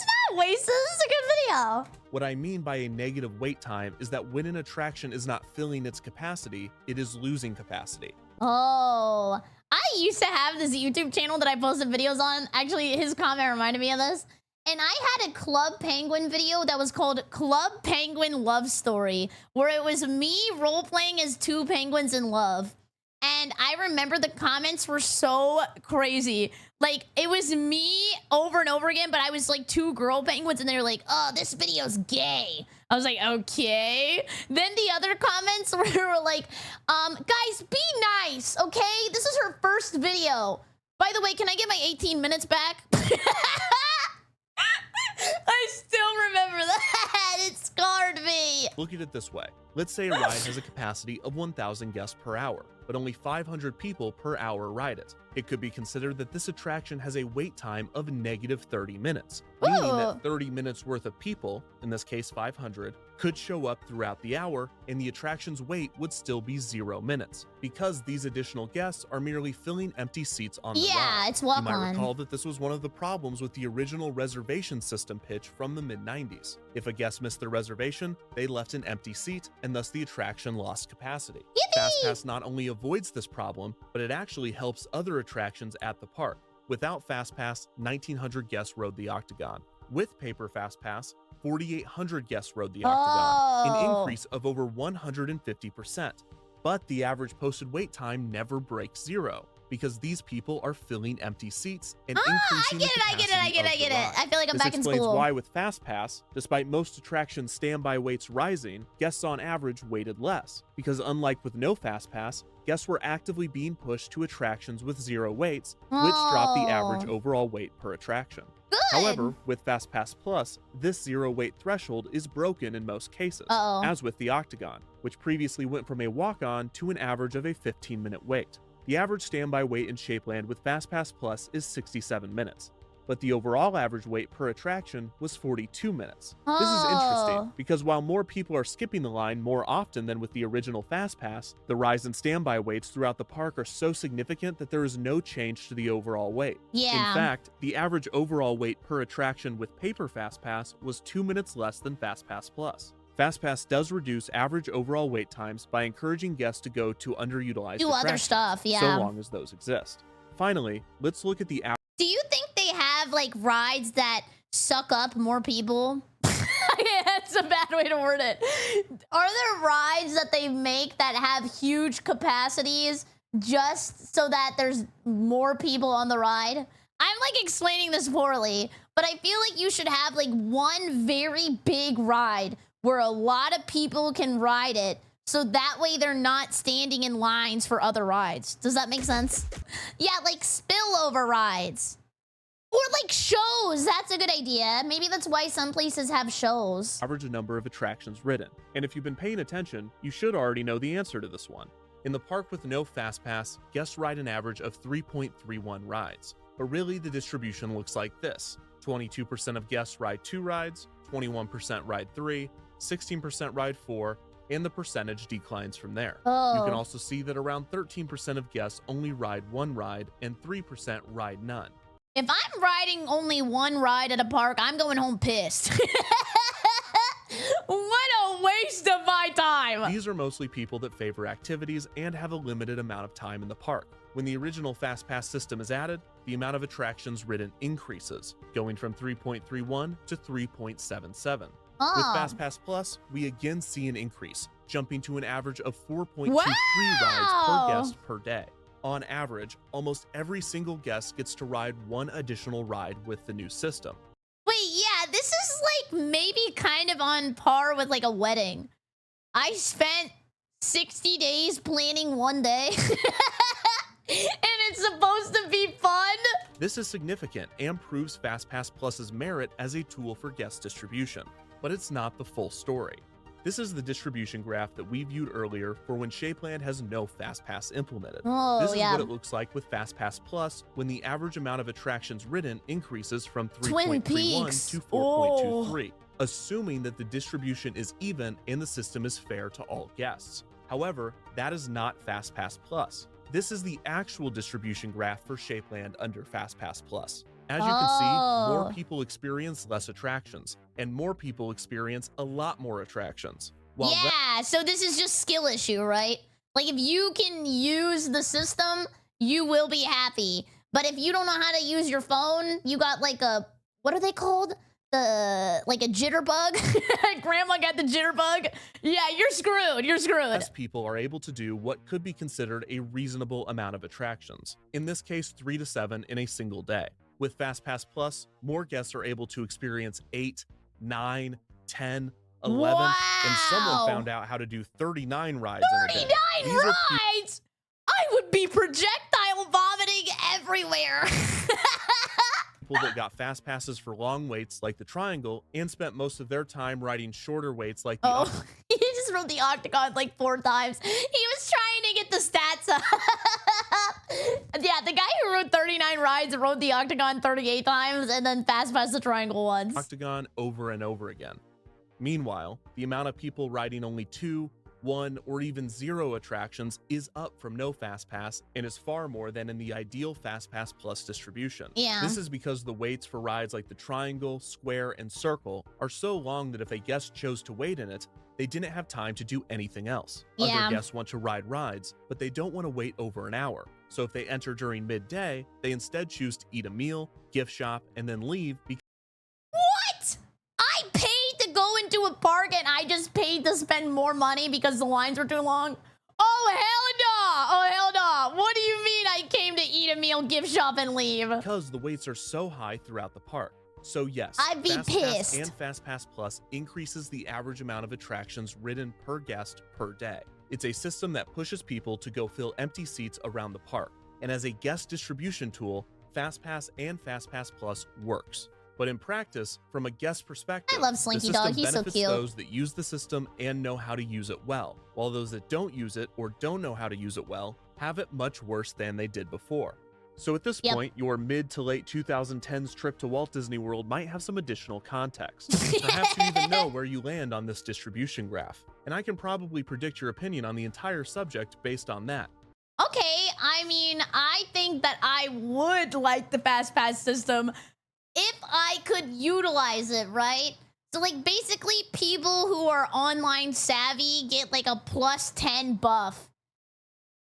not wasted. This is a good video. What I mean by a negative wait time is that when an attraction is not filling its capacity, it is losing capacity. Oh, I used to have this YouTube channel that I posted videos on. Actually, his comment reminded me of this. And I had a Club Penguin video that was called Club Penguin Love Story, where it was me role-playing as 2 penguins in love. And I remember the comments were so crazy. Like, it was me over and over again, but I was like 2 girl penguins, and they were like, oh, this video's gay. I was like, okay. Then the other comments were like, guys, be nice, okay? This is her first video. By the way, can I get my 18 minutes back? I still remember that. It scarred me. Look at it this way. Let's say a ride has a capacity of 1,000 guests per hour, but only 500 people per hour ride it. It could be considered that this attraction has a wait time of negative 30 minutes, meaning that 30 minutes worth of people, in this case 500, could show up throughout the hour and the attraction's wait would still be 0 minutes, because these additional guests are merely filling empty seats on the ride. Yeah, it's walk-on. You might recall that this was one of the problems with the original reservation system pitch from the mid-90s. If a guest missed their reservation, they left an empty seat, and thus the attraction lost capacity. FastPass not only avoids this problem, but it actually helps other attractions at the park. Without FastPass, 1,900 guests rode the Octagon. With Paper FastPass, 4,800 guests rode the Octagon, an increase of over 150%. But the average posted wait time never breaks 0, because these people are filling empty seats and increasing the capacity I get it. I feel like I'm back in This school. explains why with FastPass, despite most attractions' standby waits rising, guests on average waited less, because unlike with no FastPass, guests were actively being pushed to attractions with 0 waits, which dropped the average overall wait per attraction. However, with FastPass Plus, this 0 wait threshold is broken in most cases, as with the Octagon, which previously went from a walk-on to an average of a 15-minute wait. The average standby wait in Shapeland with FastPass Plus is 67 minutes, but the overall average wait per attraction was 42 minutes. This is interesting, because while more people are skipping the line more often than with the original FastPass, the rise in standby waits throughout the park are so significant that there is no change to the overall wait. In fact, the average overall wait per attraction with Paper FastPass was 2 minutes less than FastPass Plus. FastPass does reduce average overall wait times by encouraging guests to go to underutilized Do other attractions, stuff, yeah. so long as those exist. Finally, let's look at the average. Do you think they have like rides that suck up more people? That's a bad way to word it. Are there rides that they make that have huge capacities just so that there's more people on the ride? I'm like explaining this poorly, but I feel like you should have like one very big ride where a lot of people can ride it, so that way they're not standing in lines for other rides. Does that make sense? Yeah, like spillover rides. Or like shows. That's a good idea. Maybe that's why some places have shows. Average number of attractions ridden. And if you've been paying attention, you should already know the answer to this one. In the park with no FastPass, guests ride an average of 3.31 rides. But really, the distribution looks like this. 22% of guests ride 2 rides, 21% ride 3, 16% ride 4, and the percentage declines from there. You can also see that around 13% of guests only ride 1 ride and 3% ride none. If I'm riding only 1 ride at a park, I'm going home pissed. What a waste of my time! These are mostly people that favor activities and have a limited amount of time in the park. When the original FastPass system is added, the amount of attractions ridden increases, going from 3.31 to 3.77. With FastPass Plus, we again see an increase, jumping to an average of 4.23 rides per guest per day. On average, almost every single guest gets to ride 1 additional ride with the new system. Wait, yeah, this is like maybe kind of on par with like a wedding. I spent 60 days planning 1 day. And it's supposed to be fun? This is significant and proves FastPass Plus's merit as a tool for guest distribution. But it's not the full story. This is the distribution graph that we viewed earlier for when Shapeland has no FastPass implemented. This is what it looks like with FastPass Plus when the average amount of attractions ridden increases from 3.31 to 4.23, assuming that the distribution is even and the system is fair to all guests. However, that is not FastPass Plus. This is the actual distribution graph for Shapeland under FastPass Plus. As you can see, more people experience less attractions, and more people experience a lot more attractions. Yeah, so this is just skill issue, right? Like if you can use the system, you will be happy. But if you don't know how to use your phone, you got like a, what are they called? Like a jitterbug? Grandma got the jitterbug? Yeah, you're screwed. You're screwed. Less people are able to do what could be considered a reasonable amount of attractions. In this case, 3 to 7 in a single day. With FastPass Plus, more guests are able to experience 8, 9, 10, 11, and someone found out how to do 39 rides in a day. 39 rides? I would be projectile vomiting everywhere. People that got fast passes for long waits like the Triangle and spent most of their time riding shorter waits like the He just rode the Octagon like 4 times. He was trying to get the stats up. Yeah, the guy who rode 39 rides rode the Octagon 38 times and then FastPass the Triangle once. Octagon over and over again. Meanwhile, the amount of people riding only 2, 1, or even 0 attractions is up from no FastPass and is far more than in the ideal FastPass Plus distribution. Yeah. This is because the waits for rides like the Triangle, Square, and Circle are so long that if a guest chose to wait in it, they didn't have time to do anything else. Yeah. Other guests want to ride rides, but they don't want to wait over an hour. So if they enter during midday, they instead choose to eat a meal, gift shop, and then leave because What? I paid to go into a park and I just paid to spend more money because the lines were too long? Oh, hell no! Oh, hell no! What do you mean I came to eat a meal, gift shop, and leave? because the waits are so high throughout the park. So yes, I'd be FastPass pissed. and FastPass Plus increases the average amount of attractions ridden per guest per day. It's a system that pushes people to go fill empty seats around the park. And as a guest distribution tool, FastPass and FastPass Plus works. But in practice, from a guest perspective, I love Slinky the Dog. system He's so benefits cute. those that use the system and know how to use it well, while those that don't use it or don't know how to use it well have it much worse than they did before. So at this point, your mid to late 2010s trip to Walt Disney World might have some additional context. Perhaps you even know where you land on this distribution graph, and I can probably predict your opinion on the entire subject based on that. Okay, I mean, I think that I would like the FastPass system if I could utilize it, right? So, like, basically, people who are online savvy get, like, a plus 10 buff.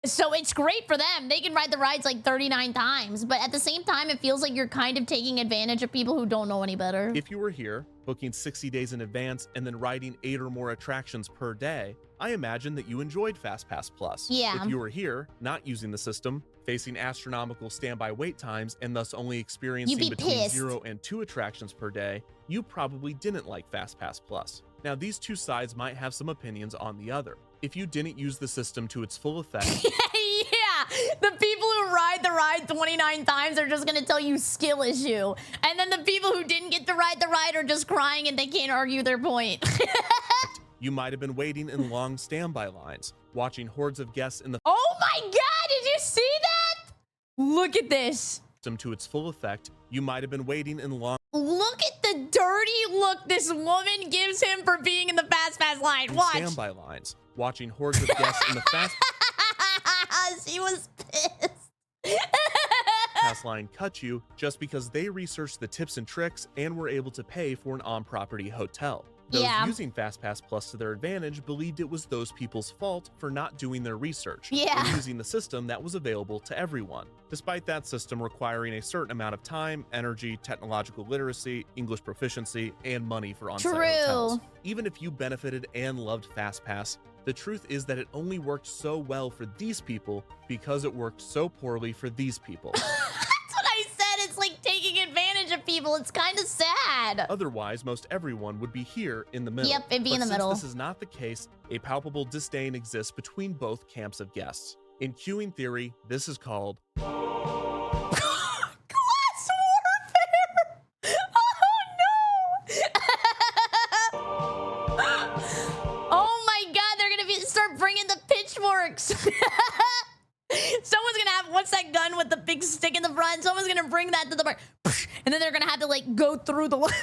So it's great for them. They can ride the rides like 39 times, but at the same time, it feels like you're kind of taking advantage of people who don't know any better. If you were here, booking 60 days in advance and then riding 8 or more attractions per day, I imagine that you enjoyed FastPass Plus. Yeah. If you were here, not using the system, facing astronomical standby wait times, and thus only experiencing You'd be between pissed. 0 and 2 attractions per day, you probably didn't like FastPass Plus. Now, these two sides might have some opinions on the other. If you didn't use the system to its full effect, Yeah, the people who ride the ride 29 times are just gonna tell you skill issue. And then the people who didn't get to ride the ride are just crying and they can't argue their point. you might have been waiting in long standby lines, watching hordes of guests in the Oh my god, did you see that? Look at this. system to its full effect. You might have been waiting in long Look at the dirty look this woman gives him for being in the FastPass line. Watch. standby lines, watching hordes of guests in the fast She was pissed. pass line cut you just because they researched the tips and tricks and were able to pay for an on-property hotel. Those Yeah. using FastPass Plus to their advantage believed it was those people's fault for not doing their research Yeah. and using the system that was available to everyone, despite that system requiring a certain amount of time, energy, technological literacy, English proficiency, and money for on-site True. hotels. Even if you benefited and loved FastPass, the truth is that it only worked so well for these people because it worked so poorly for these people. That's what I said. It's like taking advantage of people. It's kind of sad. Otherwise, most everyone would be here in the middle. Yep, it'd be But in the since middle. this is not the case, a palpable disdain exists between both camps of guests. In queuing theory, this is called Class warfare. Oh no. Oh my god, they're gonna start bringing the pitchforks. Someone's gonna have, what's that gun with the big stick in the front? Someone's gonna bring that to the park. And then they're gonna have to like go through the within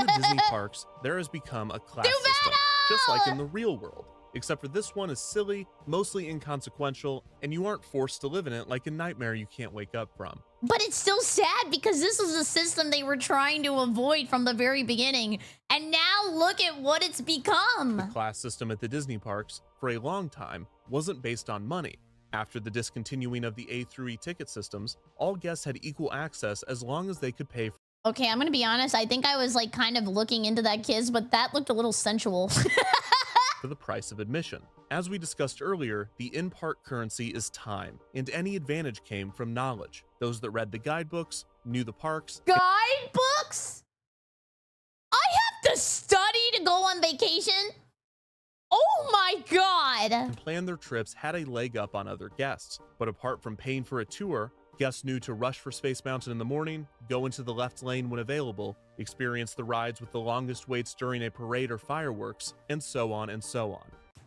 the Disney parks, there has become a class system, just like in the real world. Except for this one is silly, mostly inconsequential, and you aren't forced to live in it like a nightmare you can't wake up from. But it's still sad because this was the system they were trying to avoid from the very beginning. And now look at what it's become. The class system at the Disney parks, for a long time, wasn't based on money. After the discontinuing of the A through E ticket systems, all guests had equal access as long as they could pay for Okay, I'm gonna be honest. I think I was like kind of looking into that kids, but that looked a little sensual. for the price of admission. As we discussed earlier, the in-park currency is time, and any advantage came from knowledge. Those that read the guidebooks, knew the parks, Guidebooks? I have to study to go on vacation? Oh my god! and planned their trips had a leg up on other guests. But apart from paying for a tour, guests knew to rush for Space Mountain in the morning, go into the left lane when available, experience the rides with the longest waits during a parade or fireworks, and so on and so on.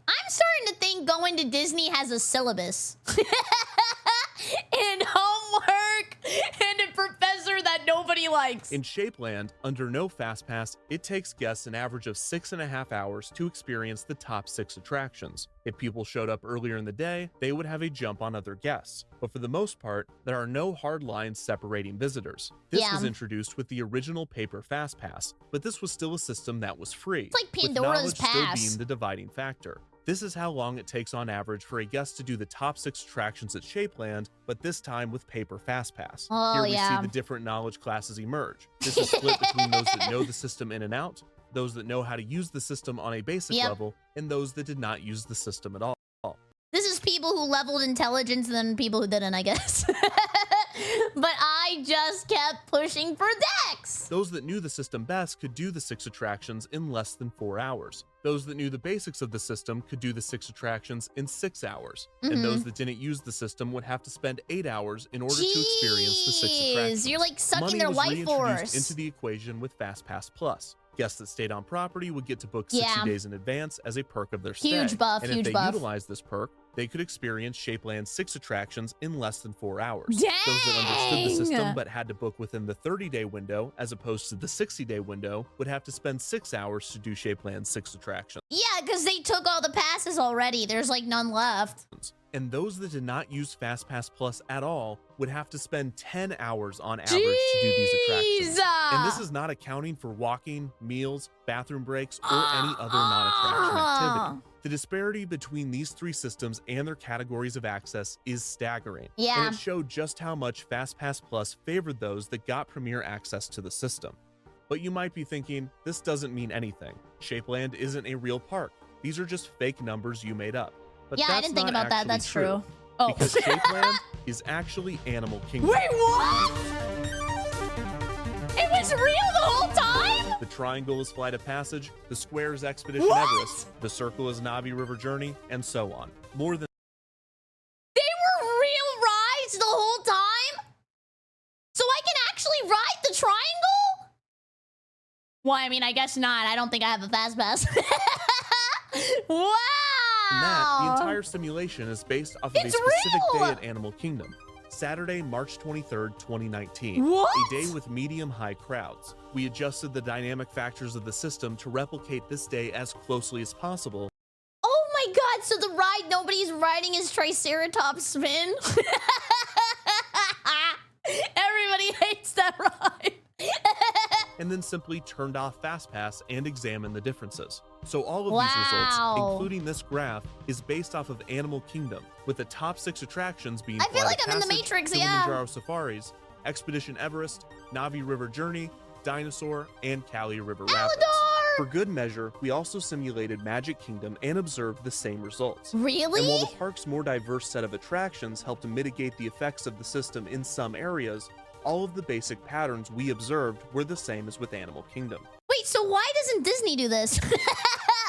I'm starting to think think going to Disney has a syllabus and homework and a professor that nobody likes. In Shapeland, under no FastPass, it takes guests an average of 6.5 hours to experience the top 6 attractions. If people showed up earlier in the day, they would have a jump on other guests. But for the most part, there are no hard lines separating visitors. This was introduced with the original paper FastPass, but this was still a system that was free. It's like Pandora's with knowledge Pass. still being the dividing factor. This is how long it takes on average for a guest to do the top 6 attractions at Shapeland, but this time with paper FastPass. Oh, Here we see the different knowledge classes emerge. This is split between those that know the system in and out, those that know how to use the system on a basic level, and those that did not use the system at all. This is people who leveled intelligence and then people who didn't, I guess. But I just kept pushing for Dex. Those that knew the system best could do the 6 attractions in less than 4 hours. Those that knew the basics of the system could do the 6 attractions in 6 hours. And those that didn't use the system would have to spend 8 hours in order to experience the 6 attractions. You're like sucking their Money life was reintroduced force. into the equation with FastPass Plus. Guests that stayed on property would get to book 60 days in advance as a perk of their stay. Huge buff, and huge if they buff. utilized this perk, they could experience Shapeland's 6 attractions in less than 4 hours. Dang! Those that understood the system but had to book within the 30-day window as opposed to the 60-day window would have to spend 6 hours to do Shapeland's 6 attractions. Yeah, because they took all the passes already. There's like none left. And those that did not use FastPass Plus at all would have to spend 10 hours on average to do these attractions. And this is not accounting for walking, meals, bathroom breaks, or any other non-attraction activity. The disparity between these 3 systems and their categories of access is staggering. Yeah. And it showed just how much FastPass Plus favored those that got premier access to the system. But you might be thinking, this doesn't mean anything. Shapeland isn't a real park. These are just fake numbers you made up. But Yeah, I didn't think about that. That's true. Oh. Because Shapeland is actually Animal Kingdom. Wait, what? It was real the whole time? The triangle is Flight of Passage, the square is Expedition What? Everest, the circle is Navi River Journey, and so on. More than They were real rides the whole time? So I can actually ride the triangle? Well, I mean, I guess not. I don't think I have a FastPass. Wow! that, the entire simulation is based off of a specific day at Animal Kingdom. Saturday, March 23rd, 2019. What? A day with medium-high crowds. We adjusted the dynamic factors of the system to replicate this day as closely as possible. Oh my god, so the ride nobody's riding is Triceratops Spin? Everybody hates that ride. And then simply turned off FastPass and examined the differences. So all of these results, including this graph, is based off of Animal Kingdom, with the top 6 attractions being I feel like Flight of I'm in the Passage, Matrix, Kilimanjaro Safaris, Expedition Everest, Navi River Journey, Dinosaur, and Cali River Rapids. For good measure, we also simulated Magic Kingdom and observed the same results. Really? And while the park's more diverse set of attractions helped to mitigate the effects of the system in some areas, all of the basic patterns we observed were the same as with Animal Kingdom. Wait, so why doesn't Disney do this?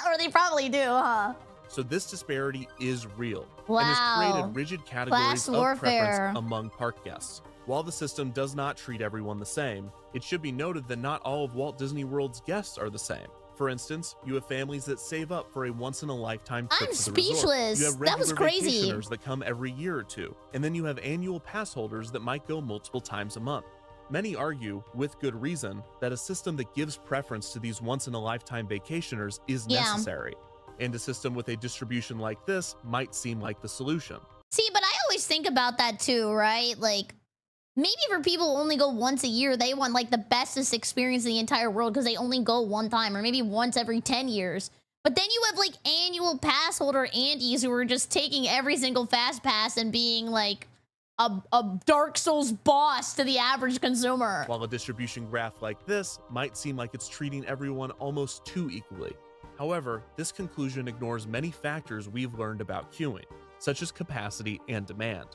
Or they probably do, huh? So this disparity is real Wow. and has created rigid categories Class of warfare. preference among park guests. While the system does not treat everyone the same, it should be noted that not all of Walt Disney World's guests are the same. For instance, you have families that save up for a once-in-a-lifetime trip I'm to the resort. speechless. You have That was regular crazy. vacationers that come every year or two, and then you have annual pass holders that might go multiple times a month. Many argue, with good reason, that a system that gives preference to these once-in-a-lifetime vacationers is necessary, and a system with a distribution like this might seem like the solution. See, but I always think about that too, right? Like, maybe for people who only go once a year, they want like the bestest experience in the entire world because they only go one time, or maybe once every 10 years. But then you have like annual pass holder Andes who are just taking every single fast pass and being like a Dark Souls boss to the average consumer. While a distribution graph like this might seem like it's treating everyone almost too equally. However, this conclusion ignores many factors we've learned about queuing, such as capacity and demand.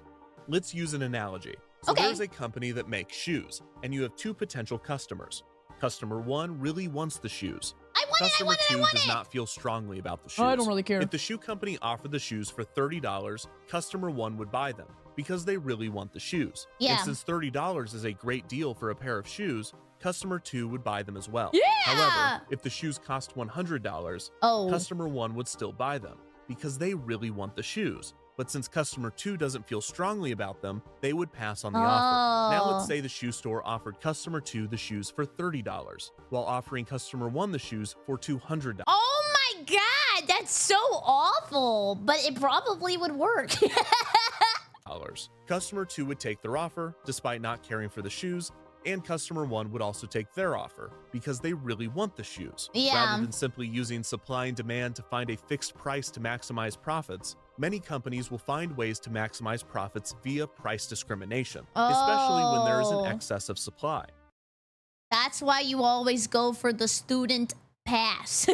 Let's use an analogy. So there's a company that makes shoes, and you have 2 potential customers. Customer 1 really wants the shoes. Customer 2 does not feel strongly about the shoes. I don't really care. If the shoe company offered the shoes for $30, customer 1 would buy them because they really want the shoes. Yeah. And since $30 is a great deal for a pair of shoes, customer 2 would buy them as well. Yeah! However, if the shoes cost $100, customer 1 would still buy them. because they really want the shoes. But since customer 2 doesn't feel strongly about them, they would pass on the offer. Now let's say the shoe store offered customer 2 the shoes for $30, while offering customer 1 the shoes for $200. Oh my god, that's so awful, but it probably would work. Customer 2 would take their offer, despite not caring for the shoes, and customer 1 would also take their offer, because they really want the shoes. Rather than simply using supply and demand to find a fixed price to maximize profits, many companies will find ways to maximize profits via price discrimination, especially when there is an excess of supply. That's why you always go for the student pass.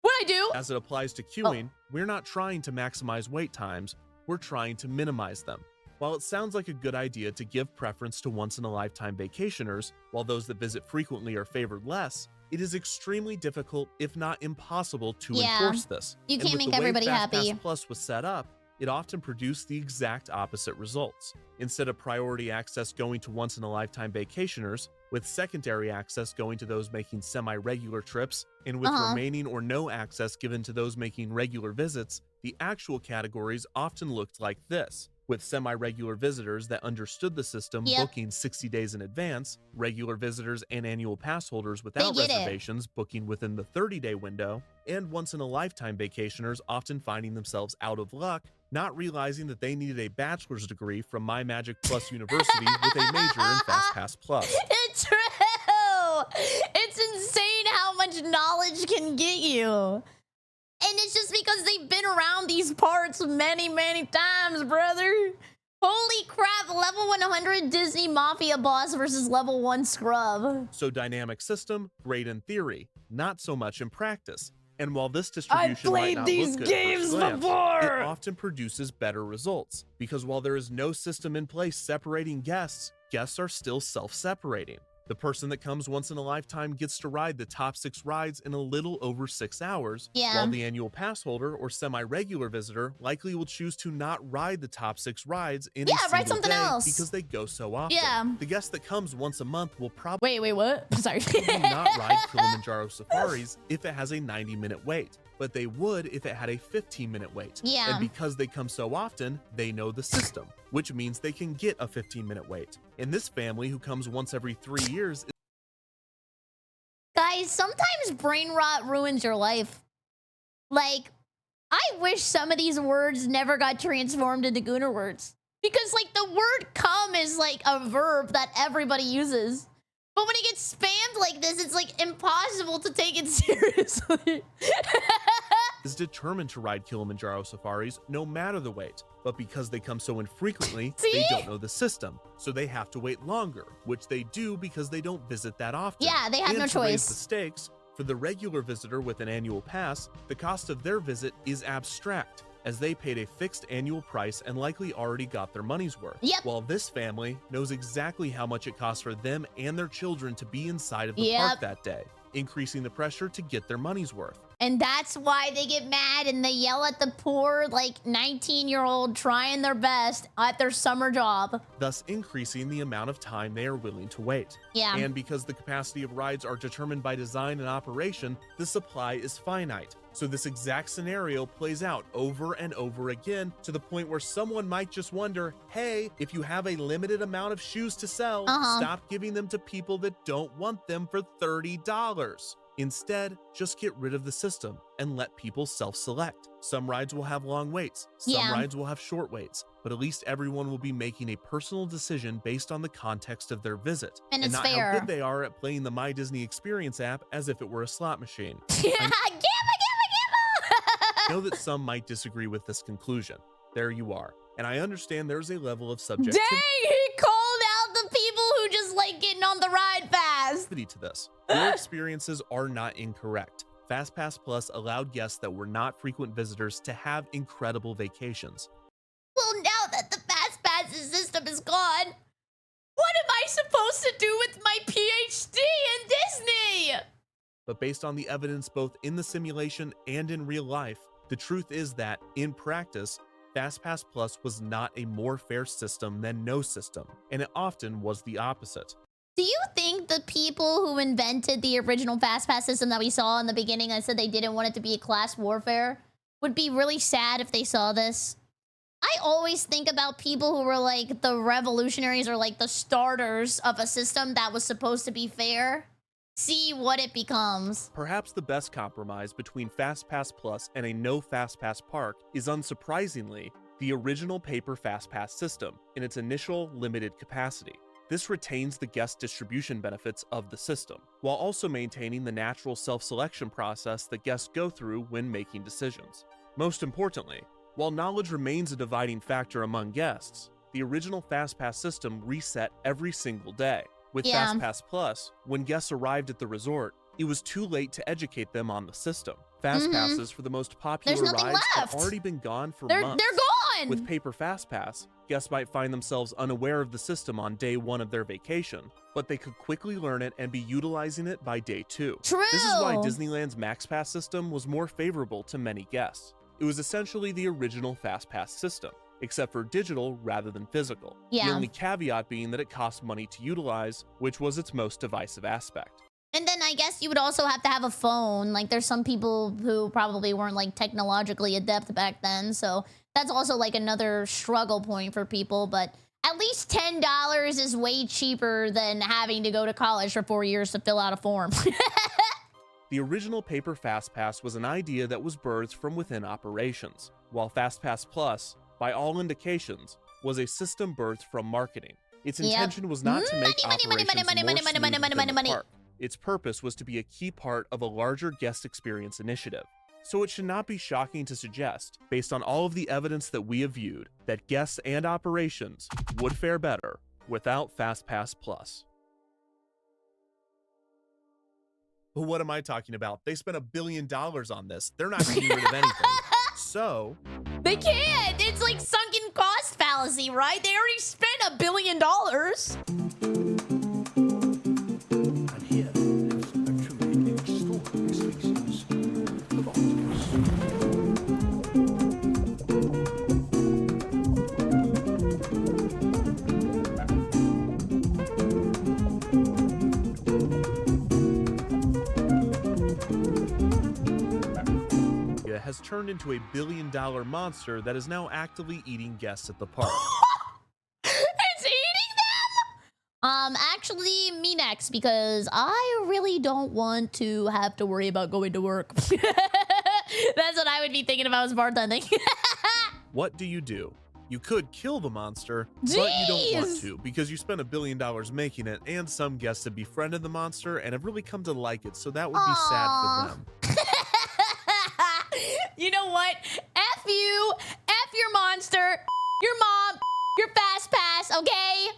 What I do? As it applies to queuing, we're not trying to maximize wait times, we're trying to minimize them. While it sounds like a good idea to give preference to once-in-a-lifetime vacationers, while those that visit frequently are favored less, it is extremely difficult, if not impossible, to enforce this. You can't make everybody happy. FastPass Plus was set up, it often produced the exact opposite results. Instead of priority access going to once-in-a-lifetime vacationers, with secondary access going to those making semi-regular trips, and with remaining or no access given to those making regular visits, the actual categories often looked like this. With semi-regular visitors that understood the system booking 60 days in advance, regular visitors and annual pass holders without reservations booking within the 30-day window, and once-in-a-lifetime vacationers often finding themselves out of luck, not realizing that they needed a bachelor's degree from My Magic Plus University with a major in FastPass Plus. It's true! It's insane how much knowledge can get you. And it's just because they've been around these parts many, many times, brother. Holy crap, level 100 Disney Mafia boss versus level 1 scrub. So dynamic system, great in theory, not so much in practice. And while this distribution might not look good at first glance, it often produces better results. Because while there is no system in place separating guests, guests are still self-separating. The person that comes once in a lifetime gets to ride the top 6 rides in a little over 6 hours, while the annual pass holder or semi-regular visitor likely will choose to not ride the top 6 rides in a single day because they go so often. The guest that comes once a month will probably wait, what? Sorry. not ride Kilimanjaro safaris if it has a 90-minute wait, but they would if it had a 15-minute wait. And because they come so often, they know the system, which means they can get a 15-minute wait. In this family who comes once every 3 years... Guys, sometimes brain rot ruins your life. Like, I wish some of these words never got transformed into Gooner words. Because, like, the word come is, like, a verb that everybody uses. But when it gets spammed like this, it's, like, impossible to take it seriously. is determined to ride Kilimanjaro safaris no matter the wait, but because they come so infrequently, they don't know the system, so they have to wait longer, which they do because they don't visit that often. Yeah, they have no to choice. Raise the stakes, for the regular visitor with an annual pass, the cost of their visit is abstract, as they paid a fixed annual price and likely already got their money's worth. While this family knows exactly how much it costs for them and their children to be inside of the park that day, increasing the pressure to get their money's worth. And that's why they get mad and they yell at the poor, like, 19-year-old trying their best at their summer job. Thus increasing the amount of time they are willing to wait. And because the capacity of rides are determined by design and operation, the supply is finite. So this exact scenario plays out over and over again to the point where someone might just wonder, hey, if you have a limited amount of shoes to sell, stop giving them to people that don't want them for $30. Instead, just get rid of the system and let people self-select. Some rides will have long waits, some rides will have short waits, but at least everyone will be making a personal decision based on the context of their visit, and not fair. how good they are at playing the My Disney Experience app as if it were a slot machine. I know that some might disagree with this conclusion. There you are. And I understand there's a level of subjectivity Dang, he called out the people who just like getting on the ride fast. to this. Your experiences are not incorrect. FastPass Plus allowed guests that were not frequent visitors to have incredible vacations. Well, now that the FastPass system is gone, what am I supposed to do with my PhD in Disney? But based on the evidence both in the simulation and in real life, the truth is that, in practice, FastPass Plus was not a more fair system than no system, and it often was the opposite. Do you think the people who invented the original FastPass system that we saw in the beginning and said they didn't want it to be a class warfare would be really sad if they saw this? I always think about people who were like the revolutionaries or like the starters of a system that was supposed to be fair. See what it becomes. Perhaps the best compromise between FastPass Plus and a no FastPass park is, unsurprisingly, the original paper FastPass system in its initial limited capacity. This retains the guest distribution benefits of the system, while also maintaining the natural self-selection process that guests go through when making decisions. Most importantly, while knowledge remains a dividing factor among guests, the original FastPass system reset every single day. With FastPass Plus, when guests arrived at the resort, it was too late to educate them on the system. FastPasses for the most popular rides have already been gone for months. They're gone! With paper FastPass, guests might find themselves unaware of the system on day 1 of their vacation, but they could quickly learn it and be utilizing it by day 2. True! This is why Disneyland's MaxPass system was more favorable to many guests. It was essentially the original FastPass system, except for digital rather than physical. The only caveat being that it cost money to utilize, which was its most divisive aspect. And then I guess you would also have to have a phone. Like there's some people who probably weren't like technologically adept back then. So that's also like another struggle point for people. But at least $10 is way cheaper than having to go to college for 4 years to fill out a form. The original paper FastPass was an idea that was birthed from within operations, while FastPass Plus, by all indications, was a system birthed from marketing. Its intention was not to make operations more smooth within the park. Its purpose was to be a key part of a larger guest experience initiative. So it should not be shocking to suggest, based on all of the evidence that we have viewed, that guests and operations would fare better without FastPass Plus. But what am I talking about? They spent $1 billion on this. They're not getting rid of anything. So... They can't! It's like sunken cost fallacy, right? They already spent $1 billion. has turned into a $1 billion monster that is now actively eating guests at the park. It's eating them? Actually, me next, because I really don't want to have to worry about going to work. That's what I would be thinking about as bartending. What do? You could kill the monster, but you don't want to, because you spent $1 billion making it, and some guests have befriended the monster and have really come to like it, so that would be sad for them. You know what? F you, F your monster, your mom, your FastPass, okay?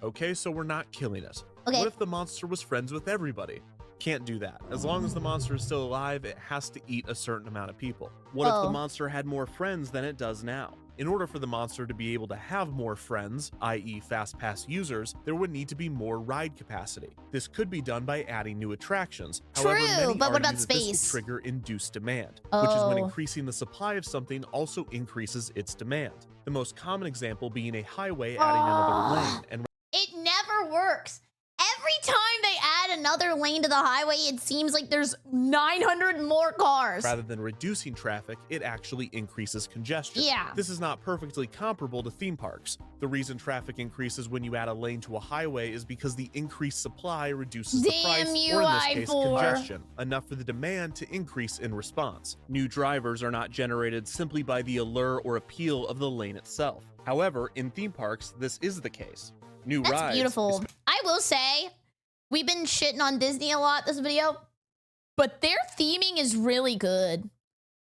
Okay, so we're not killing it. Okay. What if the monster was friends with everybody? Can't do that. As long as the monster is still alive, it has to eat a certain amount of people. What if the monster had more friends than it does now? In order for the monster to be able to have more friends, i.e. FastPass users, there would need to be more ride capacity. This could be done by adding new attractions. However, many but what argue about that space? this would trigger induced demand, which is when increasing the supply of something also increases its demand. The most common example being a highway adding another lane. And it never works. Every time they add another lane to the highway, it seems like there's 900 more cars. Rather than reducing traffic, it actually increases congestion. Yeah. This is not perfectly comparable to theme parks. The reason traffic increases when you add a lane to a highway is because the increased supply reduces the price, or in this case, congestion, enough for the demand to increase in response. New drivers are not generated simply by the allure or appeal of the lane itself. However, in theme parks, this is the case. New rides. That's beautiful. I will say, we've been shitting on Disney a lot this video, but their theming is really good.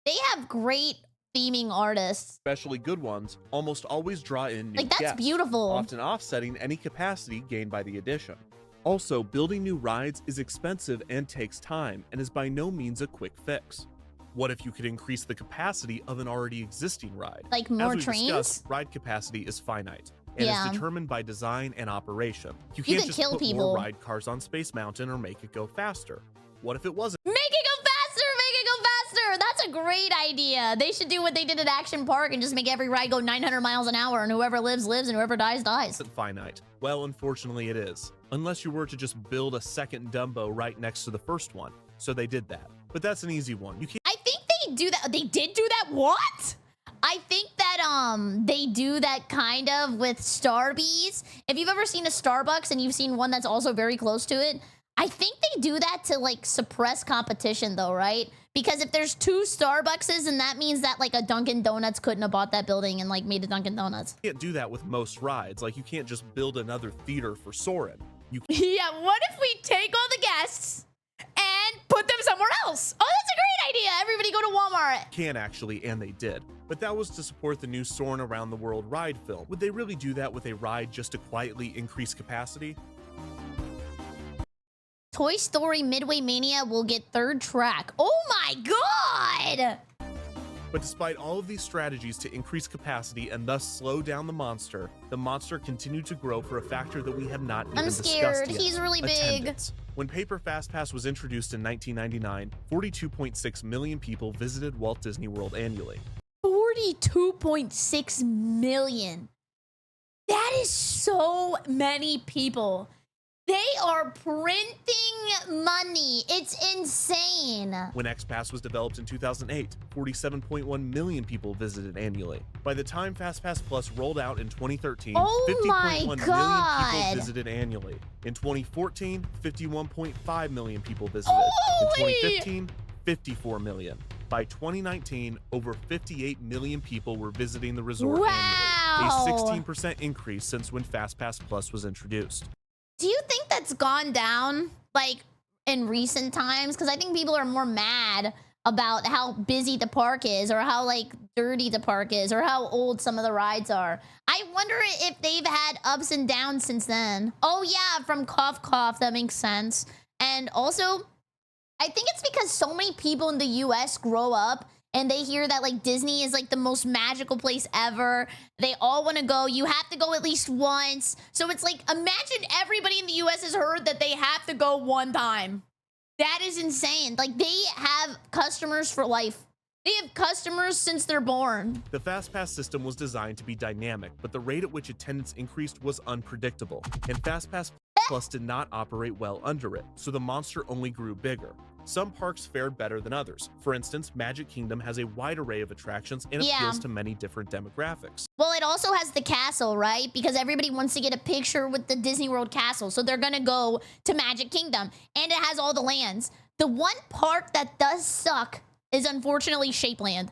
They have great theming artists. Especially good ones almost always draw in new guests. That's beautiful. Often offsetting any capacity gained by the addition. Also, building new rides is expensive and takes time, and is by no means a quick fix. What if you could increase the capacity of an already existing ride? Like more As we trains? discussed, ride capacity is finite and is determined by design and operation. You You can't could just kill put people. more ride cars on Space Mountain or make it go faster. What if it wasn't? Make it go faster! Make it go faster! That's a a great idea. They should do what they did at Action Park and just make every ride go 900 miles an hour, and whoever lives, lives, and whoever dies, dies. Isn't finite. Well, unfortunately it is. Unless you were to just build a second Dumbo right next to the first one. So they did that. But that's an easy one. You can't. I think they do that. They did do that? What? I think that they do that kind of with Starbucks. If you've ever seen a Starbucks and you've seen one that's also very close to it, I think they do that to like suppress competition though, right? Because if there's 2 Starbuckses, and that means that like a Dunkin' Donuts couldn't have bought that building and like made a Dunkin' Donuts. You can't do that with most rides. Like you can't just build another theater for Soarin'. Yeah, what if we take all the guests and put them somewhere else? Oh, that's a great idea. Everybody go to Walmart. Can actually, and they did. But that was to support the new Soarin' Around the World ride film. Would they really do that with a ride just to quietly increase capacity? Toy Story Midway Mania will get 3rd track. Oh my god! But despite all of these strategies to increase capacity and thus slow down the monster continued to grow for a factor that we have not even discussed yet. I'm scared. He's really big. Attendance. When Paper FastPass was introduced in 1999, 42.6 million people visited Walt Disney World annually. 42.6 million. That is so many people. They are printing money. It's insane. When XPass was developed in 2008, 47.1 million people visited annually. By the time FastPass Plus rolled out in 2013, 50.1 million people visited annually. In 2014, 51.5 million people visited. In 2015, 54 million. By 2019, over 58 million people were visiting the resort annually, a 16% increase since when FastPass Plus was introduced. Do you think that's gone down, like, in recent times? Because I think people are more mad about how busy the park is, or how, like, dirty the park is, or how old some of the rides are. I wonder if they've had ups and downs since then. Oh, yeah, from Cough Cough, that makes sense. And also, I think it's because so many people in the US grow up and they hear that like Disney is like the most magical place ever. They all want to go. You have to go at least once. So it's like, imagine everybody in the US has heard that they have to go one time. That is insane. Like they have customers for life. They have customers since they're born. The FastPass system was designed to be dynamic, but the rate at which attendance increased was unpredictable. And FastPass Plus did not operate well under it, so the monster only grew bigger. Some parks fared better than others. For instance, Magic Kingdom has a wide array of attractions and appeals to many different demographics. Well, it also has the castle, right? Because everybody wants to get a picture with the Disney World castle, so they're gonna go to Magic Kingdom. And it has all the lands. The one park that does suck is unfortunately Shapeland.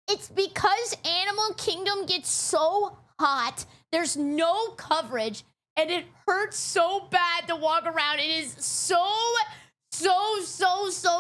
It's because Animal Kingdom gets so hot, there's no coverage, and it hurts so bad to walk around. It is so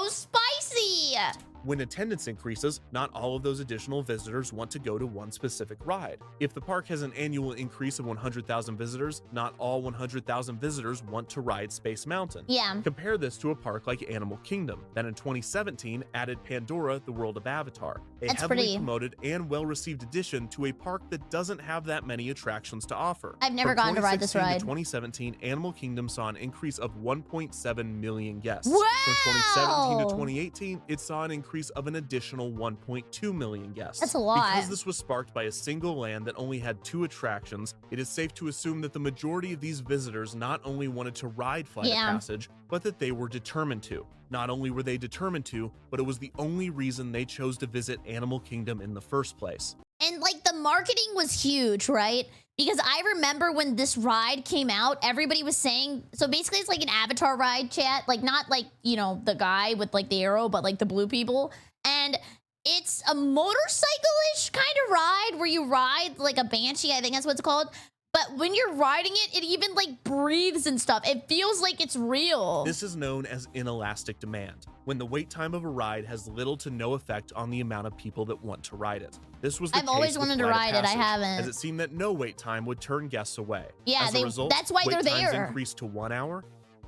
spicy. When attendance increases, not all of those additional visitors want to go to one specific ride. If the park has an annual increase of 100,000 visitors, not all 100,000 visitors want to ride Space Mountain. Yeah. Compare this to a park like Animal Kingdom, that in 2017 added Pandora, the World of Avatar, a heavily promoted and well-received addition to a park that doesn't have that many attractions to offer. I've never gone to ride this ride. In 2017, Animal Kingdom saw an increase of 1.7 million guests. Wow! From 2017 to 2018, it saw an increase of an additional 1.2 million guests. That's a lot. Because this was sparked by a single land that only had 2 attractions, it is safe to assume that the majority of these visitors not only wanted to ride Flight of Passage, but that they were determined to. Not only were they determined to, but it was the only reason they chose to visit Animal Kingdom in the first place. And like the marketing was huge, right? Because I remember when this ride came out, everybody was saying, so basically it's like an Avatar ride, chat, like not like, you know, the guy with like the arrow, but like the blue people. And it's a motorcycle-ish kind of ride where you ride like a Banshee, I think that's what it's called. But when you're riding it, it even like breathes and stuff. It feels like it's real. This is known as inelastic demand, when the wait time of a ride has little to no effect on the amount of people that want to ride it. This was the I've always wanted to ride it. I haven't. As it seemed that no wait time would turn guests away. Yeah, as a result, that's why they're wait times there. Increased to 1 hour,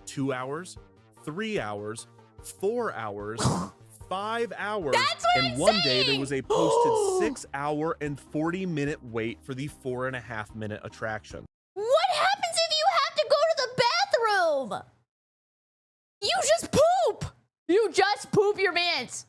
2 hours, 3 hours, 4 hours, 5 hours. That's what and I'm one saying. day there was a posted 6-hour and 40-minute wait for the 4.5-minute attraction. What happens if you have to go to the bathroom? You just poop. You just poop your pants.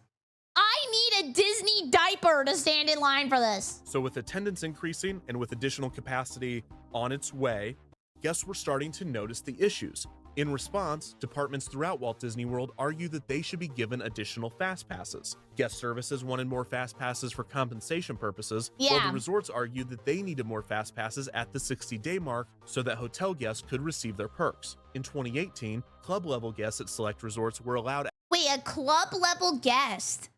I need a Disney diaper to stand in line for this. So with attendance increasing and with additional capacity on its way, guests were starting to notice the issues. In response, departments throughout Walt Disney World argued that they should be given additional fast passes. Guest services wanted more fast passes for compensation purposes, while the resorts argued that they needed more fast passes at the 60-day mark so that hotel guests could receive their perks. In 2018, club-level guests at select resorts were allowed— Wait, a club-level guest?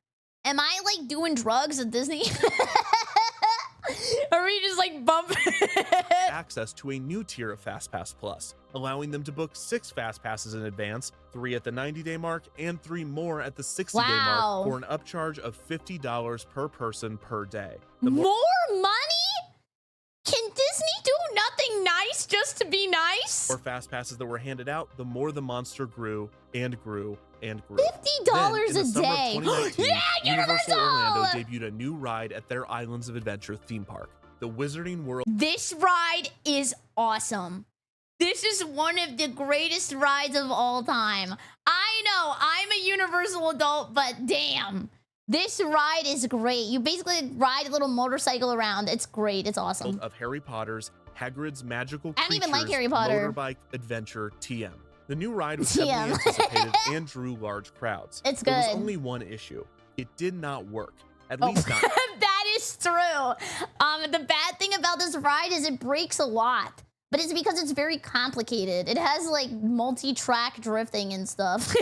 Am I, like, doing drugs at Disney? Are we just, like, bumping access to a new tier of FastPass Plus, allowing them to book 6 fast passes in advance, 3 at the 90-day mark, and 3 more at the 60-day mark for an upcharge of $50 per person per day. More money? Can Disney do nothing nice just to be nice? The more fast passes that were handed out, the more the monster grew and grew and grew. $50 a day. Yeah, Universal Orlando debuted a new ride at their Islands of Adventure theme park, the Wizarding World. This ride is awesome. This is one of the greatest rides of all time. I know I'm a Universal adult, but damn, this ride is great. You basically ride a little motorcycle around. It's great. It's awesome. Of Harry Potter's Hagrid's Magical I don't Creatures even like Harry Potter. Motorbike Adventure TM. The new ride was heavily anticipated and drew large crowds. It's There was good. only one issue. It did not work. At least not. That is true. The bad thing about this ride is it breaks a lot, but it's because it's very complicated. It has like multi-track drifting and stuff.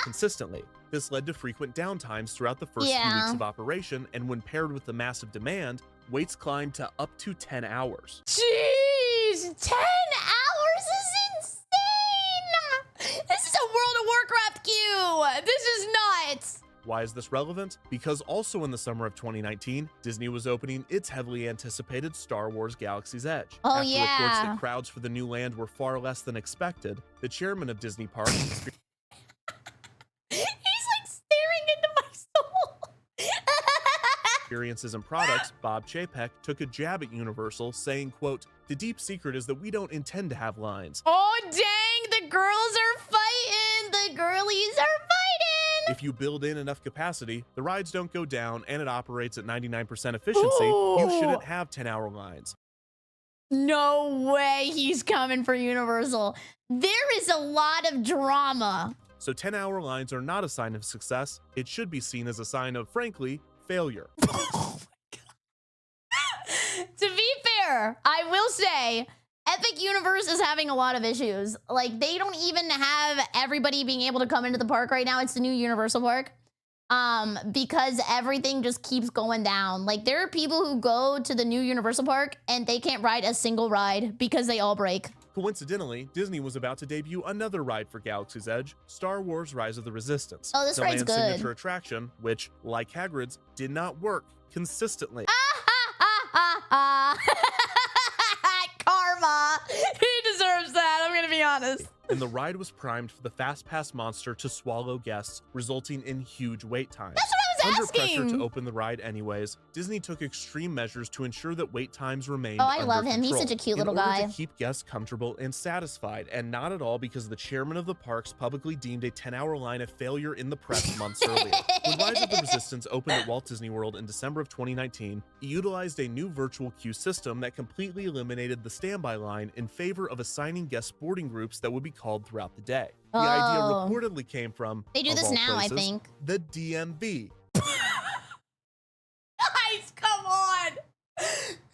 Consistently. This led to frequent downtimes throughout the first few weeks of operation, and when paired with the massive demand, waits climbed to up to 10 hours. Jeez, 10 hours is insane! This is a World of Warcraft queue! This is nuts! Why is this relevant? Because also in the summer of 2019, Disney was opening its heavily anticipated Star Wars Galaxy's Edge. Oh, After reports yeah. that crowds for the new land were far less than expected, the chairman of Disney Parks He's like staring into my soul. experiences and products, Bob Chapek took a jab at Universal, saying, quote, "The deep secret is that we don't intend to have lines. Oh, dang, the girls are fighting. The girlies are fighting. If you build in enough capacity, the rides don't go down and it operates at 99% efficiency, you shouldn't have 10-hour lines." No way he's coming for Universal. There is a lot of drama. So 10-hour lines are not a sign of success. It should be seen as a sign of, frankly, failure. To be fair, I will say, Epic Universe is having a lot of issues. Like, they don't even have everybody being able to come into the park right now. It's the new Universal Park. Because everything just keeps going down. Like, there are people who go to the new Universal Park and they can't ride a single ride because they all break. Coincidentally, Disney was about to debut another ride for Galaxy's Edge, Star Wars Rise of the Resistance. Oh, this the ride's land's good. signature attraction, which, like Hagrid's, did not work consistently. Karma. He deserves that, I'm gonna be honest. And the ride was primed for the FastPass monster to swallow guests, resulting in huge wait times. That's what I was Under asking. pressure to open the ride anyways, Disney took extreme measures to ensure that wait times remained Oh, I under love him. He's control such a cute little in order guy. to keep guests comfortable and satisfied, and not at all because the chairman of the parks publicly deemed a 10-hour line a failure in the press months earlier. When Rise of the Resistance opened at Walt Disney World in December of 2019, it utilized a new virtual queue system that completely eliminated the standby line in favor of assigning guest boarding groups that would be called throughout the day. The idea Oh. reportedly came from, They do of this all now, I places, think. the DMV. Guys, come on.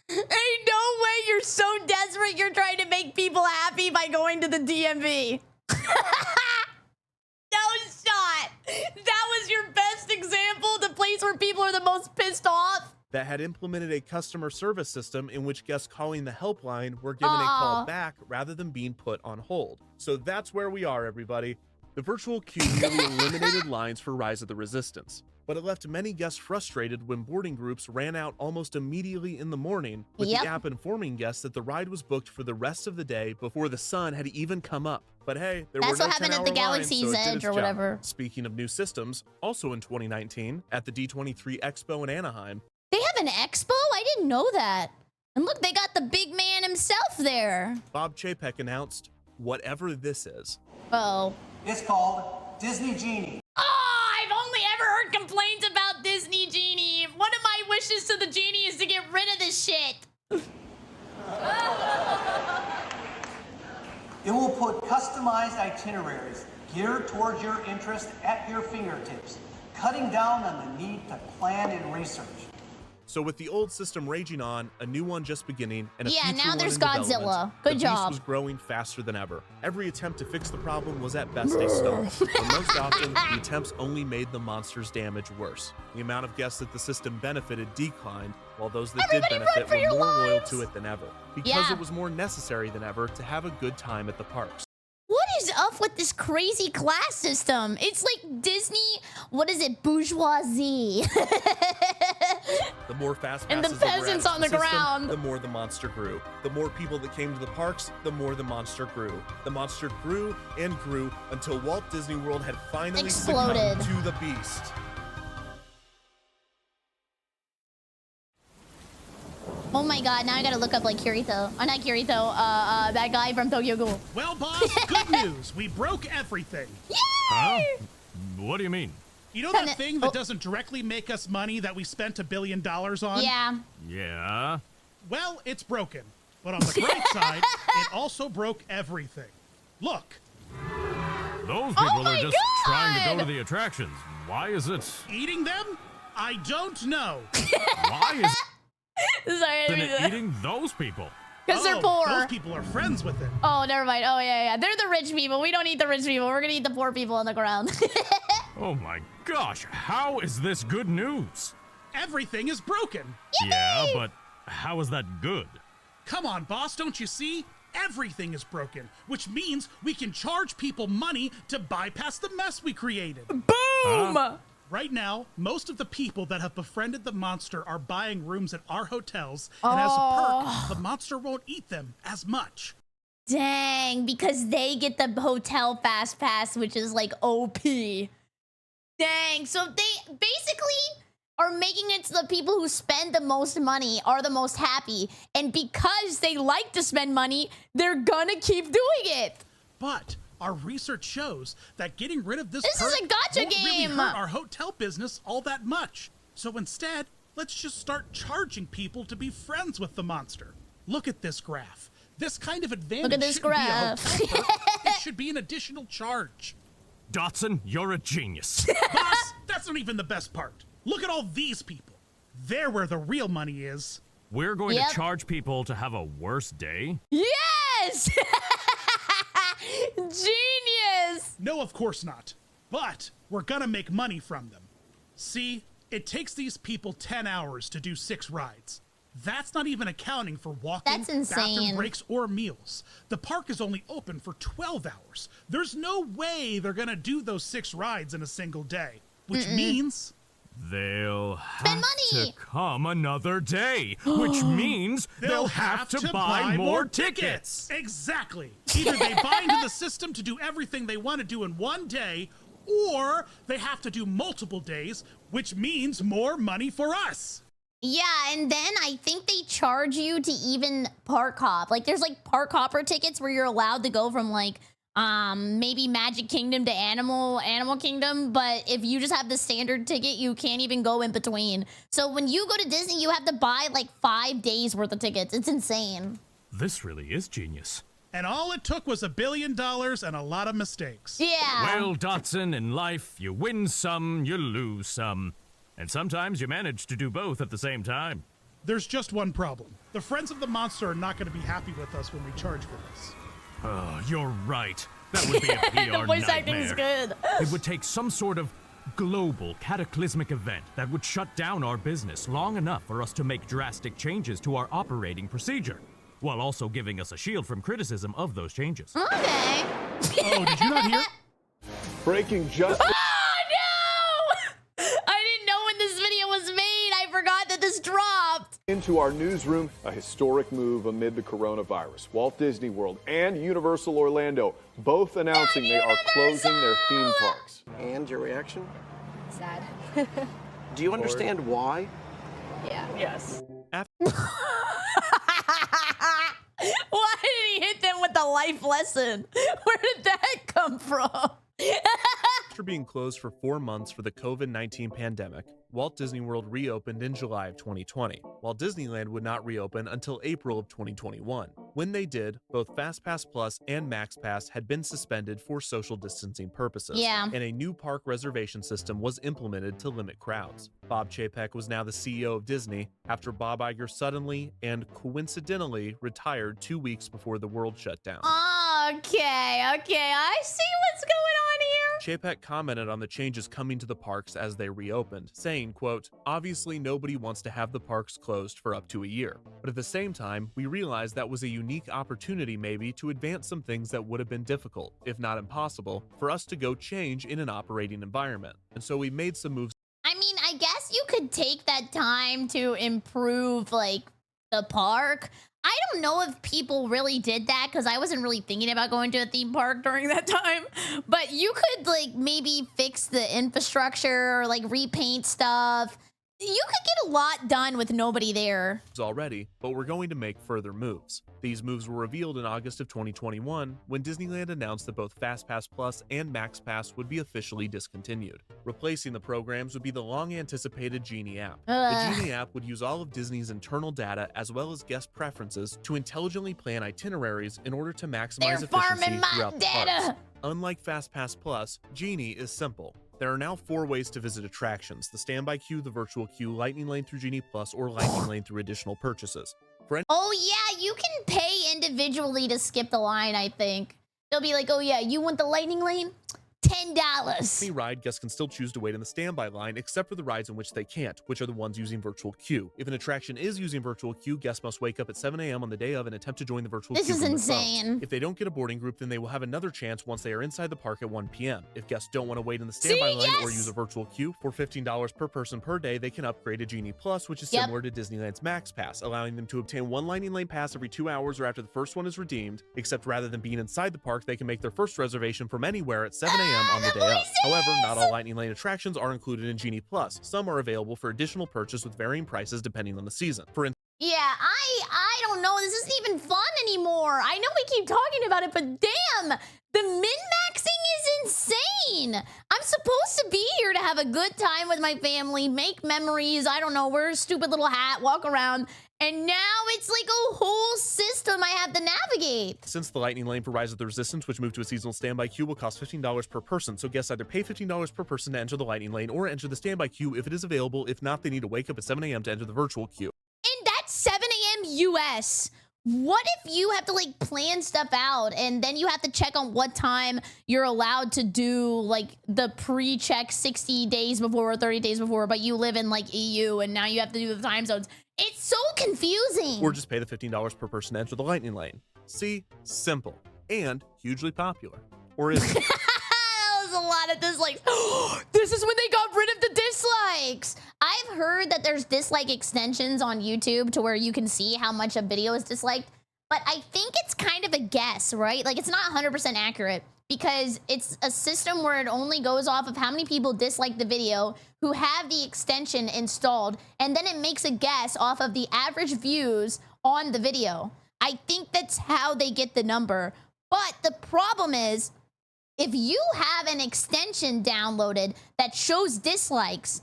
Ain't no way you're so desperate you're trying to make people happy by going to the DMV. No shot. That was your best example, the place where people are the most pissed off. That had implemented a customer service system in which guests calling the helpline were given a call back rather than being put on hold. So that's where we are, everybody. The virtual queue nearly eliminated lines for Rise of the Resistance, but it left many guests frustrated when boarding groups ran out almost immediately in the morning, with the app informing guests that the ride was booked for the rest of the day before the sun had even come up. But hey, there That's were no what happened at the 10-hour lines, Galaxy's so it did Edge its or job. whatever. Speaking of new systems, also in 2019, at the D23 Expo in Anaheim, They have an expo? I didn't know that. And look, they got the big man himself there. Bob Chapek announced, "Whatever this is." Oh. It's called Disney Genie. Oh, I've only ever heard complaints shit. It will put customized itineraries geared towards your interest at your fingertips, cutting down on the need to plan and research. So with the old system raging on, a new one just beginning, and a Yeah, future now one there's in Godzilla. development, Good the job. beast was growing faster than ever. Every attempt to fix the problem was at best a stall, but most often, the attempts only made the monster's damage worse. The amount of guests that the system benefited declined, while those that did benefit were more loyal to it than ever, because it was more necessary than ever to have a good time at the parks. What is up with this crazy class system? It's like Disney, what is it, bourgeoisie. The more fast And the passes that were peasants added on to the system, ground. the more the monster grew. The more people that came to the parks, the more the monster grew. The monster grew and grew until Walt Disney World had finally Exploded. succumbed to the beast. Oh my god, now I gotta look up like Kirito. Oh, not Kirito, that guy from Tokyo Ghoul. Well, boss, good news. We broke everything. Huh? What do you mean? You know that thing that doesn't directly make us money that we spent $1 billion on? Yeah. Yeah. Well, it's broken. But on the bright side, it also broke everything. Look. Those people are just trying to go to the attractions. Why is it? Eating them? I don't know. Why is Sorry, it eating those people? Because they're poor. Those people are friends with it. Oh, never mind. Oh, yeah. They're the rich people. We don't eat the rich people. We're gonna eat the poor people on the ground. Oh my gosh, how is this good news? Everything is broken. Yeah, but how is that good? Come on, boss, don't you see? Everything is broken, which means we can charge people money to bypass the mess we created. Boom! Huh? Right now, most of the people that have befriended the monster are buying rooms at our hotels, and as a perk, the monster won't eat them as much. Dang, because they get the hotel fast pass, which is like OP. Dang, so they basically are making it so the people who spend the most money are the most happy. And because they like to spend money, they're gonna keep doing it. But our research shows that getting rid of this is a gotcha won't really game. hurt our hotel business all that much. So instead, let's just start charging people to be friends with the monster. Look at this graph. This kind of advantage Look at this shouldn't graph. be a hotel perk. It should be an additional charge. Dotson, you're a genius. Boss, that's not even the best part. Look at all these people. They're where the real money is. We're going to charge people to have a worse day? Yes! Genius! No, of course not. But we're gonna make money from them. See, it takes these people 10 hours to do 6 rides. That's not even accounting for walking, That's insane. bathroom breaks, or meals. The park is only open for 12 hours. There's no way they're gonna do those 6 rides in a single day, which means they'll have to come another day, which means they'll have to buy more tickets. Exactly. Either they buy into the system to do everything they want to do in one day, or they have to do multiple days, which means more money for us. Yeah, and then I think they charge you to even park hop. Like, there's like park hopper tickets where you're allowed to go from like maybe Magic Kingdom to Animal Kingdom, but if you just have the standard ticket, you can't even go in between. So when you go to Disney, you have to buy like 5 days worth of tickets. It's insane. This really is genius. And all it took was $1 billion and a lot of mistakes. Yeah. Well, Dotson, in life, you win some, you lose some. And sometimes you manage to do both at the same time. There's just one problem. The Friends of the Monster are not going to be happy with us when we charge for this. Oh, you're right. That would be a PR The voice nightmare. acting's good. It would take some sort of global cataclysmic event that would shut down our business long enough for us to make drastic changes to our operating procedure, while also giving us a shield from criticism of those changes. Okay. Oh, did you not hear? Breaking justice. Into our newsroom, a historic move amid the coronavirus. Walt Disney World and Universal Orlando both announcing they are closing their theme parks. And your reaction? Sad. Do you understand why? Yeah. Yes. Why did he hit them with the life lesson? Where did that come from? After being closed for 4 months for the COVID-19 pandemic, Walt Disney World reopened in July of 2020, while Disneyland would not reopen until April of 2021. When they did, both FastPass Plus and MaxPass had been suspended for social distancing purposes, and a new park reservation system was implemented to limit crowds. Bob Chapek was now the CEO of Disney after Bob Iger suddenly and coincidentally retired 2 weeks before the world shut down. Okay, I see what's going on here. Chapek commented on the changes coming to the parks as they reopened, saying, quote, "Obviously nobody wants to have the parks closed for up to a year, but at the same time, we realized that was a unique opportunity maybe to advance some things that would have been difficult, if not impossible, for us to go change in an operating environment. And so we made some moves." I mean, I guess you could take that time to improve, like, the park. I don't know if people really did that because I wasn't really thinking about going to a theme park during that time. But you could, like, maybe fix the infrastructure or, like, repaint stuff. You could get a lot done with nobody there already, but we're going to make further moves. These moves were revealed in August of 2021 when Disneyland announced that both FastPass Plus and MaxPass would be officially discontinued. Replacing the programs would be the long-anticipated Genie app. The Genie app would use all of Disney's internal data as well as guest preferences to intelligently plan itineraries in order to maximize efficiency throughout the parks. Unlike FastPass Plus, Genie is simple. There are now 4 ways to visit attractions: the standby queue, the virtual queue, Lightning Lane through Genie Plus, or Lightning Lane through additional purchases. Oh yeah, you can pay individually to skip the line, I think. They'll be like, oh yeah, you want the Lightning Lane? $10. Any ride, guests can still choose to wait in the standby line, except for the rides in which they can't, which are the ones using virtual queue. If an attraction is using virtual queue, guests must wake up at 7 a.m. on the day of and attempt to join the virtual queue. This is insane. If they don't get a boarding group, then they will have another chance once they are inside the park at 1 p.m. If guests don't want to wait in the standby line or use a virtual queue, for $15 per person per day, they can upgrade to Genie Plus, which is similar to Disneyland's Max Pass, allowing them to obtain 1 Lightning Lane pass every 2 hours or after the first one is redeemed, except rather than being inside the park, they can make their first reservation from anywhere at 7 a.m. on the day of. However, not all Lightning Lane attractions are included in Genie Plus. Some are available for additional purchase with varying prices depending on the season. For instance, I don't know. This isn't even fun anymore. I know we keep talking about it, but damn, the min-maxing is insane. I'm supposed to be here to have a good time with my family, make memories. I don't know, wear a stupid little hat, walk around. And now it's like a whole system I have to navigate. Since the Lightning Lane for Rise of the Resistance, which moved to a seasonal standby queue, will cost $15 per person, so guests either pay $15 per person to enter the Lightning Lane or enter the standby queue if it is available. If not, they need to wake up at 7 a.m. to enter the virtual queue. And that's 7 a.m. US. What if you have to, like, plan stuff out and then you have to check on what time you're allowed to do, like, the pre-check 60 days before or 30 days before, but you live in, like, EU and now you have to do the time zones. It's so confusing. Or just pay the $15 per person to enter the Lightning Lane. See? Simple. And hugely popular. Or is it? That was a lot of dislikes. This is when they got rid of the dislikes. I've heard that there's dislike extensions on YouTube to where you can see how much a video is disliked. But I think it's kind of a guess, right? Like, it's not 100% accurate because it's a system where it only goes off of how many people dislike the video who have the extension installed, and then it makes a guess off of the average views on the video. I think that's how they get the number. But the problem is, if you have an extension downloaded that shows dislikes,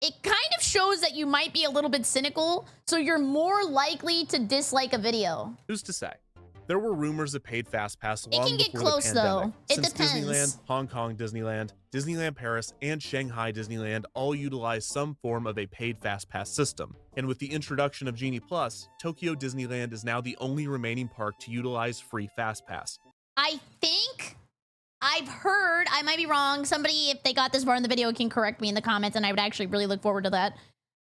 it kind of shows that you might be a little bit cynical, so you're more likely to dislike a video. Who's to say? There were rumors of paid FastPass long can get before close, the pandemic. though. It Since depends. Disneyland, Hong Kong Disneyland, Disneyland Paris, and Shanghai Disneyland all utilize some form of a paid FastPass system. And with the introduction of Genie Plus, Tokyo Disneyland is now the only remaining park to utilize free FastPass. I think I've heard, I might be wrong, somebody, if they got this far in the video, can correct me in the comments, and I would actually really look forward to that.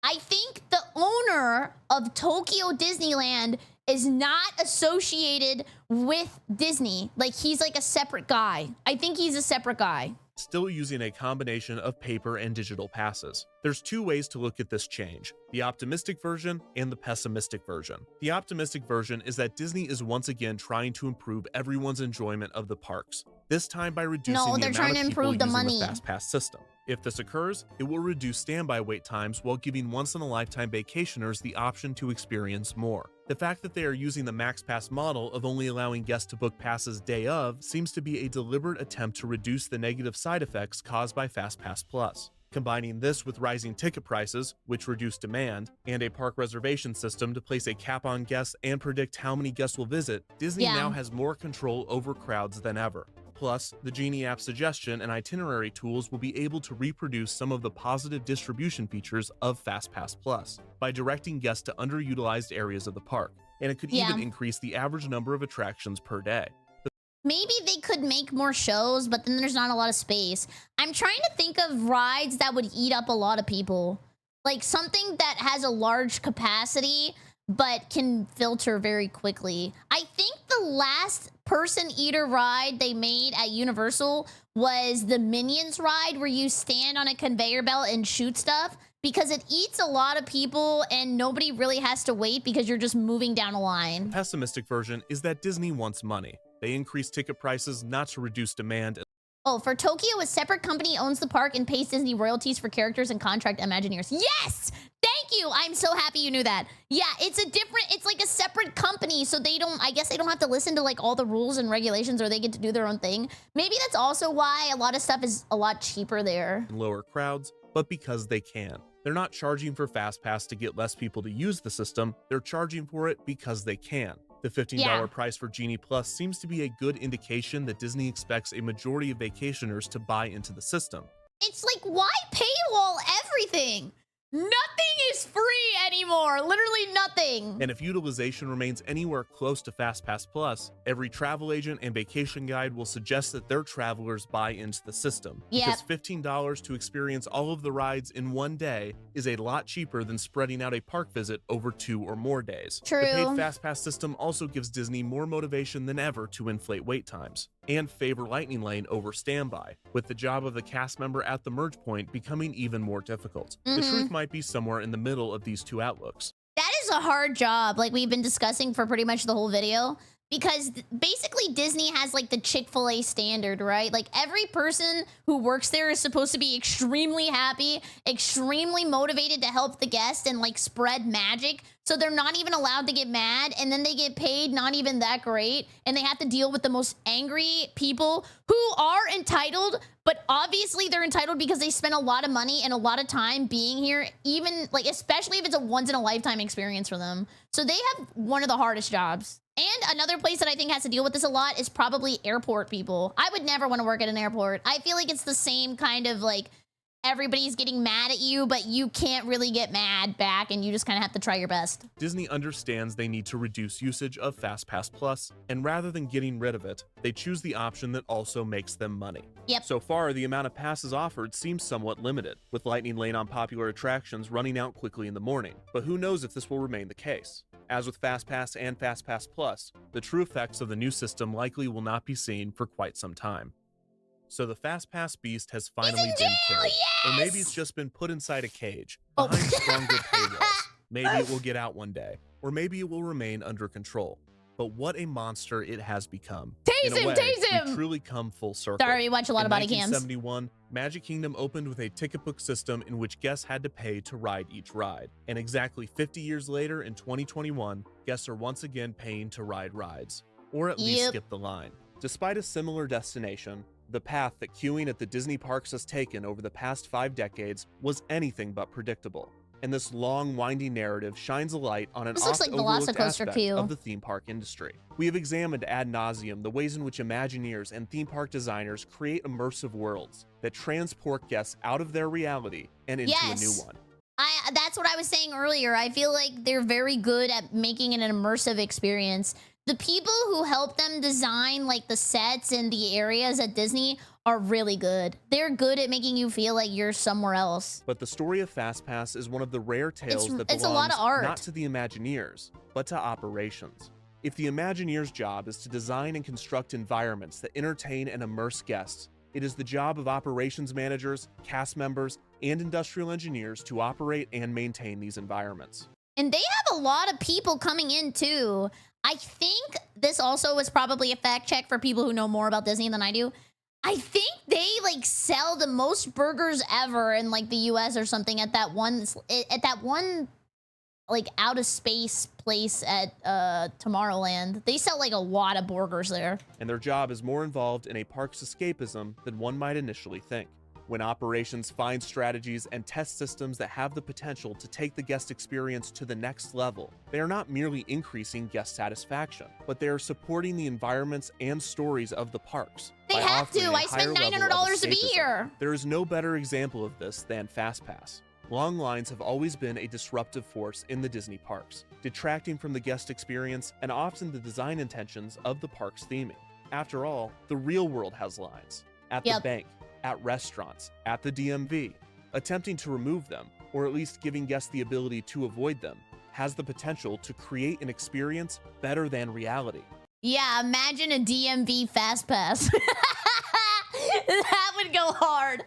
I think the owner of Tokyo Disneyland is not associated with Disney. Like, he's like a separate guy. I think he's a separate guy. Still using a combination of paper and digital passes. There's 2 ways to look at this change: the optimistic version and the pessimistic version. The optimistic version is that Disney is once again trying to improve everyone's enjoyment of the parks, this time by reducing the amount of people using the FastPass system. If this occurs, it will reduce standby wait times while giving once-in-a-lifetime vacationers the option to experience more. The fact that they are using the MaxPass model of only allowing guests to book passes day of seems to be a deliberate attempt to reduce the negative side effects caused by FastPass Plus. Combining this with rising ticket prices, which reduce demand, and a park reservation system to place a cap on guests and predict how many guests will visit, Disney now has more control over crowds than ever. Plus, the Genie app suggestion and itinerary tools will be able to reproduce some of the positive distribution features of FastPass Plus by directing guests to underutilized areas of the park, and it could even increase the average number of attractions per day. Maybe they could make more shows, but then there's not a lot of space. I'm trying to think of rides that would eat up a lot of people. Like something that has a large capacity, but can filter very quickly. I think the last person eater ride they made at Universal was the Minions ride, where you stand on a conveyor belt and shoot stuff, because it eats a lot of people and nobody really has to wait because you're just moving down a line. The pessimistic version is that Disney wants money. They increase ticket prices not to reduce demand. Oh, for Tokyo, a separate company owns the park and pays Disney royalties for characters and contract Imagineers. Yes! Thank you! I'm so happy you knew that. Yeah, it's like a separate company, so I guess they don't have to listen to like all the rules and regulations, or they get to do their own thing. Maybe that's also why a lot of stuff is a lot cheaper there. Lower crowds, but because they can. They're not charging for FastPass to get less people to use the system, they're charging for it because they can. The $15 price for Genie Plus seems to be a good indication that Disney expects a majority of vacationers to buy into the system. It's like, why paywall everything? Nothing is free anymore. Literally nothing. And if utilization remains anywhere close to FastPass Plus, every travel agent and vacation guide will suggest that their travelers buy into the system. Because $15 to experience all of the rides in one day is a lot cheaper than spreading out a park visit over 2 or more days. True. The paid FastPass system also gives Disney more motivation than ever to inflate wait times and favor Lightning Lane over standby, with the job of the cast member at the merge point becoming even more difficult. The truth might be somewhere in the middle of these two outlooks. That is a hard job, like we've been discussing for pretty much the whole video, because basically Disney has like the Chick-fil-A standard, right? Like every person who works there is supposed to be extremely happy, extremely motivated to help the guest and like spread magic. So they're not even allowed to get mad, and then they get paid not even that great, and they have to deal with the most angry people who are entitled, but obviously they're entitled because they spend a lot of money and a lot of time being here, even like, especially if it's a once in a lifetime experience for them. So they have one of the hardest jobs. And another place that I think has to deal with this a lot is probably airport people. I would never want to work at an airport. I feel like it's the same kind of like, everybody's getting mad at you, but you can't really get mad back, and you just kind of have to try your best. Disney understands they need to reduce usage of FastPass Plus, and rather than getting rid of it, they choose the option that also makes them money. So far, the amount of passes offered seems somewhat limited, with Lightning Lane on popular attractions running out quickly in the morning. But who knows if this will remain the case? As with FastPass and FastPass Plus, the true effects of the new system likely will not be seen for quite some time. So the FastPass beast has finally been killed. Or maybe it's just been put inside a cage, behind stronger paywalls. Maybe it will get out one day, or maybe it will remain under control. But what a monster it has become. Tase him, tase him! We've truly come full circle. Sorry, we watch a lot of body cams. In 1971, Magic Kingdom opened with a ticket book system in which guests had to pay to ride each ride. And exactly 50 years later, in 2021, guests are once again paying to ride rides, or at least skip the line. Despite a similar destination, the path that queuing at the Disney parks has taken over the past 5 decades was anything but predictable. And this long, winding narrative shines a light on an oft-overlooked aspect of the theme park industry. We have examined ad nauseum the ways in which Imagineers and theme park designers create immersive worlds that transport guests out of their reality and into a new one. That's what I was saying earlier. I feel like they're very good at making it an immersive experience. The people who help them design like the sets and the areas at Disney are really good. They're good at making you feel like you're somewhere else. But the story of FastPass is one of the rare tales that belongs a lot of art. Not to the Imagineers, but to operations. If the Imagineers' job is to design and construct environments that entertain and immerse guests, it is the job of operations managers, cast members, and industrial engineers to operate and maintain these environments. And they have a lot of people coming in too. I think this also was probably a fact check for people who know more about Disney than I do. I think they like sell the most burgers ever in like the US or something at that one like out of space place at Tomorrowland. They sell like a lot of burgers there. And their job is more involved in a park's escapism than one might initially think. When operations find strategies and test systems that have the potential to take the guest experience to the next level, they are not merely increasing guest satisfaction, but they are supporting the environments and stories of the parks. They have to. I spent $900 to be here. There is no better example of this than FastPass. Long lines have always been a disruptive force in the Disney parks, detracting from the guest experience and often the design intentions of the park's theming. After all, the real world has lines. At the bank, at restaurants, at the DMV. Attempting to remove them, or at least giving guests the ability to avoid them, has the potential to create an experience better than reality. Yeah, imagine a DMV FastPass. That would go hard.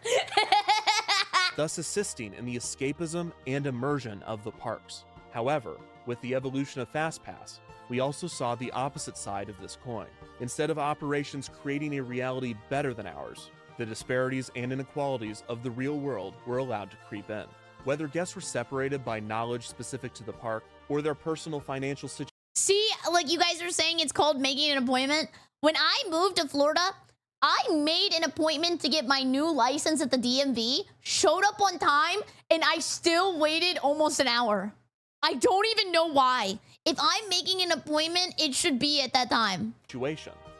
Thus assisting in the escapism and immersion of the parks. However, with the evolution of FastPass, we also saw the opposite side of this coin. Instead of operations creating a reality better than ours, the disparities and inequalities of the real world were allowed to creep in. Whether guests were separated by knowledge specific to the park or their personal financial situation. See, like you guys are saying, it's called making an appointment. When I moved to Florida, I made an appointment to get my new license at the DMV, showed up on time, and I still waited almost an hour. I don't even know why. If I'm making an appointment, it should be at that time.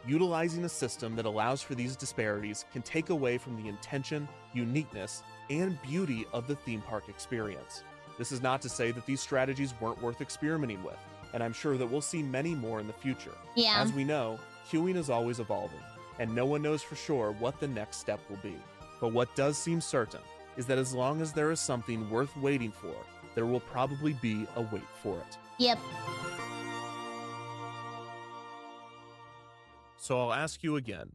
Utilizing a system that allows for these disparities can take away from the intention, uniqueness, and beauty of the theme park experience. This is not to say that these strategies weren't worth experimenting with, and I'm sure that we'll see many more in the future. Yeah. As we know, queuing is always evolving, and no one knows for sure what the next step will be. But what does seem certain is that as long as there is something worth waiting for, there will probably be a wait for it. Yep. So I'll ask you again,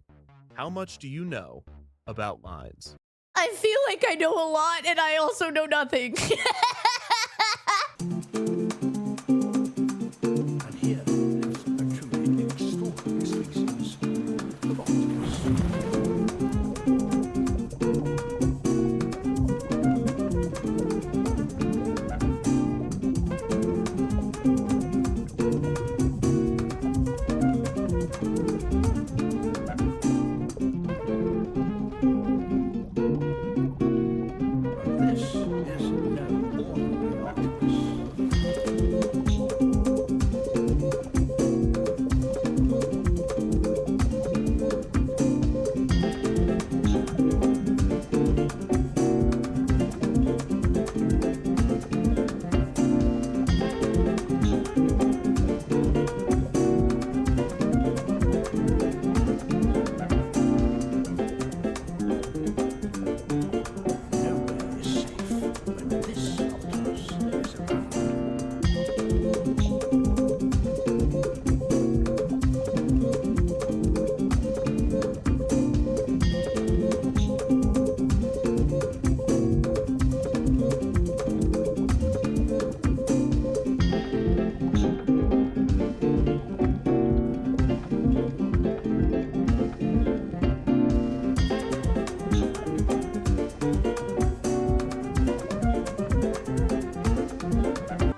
how much do you know about lines? I feel like I know a lot, and I also know nothing.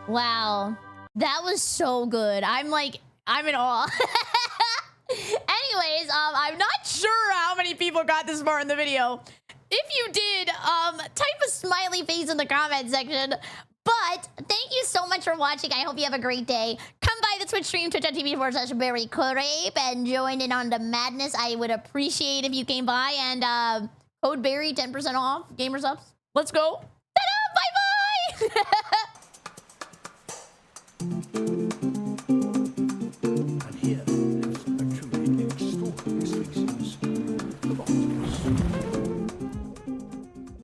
Wow, that was so good. I'm in awe. Anyways, I'm not sure how many people got this far in the video. If you did, type a smiley face in the comment section. But thank you so much for watching. I hope you have a great day. Come by the Twitch stream, twitch.tv/BerryCrepe, and join in on the madness. I would appreciate if you came by and code Berry 10% off Gamer Subs. Let's go. Ta-da! Bye-bye!